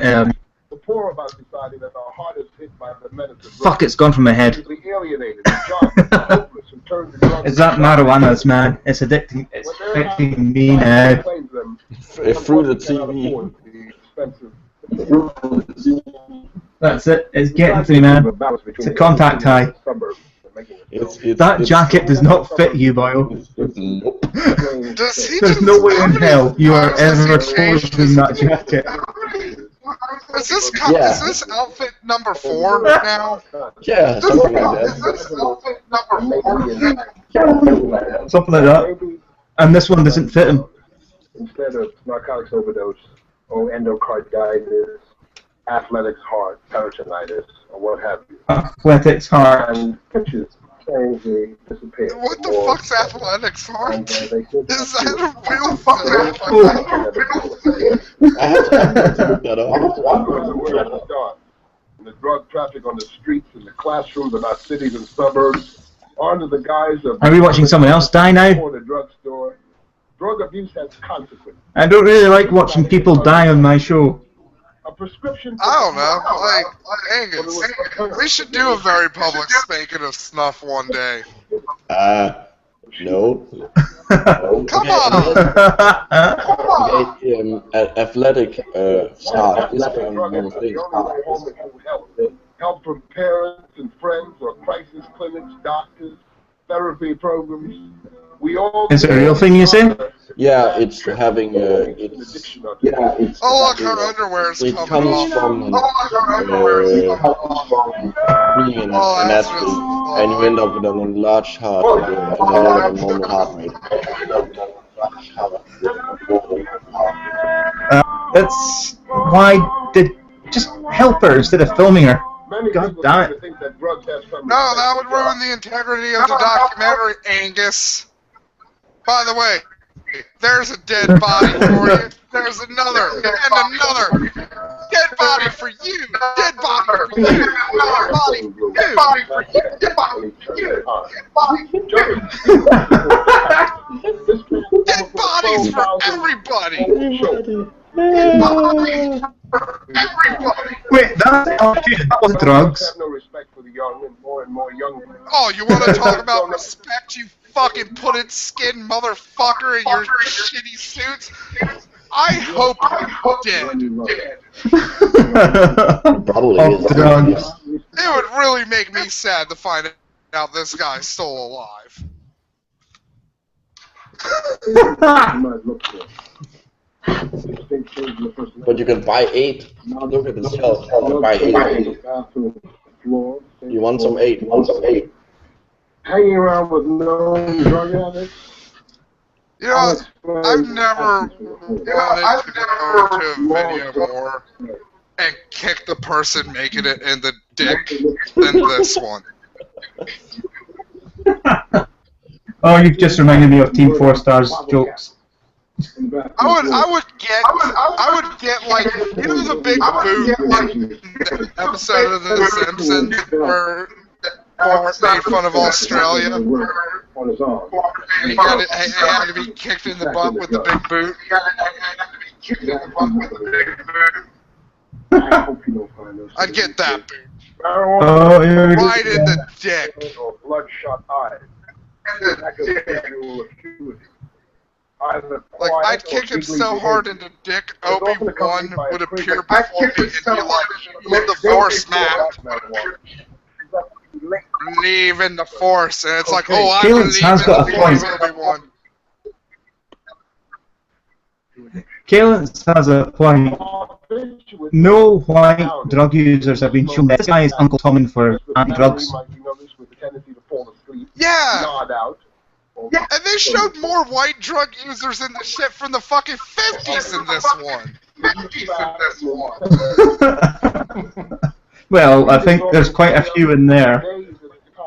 Fuck, it's gone from my head. Is that marijuana's, man? It's addicting. It's affecting me now. Through the TV. That's it. It's getting to me, man. It's a contact high. That jacket does not fit you, Boyle. There's no way in hell you are ever closing that jacket. Is this outfit number 4 now? Yeah, something like that. Something like that. And this one doesn't fit him. Instead of narcotics overdose, or endocarditis, athletics heart, peritonitis, or what have you. Athletics heart. And pictures strangely disappear. What the fuck's athletics heart? Is that a real thing? I have to look that up. The drug traffic on the streets and the classrooms of our cities and suburbs, under the guise of... Are we watching someone else die now? The drugstore. Drug abuse has consequences. I don't really like watching people die on my show. A prescription. I don't know. Angus, we should do a very public spanking of snuff one day. No. Come on! Athletic staff is a normal thing. Help from parents and friends or crisis clinics, doctors. therapy programs. We all Is it a real thing, you say? Yeah, it's having it's Oh look, her underwear's it coming comes off. from being an athlete, and you end up with a large heart and a lower than normal heart rate. That's why did just help her instead of filming her. God damn it. No, that would ruin the integrity of the documentary, Angus. By the way, there's a dead body for you. There's another, and another. Dead body for you. Dead body for you. Dead body for you. Dead body for you. Dead body for you. Dead bodies for everybody. Wait, that wasn't drugs. Oh, you want to talk about respect, you fucking put-in-skin motherfucker in your shitty suits? I hope you're dead. Probably is. Drugs. It would really make me sad to find out this guy's still alive. But you can buy 8. Look at the shelf. You can buy 8. You want some 8? You want some 8? Hanging around with known drug addicts. You know, I've never wanted to go to a video more and kick the person making it in the dick than this one. Oh, you've just reminded me of Team 4 Stars jokes. I would get like, you know, the big boot in the episode of The Simpsons where Bart made fun of Australia, and he had to be kicked in the butt with the big boot. I'd get that boot. Oh, yeah. Right in the dick. Bloodshot eyes. Like, I'd kick him so hard in the dick, Obi-Wan would appear before me and be like, "Let the Force snapped. Believe in the Force." And it's like, oh, I Caleb's believe in got the a Force, point. Obi-Wan. Kalen has a point. No white drug users have been shown. This guy is Uncle Tommen for anti-drugs. Yeah! Yeah, and they showed more white drug users in the shit from the fucking 50s in this one. Well, I think there's quite a few in there.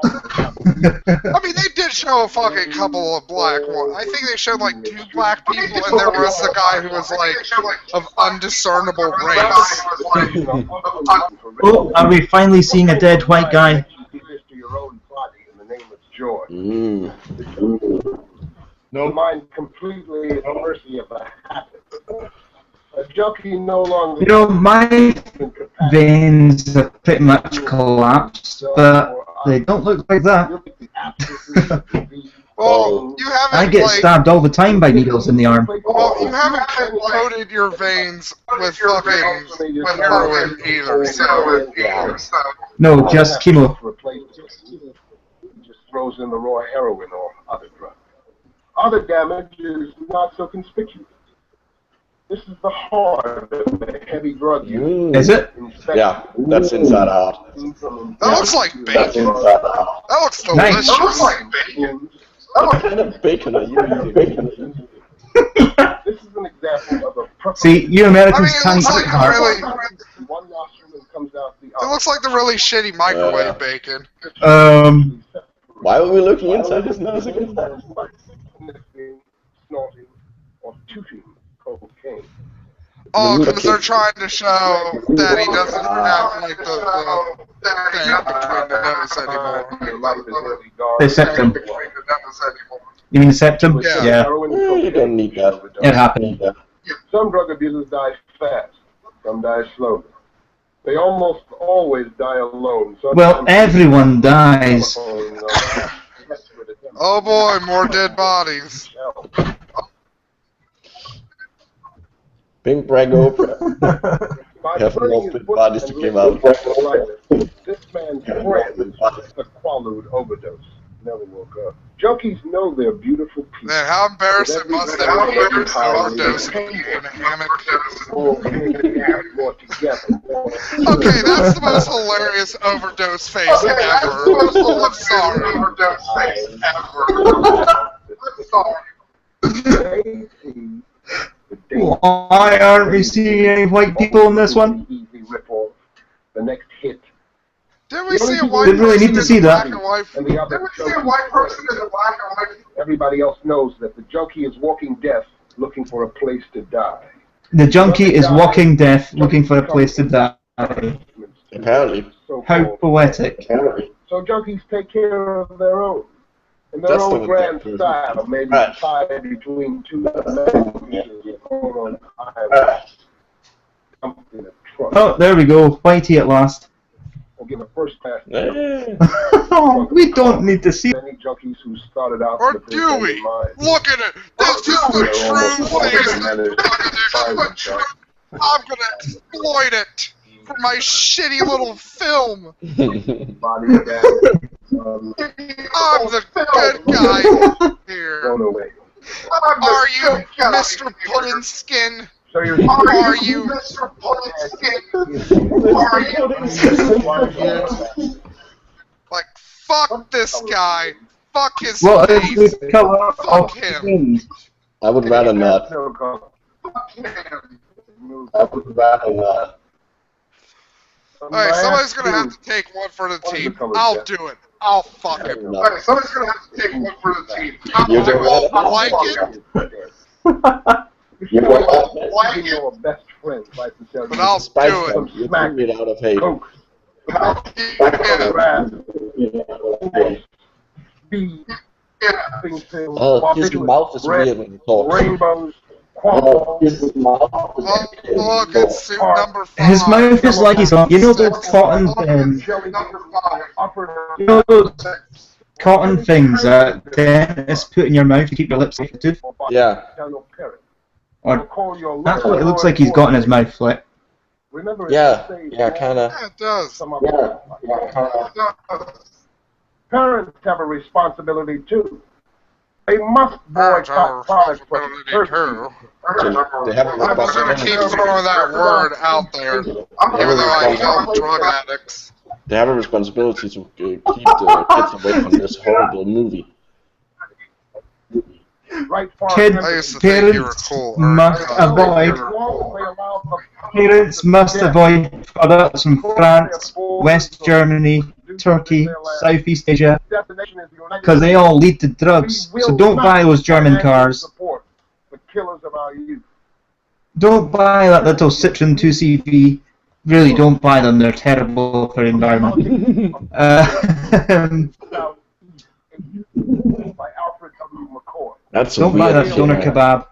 I mean, they did show a fucking couple of black ones. I think they showed like 2 black people, and there was a guy who was like of undiscernible race. Oh, are we finally seeing a dead white guy? No mind completely at the mercy of a habit. A junkie no longer. You know, my veins have pretty much collapsed, but they don't look like that. Well, you haven't. I get stabbed all the time by needles in the arm. Well, you haven't coated your veins with fucking heroin either, so. No, just chemo. Just throws in the raw heroin or other drugs. Other damage is not so conspicuous. This is the heart of the heavy drug use. Is it? Yeah, that's inside out. That looks like bacon. That looks delicious. That looks like bacon. What kind of bacon are you eating? This is an example of a See, you Americans I mean, can't eat heart. It looks like the really shitty microwave bacon. Why were we looking inside his nose again? Snorting or tooting cocaine. Oh, because they're trying to show that he doesn't have like the thing between the nose anymore. The septum. You mean the septum? Yeah. You don't need that. It happened. Some drug abusers die fast. Some die slowly. They almost always die alone. Well, everyone dies. Oh boy, more dead bodies. Pink brag Oprah. Have more dead bodies to come out. This man's friend a quaalude overdose. never woke up. Junkies know they're beautiful people. Man, how embarrassing must it be to overdose in a hammock? Okay, that's the most hilarious overdose face ever. I'm sorry. Why aren't we seeing any white people in this one? The next hit. Didn't we see a white Didn't really person need to in see a that. black and white? And the other everybody else knows that the junkie is walking death, looking for a place to die. The junkie is walking death, looking for a place to die. Apparently. How poetic. So junkies take care of their own. In their That's own the grand one. style, maybe Right. tied between two men on the highway. In a truck. Oh, there we go. Whitey at last. Or give a first class. Oh, we don't need to see. Many junkies who started out Or with this do end we? in mind. Look at it! This is the true face! I'm gonna exploit it for my shitty little film! I'm the good guy here. Are you Mr. Puddin' Skin? Are you Mr. Puddin' Skin? Like, fuck this guy. Fuck his What is face. the color Fuck of him. skin? I would rather not. I would rather not. Alright, somebody's gonna have to take one for the team. I'll do it. I'll fuck him. Alright, somebody's gonna have to take one for the team. You I don't won't have like it, You know your best friend, right, to tell but you. I'll Spice do it. them. You took it out of hate. Oh, his mouth is weird when you talk. Rainbows. Oh, his mouth is Look, it's suit number 5. His mouth is like he's on. You know those cotton, you know those cotton things that dentists put in your mouth to keep your lips safe to tooth? Yeah. Or that's what it looks like he's got in his mouth, like. Yeah, kinda. Yeah, it does. Parents have a responsibility too. They must boycott products for They have a I'm just gonna keep responsibility. throwing that word out there, even though I help drug addicts. They have a responsibility to keep the kids away from this horrible movie. Parents must avoid. Parents must avoid products from France, West Germany, Turkey, Southeast Asia, because they all lead to drugs. So don't buy those German cars. Don't buy that little Citroen 2CV. Really, don't buy them. They're terrible for the environment. Don't buy that doner kebab.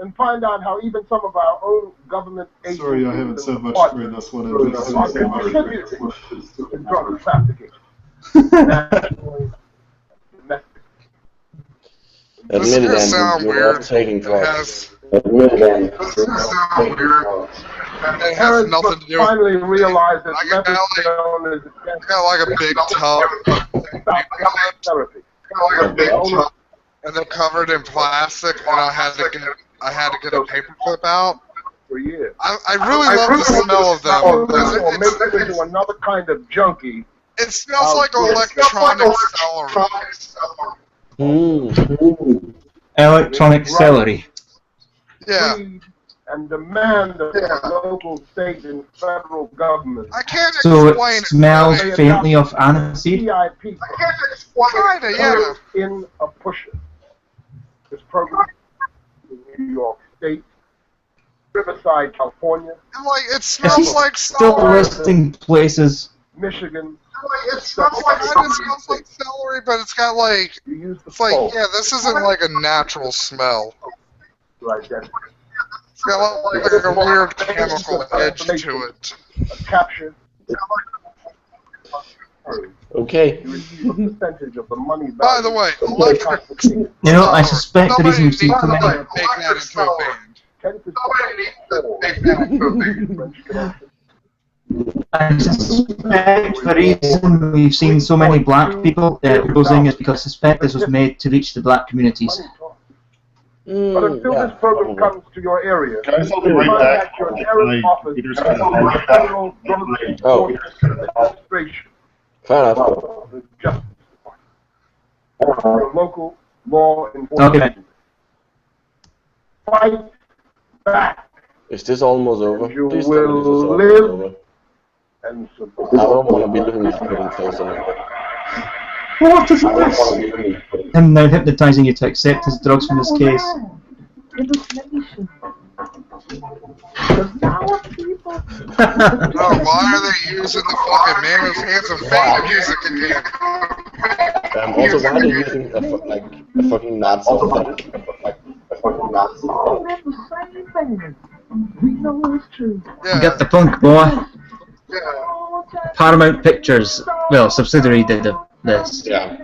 And find out how even some of our own government agents. Sorry, I haven't said much during this one. Contribute to drug trafficking. Admit it, Andrew, you're all taking drugs. It has nothing to do with finally realize that I got like a big tub. And they're covered in plastic, and I had to get a paper clip out. I really love the smell of them. Make it into another kind of junkie. It smells like electronic celery. Electronic celery. Yeah. And demand of the local, state, and federal government. I can't So explain it smells faintly of aniseed. CIP. Kinda, yeah. In a pusher. This program in New York State, Riverside, California. And like it Is smells he like still celery. listing places? Michigan. It smells like celery, but it's got like it's like this isn't like a natural smell. Right there. It's got like a weird chemical edge to it. Capture. Okay. By the way, You know, I suspect the reason you see too many. make that into a band. I suspect the reason we've seen so many black people opposing is because I suspect this was made to reach the black communities. But until this program comes to your area, Guys, I'll be right back. your sheriff's office Peter's and the Federal Drug Enforcement Administration, Fair enough. the Justice Department, your local law enforcement. Okay. Fight back. Is this almost over? You Please tell me this is will almost live over. and I don't want to be looking at Putin's face anymore. What is this? I'm now hypnotizing you to accept his drugs from this case. No, why are they using the fucking Man Whose Hands of Fate music again? Also, why are they using a fucking Nazi thing? You got the punk, boy. Paramount Pictures, well, subsidiary did this. Yeah.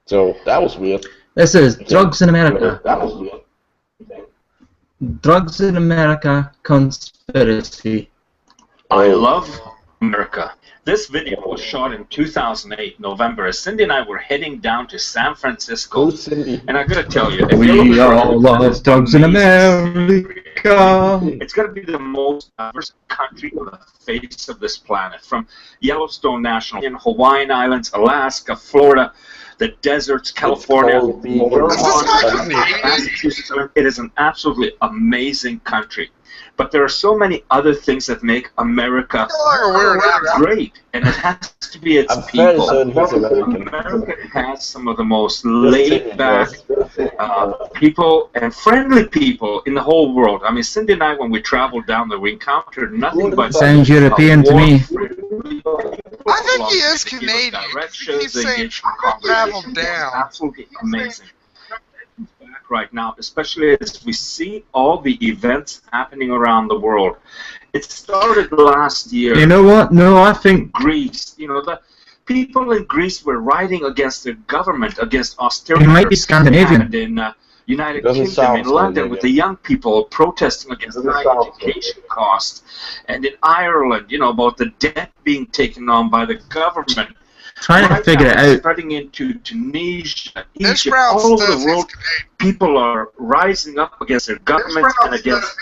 So, that was weird. This is Drugs in America. That was weird. Drugs in America Conspiracy. I love America. This video was shot in 2008, November, as Cindy and I were heading down to San Francisco. Cindy? And I gotta tell you, if We all love drugs in America. It's gonna be the most diverse country on the face of this planet. From Yellowstone National, in Hawaiian Islands, Alaska, Florida, the deserts, California, Massachusetts. It is an absolutely amazing country. But there are so many other things that make America great, and it has to be its people. America has some of the most laid-back people and friendly people in the whole world. I mean, Cindy and I, when we traveled down there, we encountered nothing but Sounds European to me. I think he is Canadian. He's saying travel down. Absolutely amazing. Right now, especially as we see all the events happening around the world. It started last year. You know what? No, I think Greece. You know, the people in Greece were rioting against their government, against austerity. It might be Scandinavian. And in United Kingdom, in London, with the young people protesting against high education costs, and in Ireland, you know, about the debt being taken on by the government. Trying to figure it out. Spreading into Tunisia, Egypt, all over the world, people are rising up against their governments and against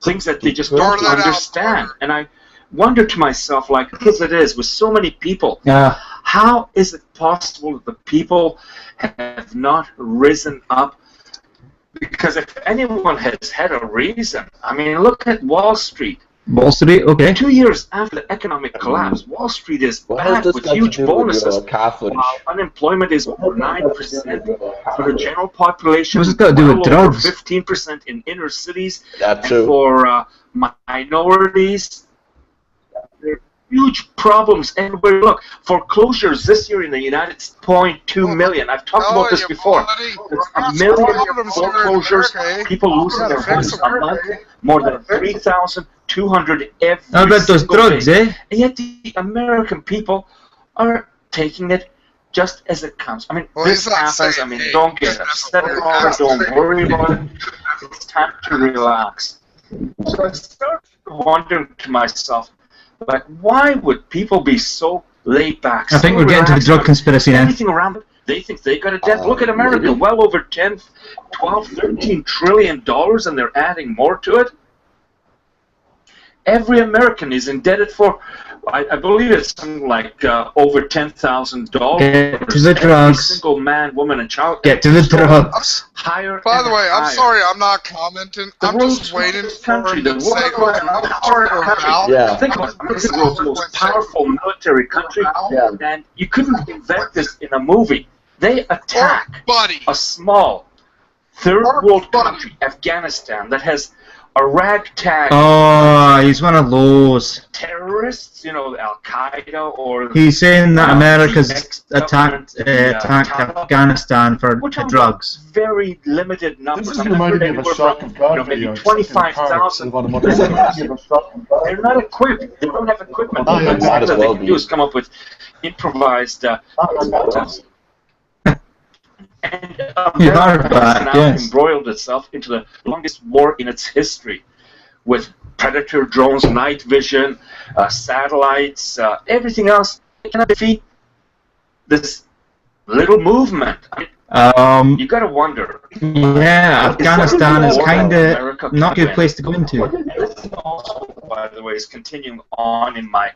things that they just don't understand. And I wonder to myself, like, as it is with so many people, how is it possible that the people have not risen up? Because if anyone has had a reason, I mean, look at Wall Street. Wall Street, okay. 2 years after the economic collapse, Wall Street is back with huge bonuses. Unemployment is over 9% for the general population. What's it got to do with drugs? 15% in inner cities. That too. And for minorities, there are huge problems everywhere. Look, foreclosures this year in the United States, 0.2 million. I've talked about this before. It's a million foreclosures, people losing their homes a month, more than 3,200 every How about those single drugs, day. eh? And yet the American people are taking it just as it comes. I mean, this happens. I mean, don't get upset about it. Don't worry about it. It's time to relax. So I started wondering to myself, like, why would people be so laid back? I think we're getting to the drug conspiracy now. Anything around it, they think they got a debt. Look at America, well over 10, 12, 13 trillion dollars, and they're adding more to it. Every American is indebted for, I believe it's something like over $10,000. Get to the Every drugs. single man, woman, and child. Get to the drugs. Higher. By the way, I'm higher. sorry, I'm not commenting. I'm just waiting for him to say what Yeah. Think about it. America is the world's most powerful military country, and you couldn't invent this in a movie. They attack a small third world country, Afghanistan, that has a ragtag Oh, he's one of those. terrorists, you know, Al Qaeda or. He's saying that America's attacked Afghanistan for drugs. Very limited numbers. This is reminding me of a Shock of God maybe video. 25,000. They're not equipped. They don't have equipment. Oh, yeah, The might as they well can be. do is come up with improvised. And You are America has back, now yes. embroiled itself into the longest war in its history, with Predator drones, night vision, satellites, everything else. They cannot defeat this little movement. I mean, you gotta wonder. Yeah, Afghanistan is kind America of not a can good place to go into. win. This also, by the way, is continuing on in my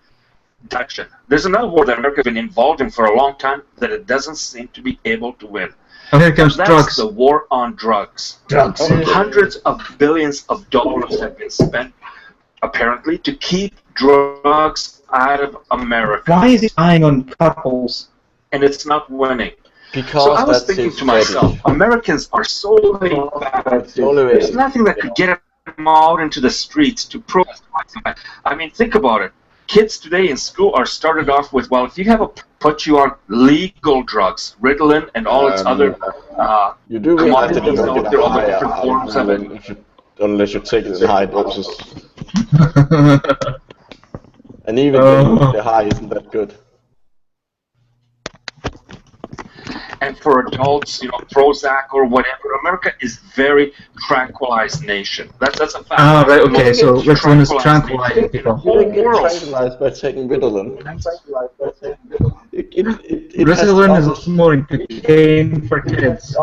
direction. There's another war that America has been involved in for a long time that it doesn't seem to be able to win. Oh, here comes That's drugs. the war on drugs. Drugs. Hundreds of billions of dollars have been spent, apparently, to keep drugs out of America. Why is he buying on couples? And it's not winning. Because So I was that's thinking his to myself, strategy. Americans are so laid back. That's the only way. There's nothing that could get them out into the streets to protest. I mean, think about it. Kids today in school are started off with, well, if you have put you on legal drugs, Ritalin and all its other You do realize that you commodities don't out get there, a all the high different forms of it. unless you take it in high doses. And even the high isn't that good. And for adults, you know, Prozac or whatever, America is very tranquilized nation. That's a fact. Ah, right, okay, Most so Ritalin is tranquilized tranquilizing nation in the people. whole You don't get world. tranquilized by taking Ritalin. It Ritalin has is more in cocaine for kids.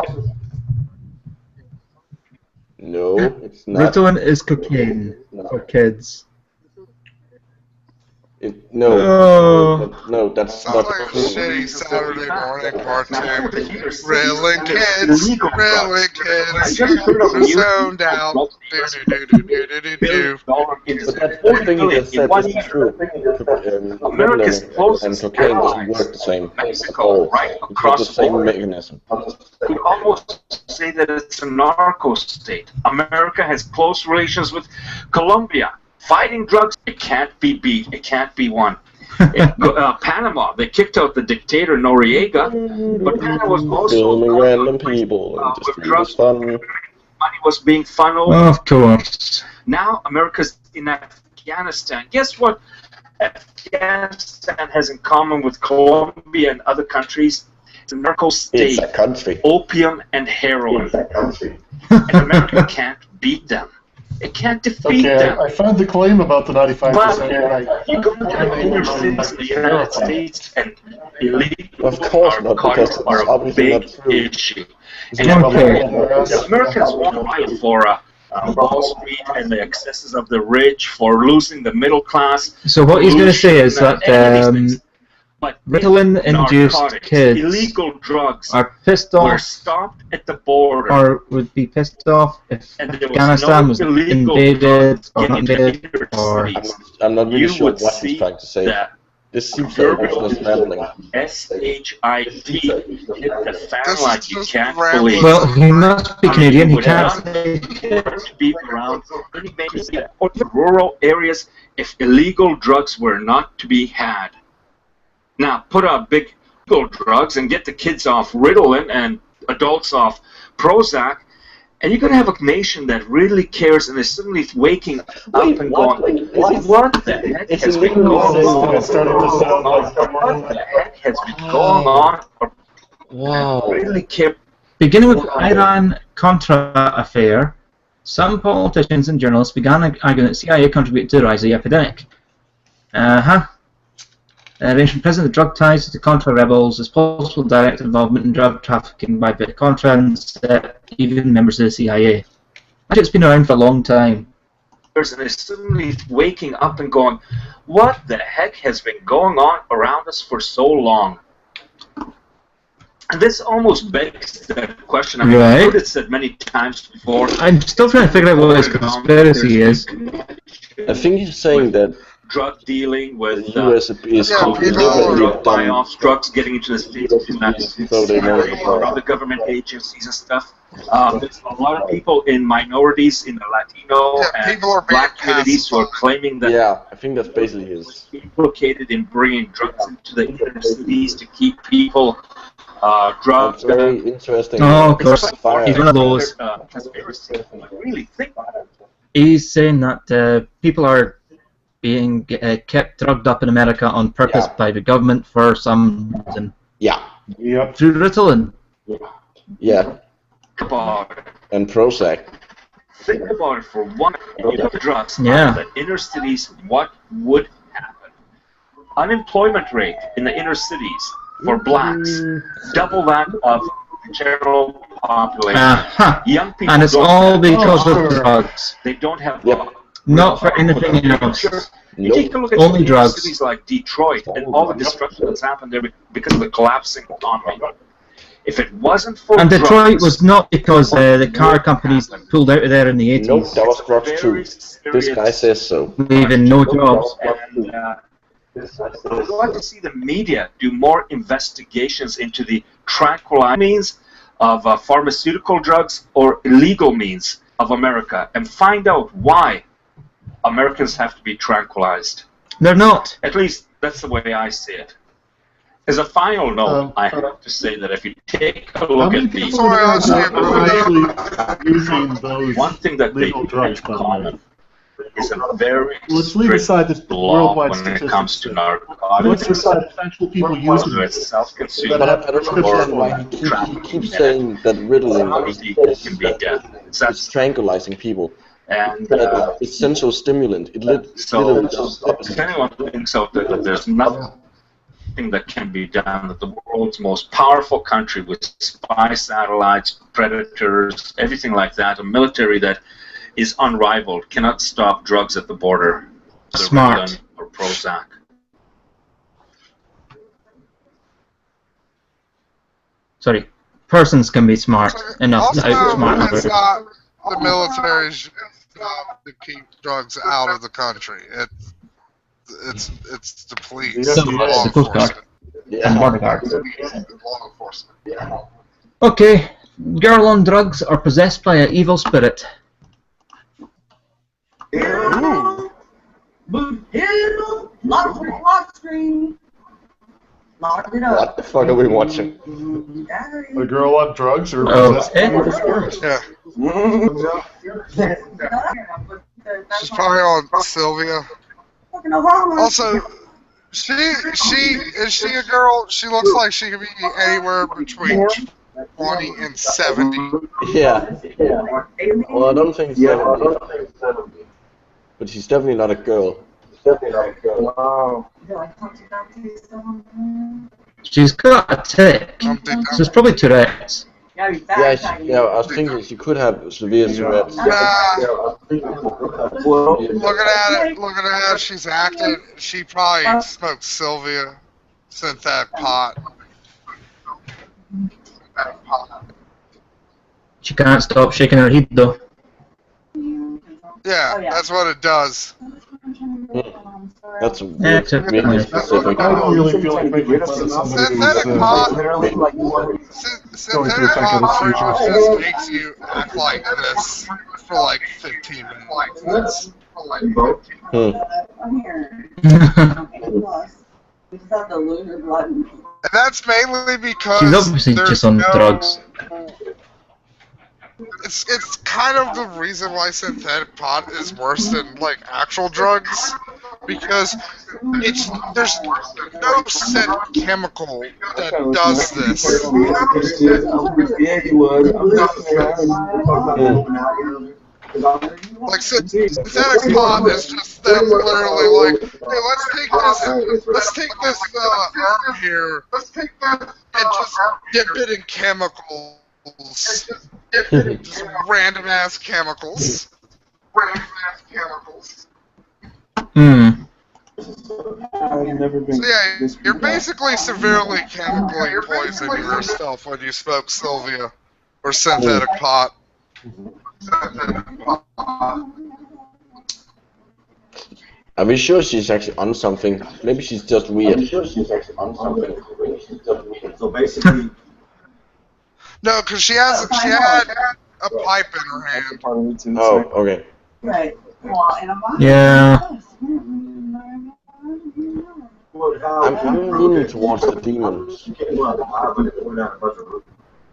No, it's not. Ritalin is cocaine for kids. No, Oh. no, that's Sounds not like a true. shitty Saturday morning cartoon. Railing kids, railing kids, the zone down. Do-do-do-do-do-do-do. But that whole thing you just said isn't true. Ritalin and cocaine doesn't work the same at all. It's not the same mechanism. You could almost say that it's a narco state. America has close relations with Colombia. Fighting drugs, it can't be beat. It can't be won. Panama, they kicked out the dictator Noriega, but Panama was also Filming random people and just drugs. fun. Money was being funneled. Of course. Now America's in Afghanistan. Guess what Afghanistan has in common with Colombia and other countries? It's a narco state. It's a country. Opium and heroin. And America can't beat them. It can't defeat Okay, them. I found the claim about the 95% But right. you go to the inner cities in the United States and illegal Of course not, because narcotics it's are a obviously big not true. issue. Is And it Okay. the Americans won't fight for Wall Street and the excesses of the rich, for losing the middle class. So what he's going to say is pollution, that any of these things. But Ritalin-induced narcotics, kids illegal drugs are pissed were off stopped at the border. or would be pissed off if And there was Afghanistan no was illegal invaded or getting not into the invaded inner or... cities. I'm not really You sure would what see he's trying to say. that This seems like business rambling. SHIT hit the fan This like is you just can't rambling. believe. Well, he must be Canadian, he Would can't not say... be around any major city or rural areas if illegal drugs were not to be had. Now, put out big illegal drugs and get the kids off Ritalin and adults off Prozac, and you're going to have a nation that really cares and is suddenly waking up and going, what the heck has been going on? It's starting to sound like What the heck has been going on? Wow. Really care. Beginning with the Iran-Contra affair, some politicians and journalists began arguing that CIA contributed to the rise of the epidemic. Ranging from present the drug ties to the Contra rebels, as possible direct involvement in drug trafficking by the Contra and even members of the CIA. Actually, it's been around for a long time. And is suddenly waking up and going, what the heck has been going on around us for so long? And this almost begs the question. I mean, Right. I've heard it said many times before. I'm still trying to figure out what this conspiracy is. I think he's saying that Drug dealing with the US is drug deliberately done buy-offs, drugs getting into the States, so they know the or other government agencies and stuff. There's a lot of people in minorities, in the Latino and Black communities who are claiming that I think that's basically his. implicated in bringing drugs into the inner cities to keep people drugged. It's very interesting. Oh, of course. He's one of those. Conspiracy. Really think about it. He's saying that people are being kept drugged up in America on purpose by the government for some reason. Yeah. Yep. Through Ritalin. Yeah. About it. And Prozac. Think about it for one minute. You took drugs out Yeah. of the inner cities, what would happen? Unemployment rate in the inner cities for blacks, double that of the general population. Young people And it's don't all have because of jobs. drugs. They don't have Not for anything else. You take a look at Only inner drugs. cities like Detroit and all the destruction that's happened there because of the collapsing economy. If it wasn't for And Detroit drugs, was not because the car companies pulled out of there in the 80s. Nope, that was drugs too. This guy says so. Leaving no jobs. and I'd like to see the media do more investigations into the tranquilizing means of pharmaceutical drugs or illegal means of America and find out why Americans have to be tranquilized. They're not. At least that's the way I see it. As a final note, I have to say that if you take a look at these, using those one thing that they legal do drugs, have in common is a very let's leave aside the law worldwide when it statistics. comes to Let's narcotics. aside actual people using Whether it. it's self-consumed But I don't understand why he keeps saying that Ritalin can be death. is tranquilizing people. And That it's sensual stimulant. It literally does the opposite. if anyone thinks out there that there's nothing that can be done, that the world's most powerful country with spy satellites, predators, everything like that, a military that is unrivaled, cannot stop drugs at the border. whether Smart. Ritalin or Prozac. Sorry. Persons can be smart enough to outsmart It's others. not the military's job to keep drugs out of the country. It's to police So, law the Coast Guard. enforcement. And Border Guard. Law enforcement. Okay. Girl on drugs or possessed by an evil spirit. What the fuck are we watching? A girl on drugs or Oh, possessed by evil spirits? Yeah. She's probably on Sylvia. Also, is she a girl? She looks like she could be anywhere between 20 and 70. Yeah. Well, I don't think 70. But she's definitely not a girl. Wow. She's got a tick. So it's probably Tourette's. Yeah, I was thinking she could have severe Tourette's. Looking at how she's acting, she probably smoked Sylvia synthetic pot. She can't stop shaking her head though. Yeah, that's what it does. That's really specific. I don't really feel like making fun of somebody Synthetic who's pot, going through synthetic pot pretty psychosis. much just makes you act like this for like 15 minutes. And that's mainly because She's obviously there's just on no, drugs. It's kind of the reason why synthetic pot is worse than like actual drugs, because there's no set chemical that does this. Like synthetic pot is just them literally like, hey, let's take this herb here and just dip it in chemicals. Just random ass chemicals. Hmm. So yeah, you're basically severely chemically poisoning yourself when you smoke Sylvia or synthetic pot. Are we sure she's actually on something? Maybe she's just weird. So basically, No, because she had a pipe in her hand. Oh, okay. Right. Yeah. I'm leaning towards the demons.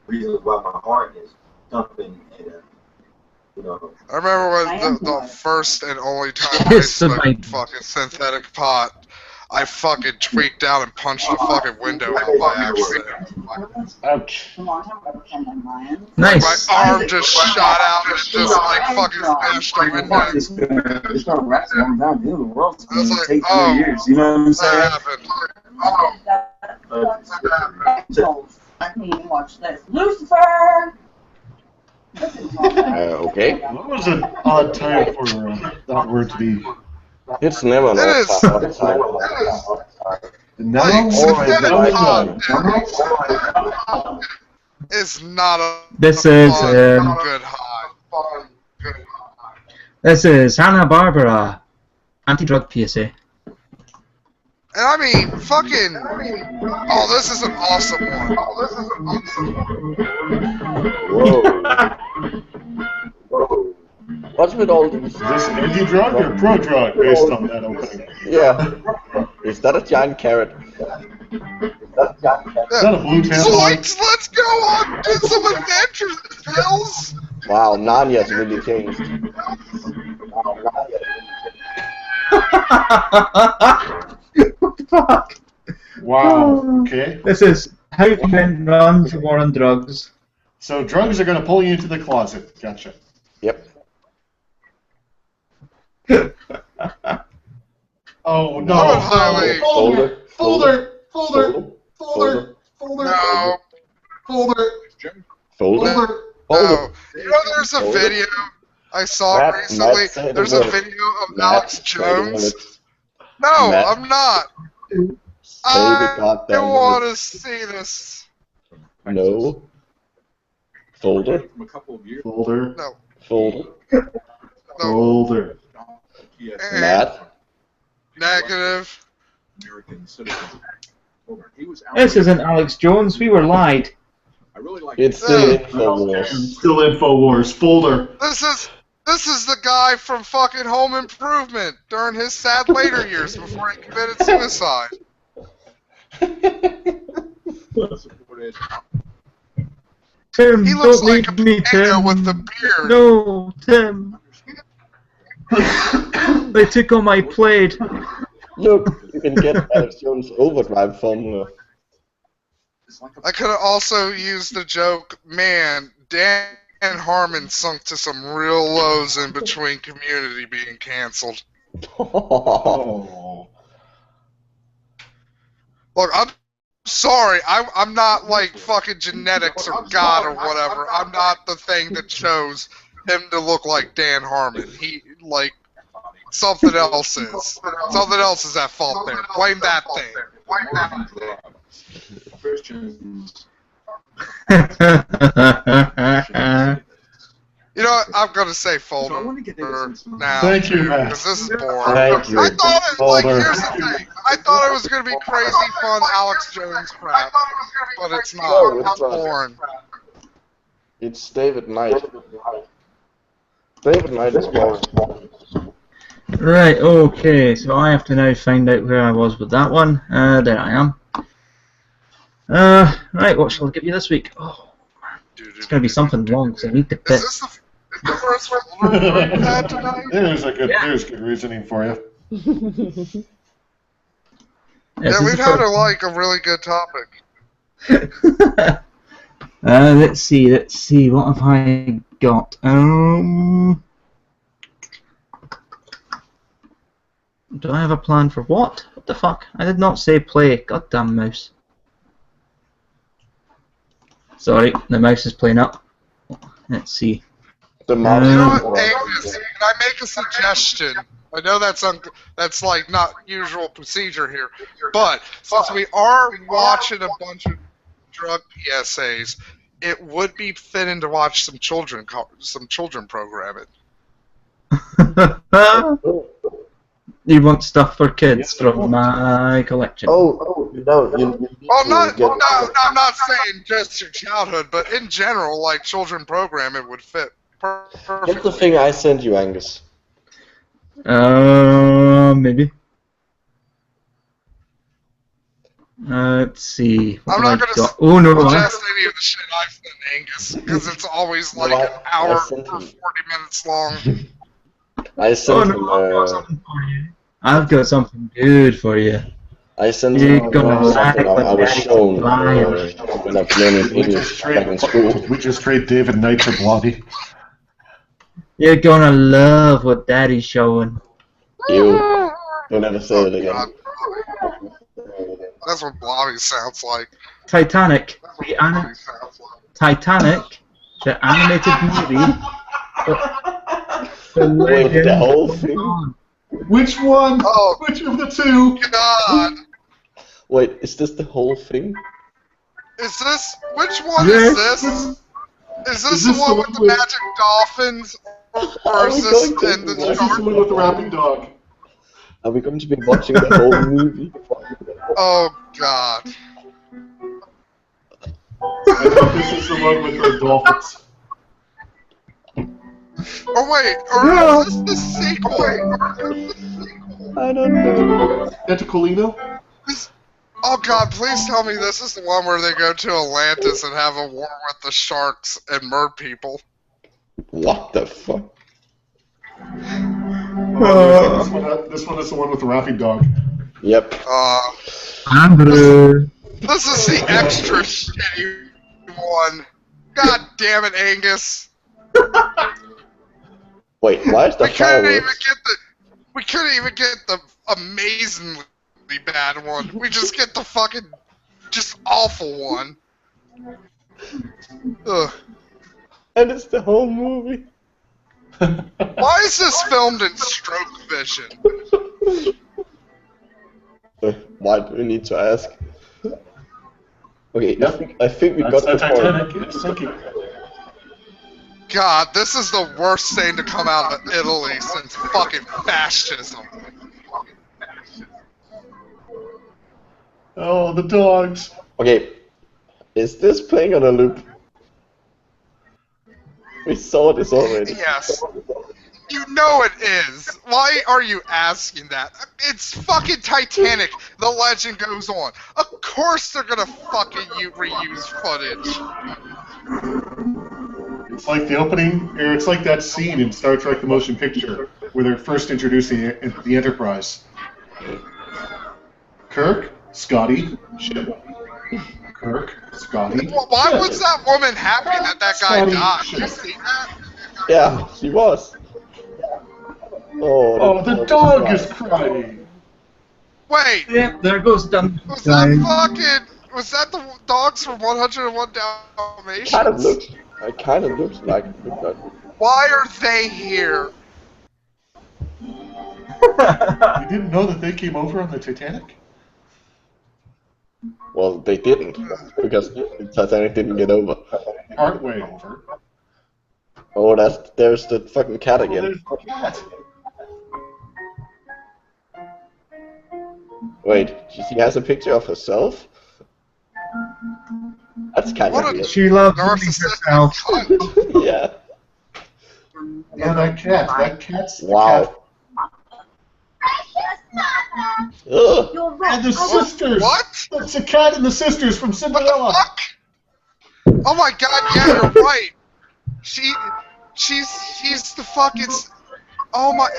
reasons why my heart is thumping and you know. I remember when the first and only time I smoked fucking synthetic pot, I fucking tweaked out and punched a fucking window out by accident. Ouch. Nice. My arm just shot out and just like fucking smashed the window. It's gonna last a long time. The world's I was gonna like, take 3 oh, years. You know what I'm saying? that happened. I can even watch this. Lucifer! Okay. What was an odd time for that word to be? It's never an It is. odd time. No, It's not a This is good high. this is Hanna-Barbera anti-drug PSA. And I mean, fucking. Oh, this is an awesome one. Whoa. What's with all these? Is this anti-drug or pro-drug based on that opening? Yeah. Is that a giant carrot? Is that a blue tampon? Let's go on to some adventures, pills. Wow, Narnia's really changed. What the fuck? Wow. Okay. This is how to prevent runs of war on drugs. So drugs are going to pull you into the closet. Gotcha. Yep. Oh no! Folder. No. You know, there's a video I saw recently. There's a video of Alex Jones. No, I'm not. I want to see this. No. Folder. Folder. No. Folder. Folder. Matt. Negative. This isn't Alex Jones. We were lied. It's still InfoWars. Still InfoWars. Folder. This is the guy from fucking Home Improvement during his sad later years before he committed suicide. Tim, He looks don't like a leave me, potato Tim. with the beard. No, Tim. They took all my plate. Look, you can get Alex Jones overdrive formula. I could have also used the joke, man, Dan Harmon sunk to some real lows in between Community being canceled. Oh. Look, I'm sorry, I'm not like fucking genetics or God or whatever. I'm not the thing that chose him to look like Dan Harmon. He, like, something else is. Something else is at fault there. Blame that thing. You know what? I'm gonna say Folder now. Thank you, Matt. Because this is boring. Thank you. I thought it, like, Folder. here's the thing. I thought it was gonna be crazy fun Alex Jones crap, but it's not. No, it's It's not. boring. It's David Knight. David Knight is boring. Right, okay, so I have to now find out where I was with that one. There I am. Right, what shall I give you this week? Oh, man, it's going to be something long, because I need to Is pick. this the first Folder we've had tonight? There's good reasoning for you. Yeah, we've had a really good topic. Let's see, what have I got? Do I have a plan for what? What the fuck? I did not say play. Goddamn mouse. Sorry, the mouse is playing up. Let's see. The You mouse. know what, Angus? Can I make a suggestion? I know that's like not usual procedure here, but since we are watching a bunch of drug PSAs, it would be fitting to watch some children programming. You want stuff for kids from my collection? Oh, no. Well, no, I'm not saying just your childhood, but in general, like children programming would fit perfectly. What's the thing I sent you, Angus? Maybe. Let's see. What I'm have not I going got? Oh no! suggest any of the shit I've sent Angus, because it's always like an hour or 40 minutes long. I sent him. I've got something for you. I've got something good for you. I sent You're gonna something lie, I was but shown lying. when I was learning English back in school. We just trade David Knight for Blobby. You're gonna love what Daddy's showing. You. Don't ever say it again. God. That's what Blobby sounds like. Titanic, Titanic, the animated movie. Wait, the whole thing? Which one? Oh, which of the two? God. Wait, is this the whole thing? Is this? Which one Yes. is this? Is this the one with the magic dolphins? Or is this in the This is the one with the rapping dog. Are we going to be watching the whole movie? Oh, God. I think this is the one with the dolphins. Oh, wait. Or is this the sequel? I don't know. Tentacolino? Oh, God, please tell me this is the one where they go to Atlantis and have a war with the sharks and mer people. What the fuck? This one is the one with the rapping dog. Yep. Andrew. This is the extra shitty one. God damn it, Angus. Wait, why is the fireworks? We couldn't even get the amazingly bad one. We just get the fucking just awful one. Ugh. And it's the whole movie. Why is this filmed in stroke vision? Why do we need to ask? Okay, Yep. I think we got the Titanic. point. It's sinking. God, this is the worst thing to come out of Italy since fucking fascism. Oh, the dogs. Okay, is this playing on a loop? We saw this already. Yes. You know it is. Why are you asking that? It's fucking Titanic. The legend goes on. Of course they're gonna fucking reuse footage. It's like the opening, or it's like that scene in Star Trek: The Motion Picture where they're first introducing the Enterprise. Kirk, Scotty, ship. Kirk, Scotty. Why was that woman happy that guy Scotty, died? ship. You see that? Yeah, she was. Oh, the dog is crying. Wait. Yep, there goes Dun. Was that the dogs from 101 Dalmatians? It kind of looks like it. Why are they here? You didn't know that they came over on the Titanic? Well, they didn't, because Titanic didn't get over. Partway over. Oh, there's the fucking cat again. There's the cat. Wait, she has a picture of herself? That's kind of weird. She loves herself. Yeah. Yeah, that cat's the wow. Ugh. You're right. And the sisters! What? That's the cat and the sisters from Cinderella! Oh my god, yeah, you're right. She's the fucking... Oh my...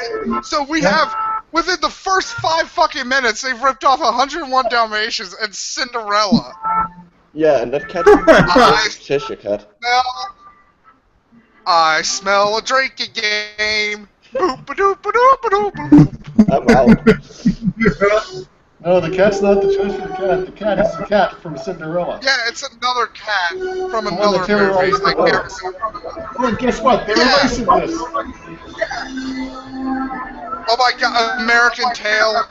So we have... Within the first 5 fucking minutes, they've ripped off 101 Dalmatians and Cinderella. Yeah, and that cat is a Cheshire cat. I smell a drinking game. Boop ba doop ba doop ba doop boop. I'm out. No, the cat's not the Cheshire cat. The cat is the cat from Cinderella. Yeah, it's another cat from The one another that terrorized movie. the world. Oh, and guess what? They're erasing this. Oh my god, American Tail.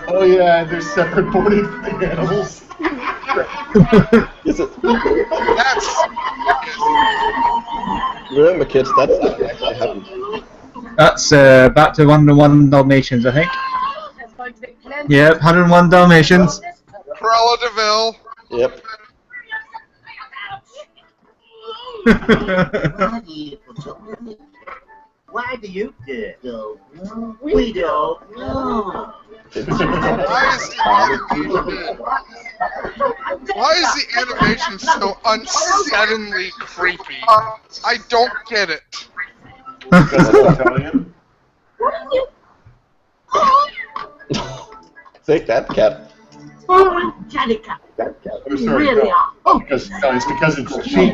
Oh yeah, and they're separate boarding animals. Is it? That's... Remember, kids, that's not actually happened. That's back to 101 Dalmatians, I think. Yep, 101 Dalmatians. Cruella DeVille. Yep. Why do you do it? We don't know. Why is the animation so unsettlingly creepy? I don't get it. Because it's Italian? Take that, cat. Oh, Angelica. That cat. I'm sorry, really no. are. Oh, Because, no, it's because it's cheap.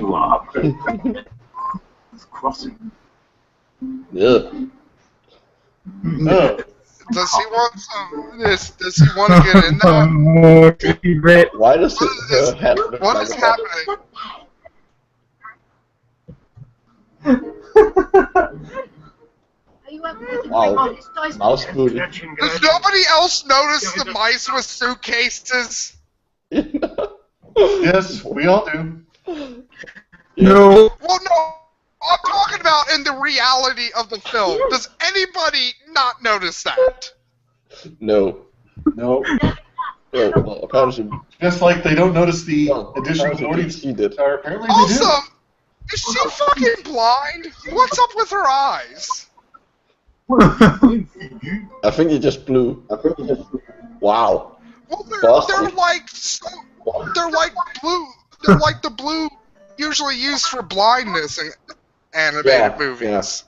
It's crossing. Yeah. Oh. Does he want some this? Does he want to get in there? Why does her hat look What like is a bubble? happening? Wow. Mouse booty. Does nobody else notice the mice with suitcases? Yes, we all do. No. Well, no. I'm talking about in the reality of the film. Does anybody not notice that? No. No. Well, apparently. Just like they don't notice the additional apparently audience. he did. Apparently they Also, do. is she fucking blind? What's up with her eyes? I think he just blew. Wow. Well, they're Boston. like they're like blue. They're like the blue usually used for blindness in animated movies.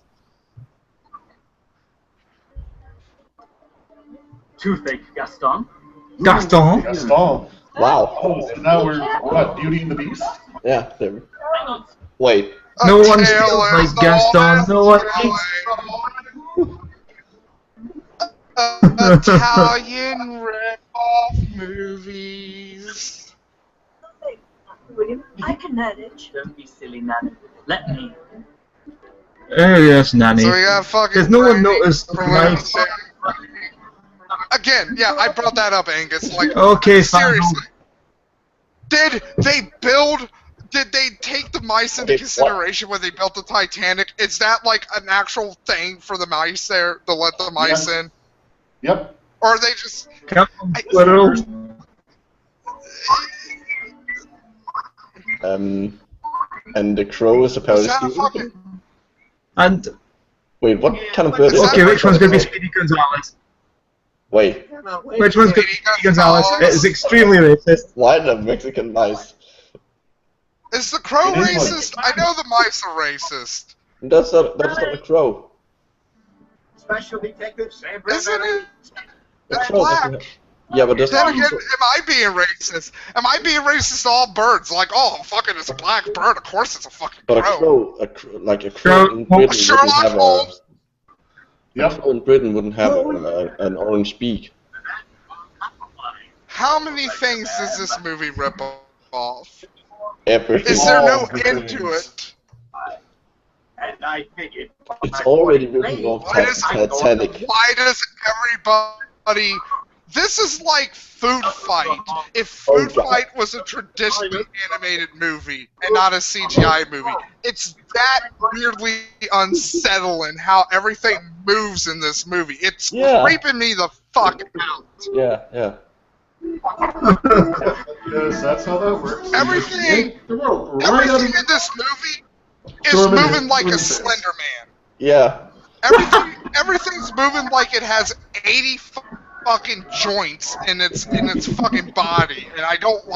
Toothache, Gaston. Gaston. Gaston. Wow. Oh, so now we're, what, Beauty and the Beast? Yeah. There. Wait. No one feels like Gaston. No one thinks. Italian rip-off movies. William, I can manage. Don't be silly, Nanny. Let me. Oh yes, Nanny. So we got fucking. Because no one noticed the mice. Again, yeah, I brought that up, Angus. Like, Okay, fine. seriously, did they take the mice into consideration when they built the Titanic? Is that like an actual thing for the mice there to let the mice in? Yep. Or are they just? Come on, little. And the crow is apparently. And wait, what kind of bird is okay, that? which one's going to be Speedy Gonzales? Wait. Which one's going to be Speedy Gonzales? It is extremely racist. Why the Mexican mice? Is the crow racist? I know the mice are racist. That's not a crow. Special Detective Sam Isn't it? The It's crow black. doesn't have- Yeah, but there's Then again, am I being racist? Am I being racist to all birds? Like, oh, fucking, it's a black bird. Of course, it's a fucking But crow. a crow in Britain wouldn't Sherlock have Holmes. a crow in Britain wouldn't have an orange beak. How many things does this movie rip off? Everything. Is there no end to it? And I figured. It's already written off Titanic. Why does everybody? This is like Food Fight. If Food Fight was a traditionally animated movie and not a CGI movie, it's that weirdly unsettling how everything moves in this movie. It's creeping me the fuck out. Yeah. Yes, that's how that works. Everything in this movie is moving like a Slender Man. Yeah. Everything's moving like it has 80 fucking joints in its fucking body, and I don't like